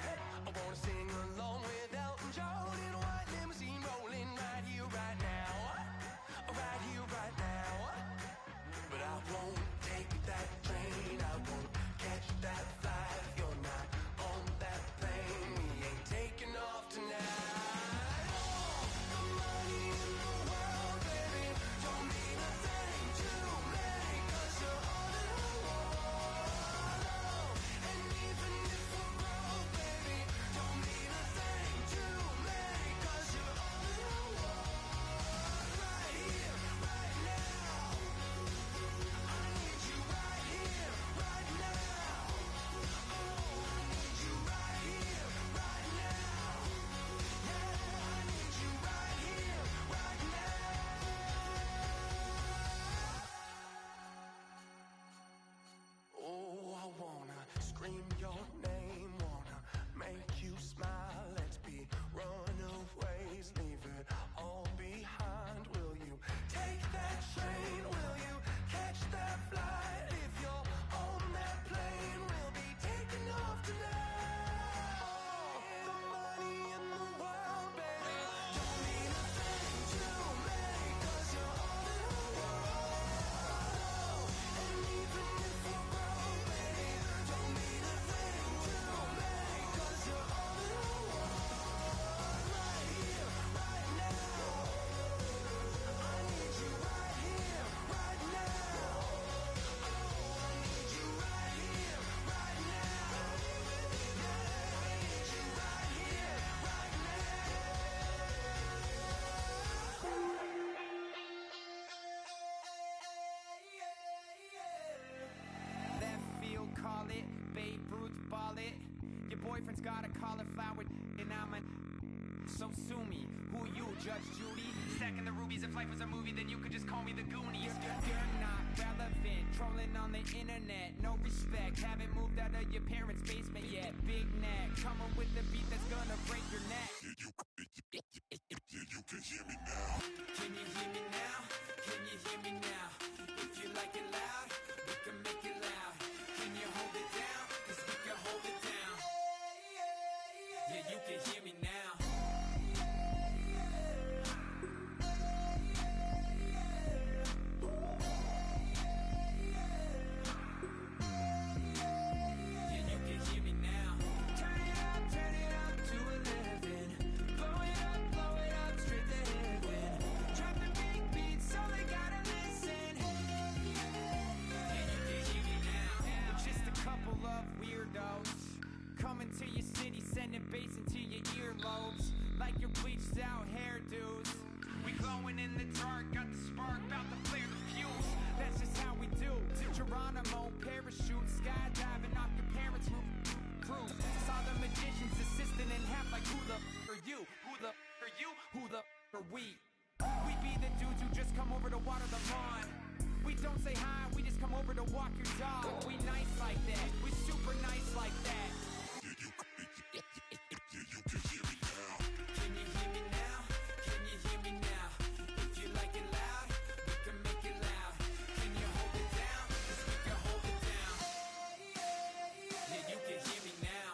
Hey, I wanna sing along with Elton John in a white limousine rolling right here, right now. Right here, right now. But I won't take that train. I won't catch that flight. If you're not on that plane, we ain't taking off tonight. All the money in the world, baby, don't mean a thing to me. 'Cause you're all that I want. And even if we're broke, baby, don't mean a thing to me. 'Cause you're all that I want. Right here, right now. I need you right here, right now. Oh, I need you right here, right now. Yeah, I need you right here, right now. Oh, I wanna scream your name, wanna make you smile. Let's be runaways, leave it all behind. Will you take that train? Will you catch that flight? If you're on that plane, we'll be taking off tonight. All the money in the world, baby, don't mean a thing to me. 'Cause you're all that I want. And even if we're broke, baby, don't mean a thing to me. 'Cause you're all that I want. Right here, right now. I need you right here, right now. Oh, I need you right here, right now. Yeah, I need you right here, right now. Left field, call it. Babe Ruth, ball it. Your boyfriend's got a cauliflower, and I'm a. So sue me. Who you, Judge Judy? Stacking the rubies. If life was a movie, then you could just call me the Goonies. You're not relevant. Trolling on the internet. No respect. Haven't moved out of your parents' basement yet. Big neck. Coming with the beat that's gonna break your neck. You can hear me now. Can you hear me now? Can you hear me now? If you like it loud, we can make it loud. Can you hold it down? 'Cause we can hold it down. Yeah, you can hear me now. Yeah, you can hear me now. Turn it up to 11. Blow it up straight to heaven. Drop the big beats so they gotta listen. Yeah, you can hear me now. We're just a couple of weirdos coming to your city, sending bass into your earlobes like your bleached out hairdos. We glowing in the dark, got the spark, about to flare the fuse. That's just how we do. Geronimo, parachute, skydiving off your parents' roof. Saw the magician's assistant in half like who the are you? Who the are you? Who the are we? We be the dudes who just come over to water the lawn. We don't say hi, we just come over to walk your dog. We nice like that, we super nice like that. You can hear me now. Can you hear me now? Can you hear me now? If you like it loud, we can make it loud. Can you hold it down? 'Cause we can hold it down. Yeah, you can hear me now.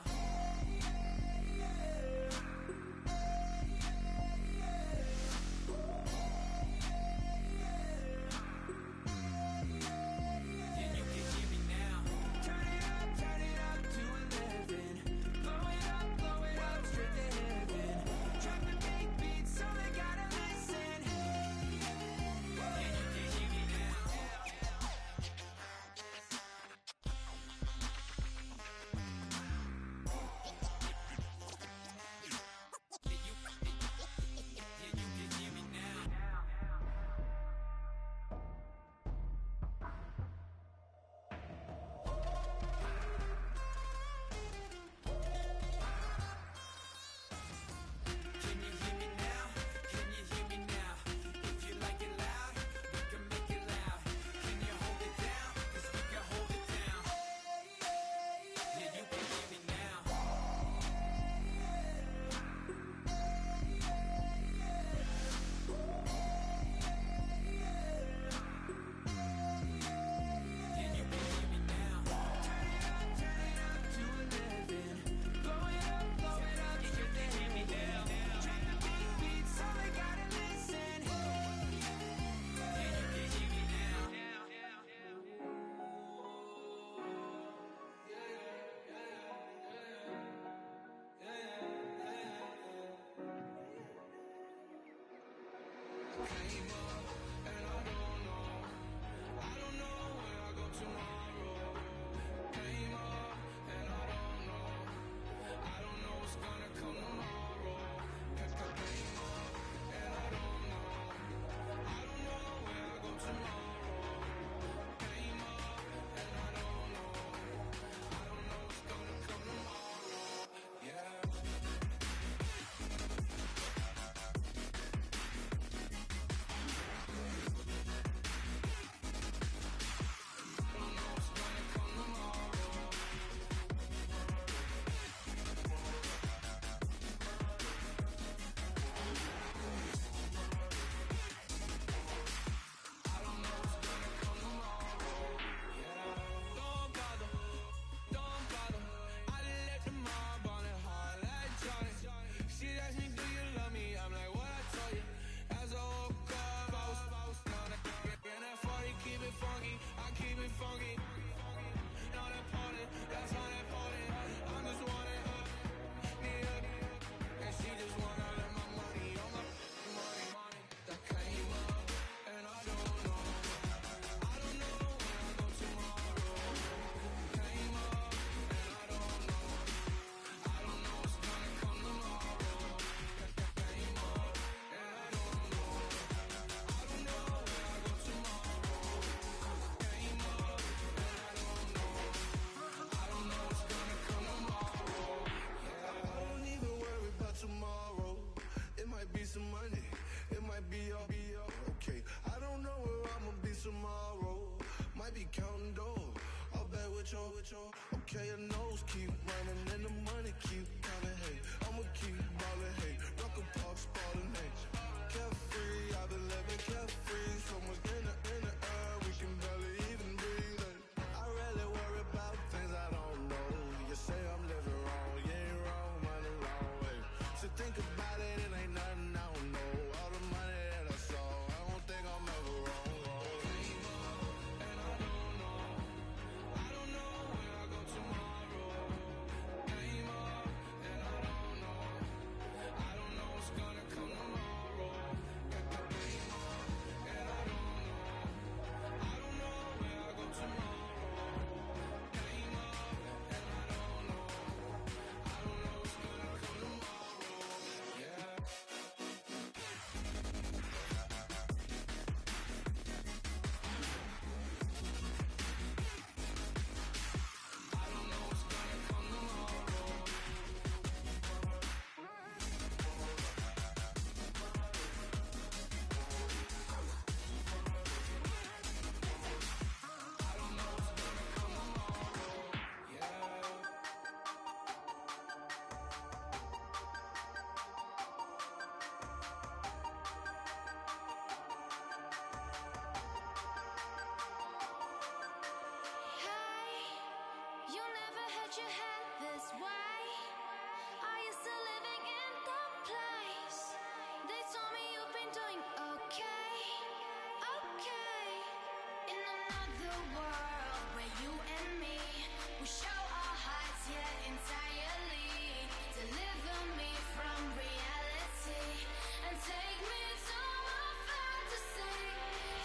came up and I don't know. I don't know where I go tomorrow. Came up and I don't know. I don't know what's gonna come tomorrow. Came up and I don't know. I don't know where I go tomorrow. Came up and I don't know. I don't know what's gonna come tomorrow. Yeah. Don't bother, don't bother. I let the mob on it hard like Johnny. She asked me, do you love me? I'm like, what I told you. As I woke up, I was on that and that 40, keep it funky. I keep it funky. On that pony, that's on that pony. I'm just wanting up, need up. And she just wanna let my money on my money. That came up and I don't know. I don't know where I go tomorrow. Came up and I don't know. I don't know what's gonna come tomorrow. Came up and I don't know. I don't know where I go tomorrow. Came up and I don't know. I don't know what's gonna come tomorrow. Yeah. I don't even worry about tomorrow. It might be some money, it might be all okay. I don't know where I'ma be tomorrow. Might be counting dough. I'll bet with your okay. Your nose keep running and the money keep coming. Hey, I'ma keep ballin'. Hey, rock a park, spallin'. Hey, carefree. I've been living carefree. So much in the air, we can barely even breathe. Hey, I rarely worry about things I don't know. You say I'm living wrong, you ain't wrong, man, wrong way. So think about it, it ain't nothing I don't know. All the money that I saw, I don't think I'm ever wrong. Came up and I don't know. I don't know where I go tomorrow. Came up and I don't know. I don't know what's gonna come tomorrow. Came up and I don't know. I don't know where I go tomorrow. Came up and I don't know. I don't know what's gonna come tomorrow. Yeah. I don't know what's gonna come tomorrow. I don't know what's gonna come tomorrow. Yeah. Hey, you never had your head this way. Are you still living in the place? They told me you've been doing okay, okay. In another world where you and me, we show our hearts yet entirely. Deliver me from reality and take me to my fantasy.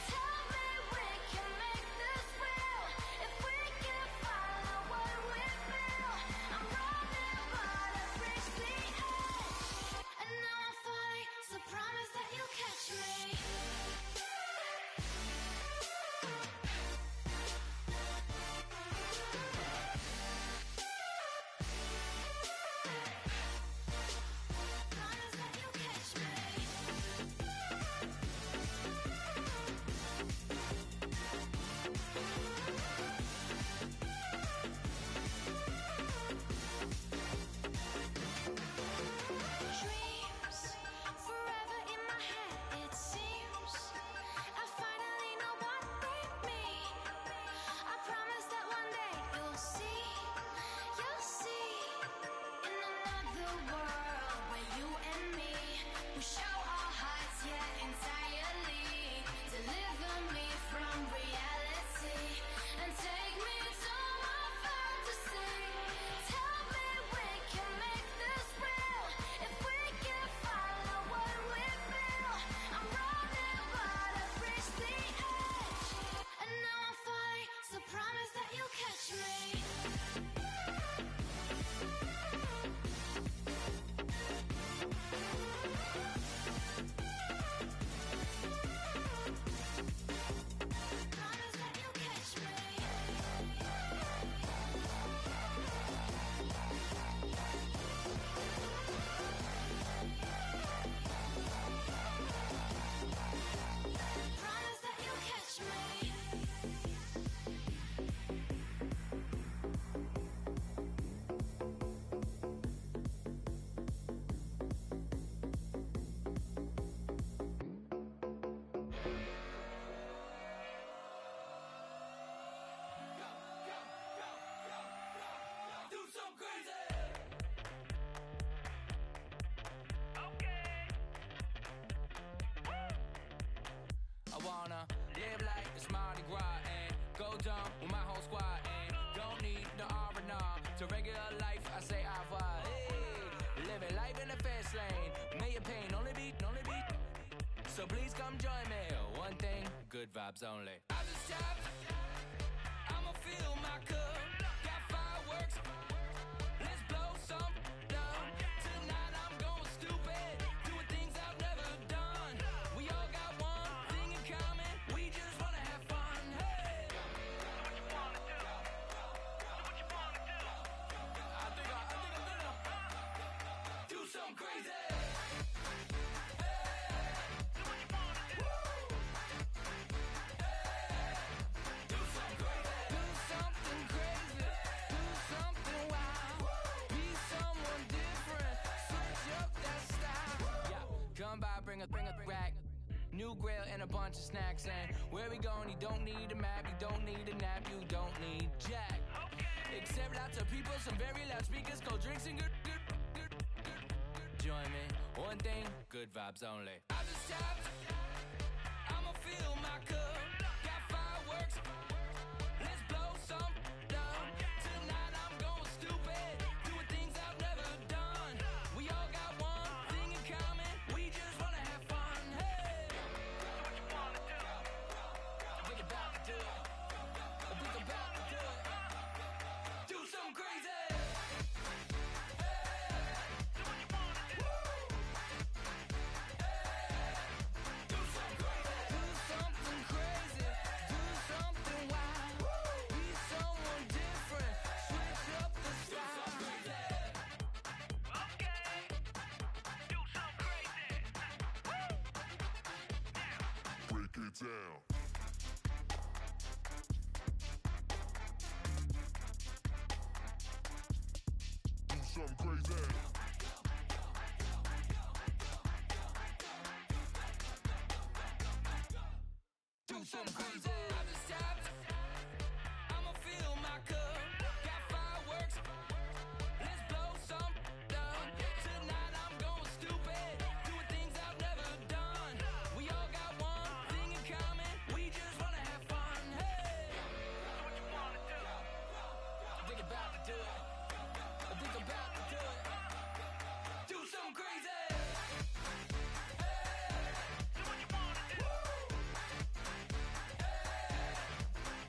Tell me we can make this real if we can follow what we feel. I'm running, but I've reached the edge, and now I'm falling. So promise that you'll catch me. Live like it's Mardi Gras and go dumb with my whole squad and don't need no R&R. To regular life, I say au revoir. Hey, living life in the fast lane. May your pain only be. So please come join me. One thing, good vibes only. I just stopped. I'ma fill my cup. Got fireworks. Let's blow some down. Tonight I'm going stupid. Doing things I've never done. We all got one thing in common. We just wanna have fun. Hey. What you wanna do? What you wanna do? I think I'm gonna do something crazy. Come by, bring a rack. New grill and a bunch of snacks. And where we going, you don't need a map, you don't need a nap, you don't need jack. Except lots of people, some very loud speakers, cold drinks and good. Join me, one thing, good vibes only. I just stopped, I'ma fill my cup. Got fireworks, let's blow some down. Tonight I'm going stupid, doing things I've never done. We all got one thing in common, we just wanna have fun. Hey, what you wanna do? I think about to do it. I think about to do it. Do something crazy. Down. Do something crazy. Do something crazy. I just stopped. I'ma fill my cup. Got fireworks. Let's blow some down. Tonight I'm going stupid. Doing things I've never done. We all got one thing in common. We just wanna have fun. Hey, what you wanna do? I think about to do it. I think about to do it. Do something crazy. Do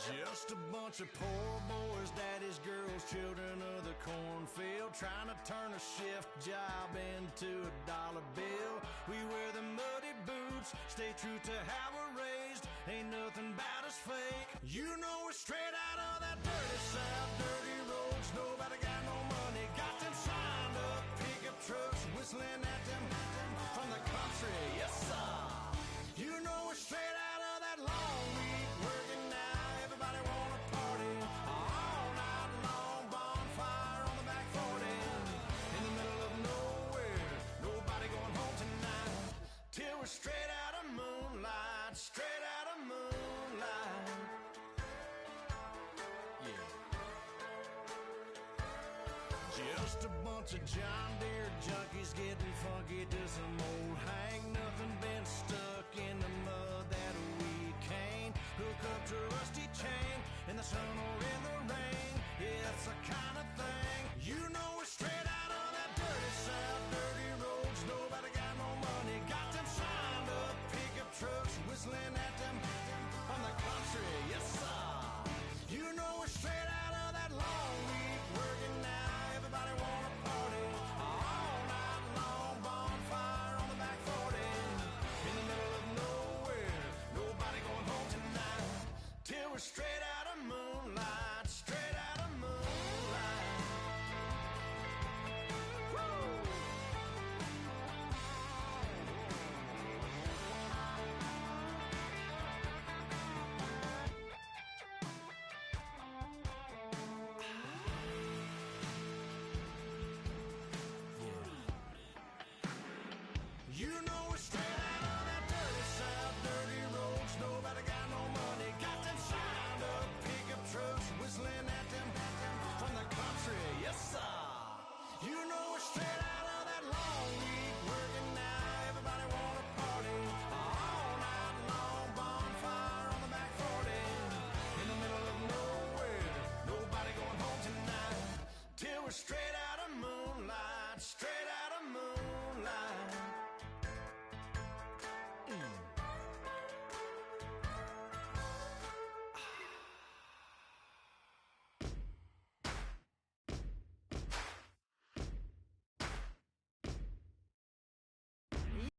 Just a bunch of poor boys, daddies, girls, children of the cornfield, trying to turn a shift job into a dollar bill. We wear the muddy boots, stay true to how we're raised. Ain't nothing about us fake. You know we're straight out of that dirty south, dirty roads. Nobody got no money, got them signed up pickup trucks, whistling at them from the country. Yes, sir. You know we're straight out of that long week working now. Everybody wanna party all night long. Bonfire on the back 40 in the middle of nowhere. Nobody going home tonight till we're straight out of moonlight. Straight out of moonlight. Yeah. Just a bunch of John Deere junkies getting funky to some old hang. Nothing been stuck in the mud that we can't hook up to a rusty chain in the sun or in the rain. Yeah, it's the kind of thing. You know we're straight out of that dirty south, dirty roads. Nobody got no money, got them signed up pickup trucks, whistling at them from the country. Yes, sir. You know we're straight out of that long week working now. Everybody wanna party all night long. Bonfire on the back 40 in the middle of nowhere. Nobody going home tonight till we're straight out of moonlight. Straight out of moonlight. Woo! You know we're straight out of that dirty south, dirty roads. Nobody got no money, got them signed up pickup trucks, whistling at them from the country. Yes, sir. You know we're straight out of that long week working now. Everybody wanna party all night long. Bonfire on the back 40 in the middle of nowhere. Nobody going home tonight till we're straight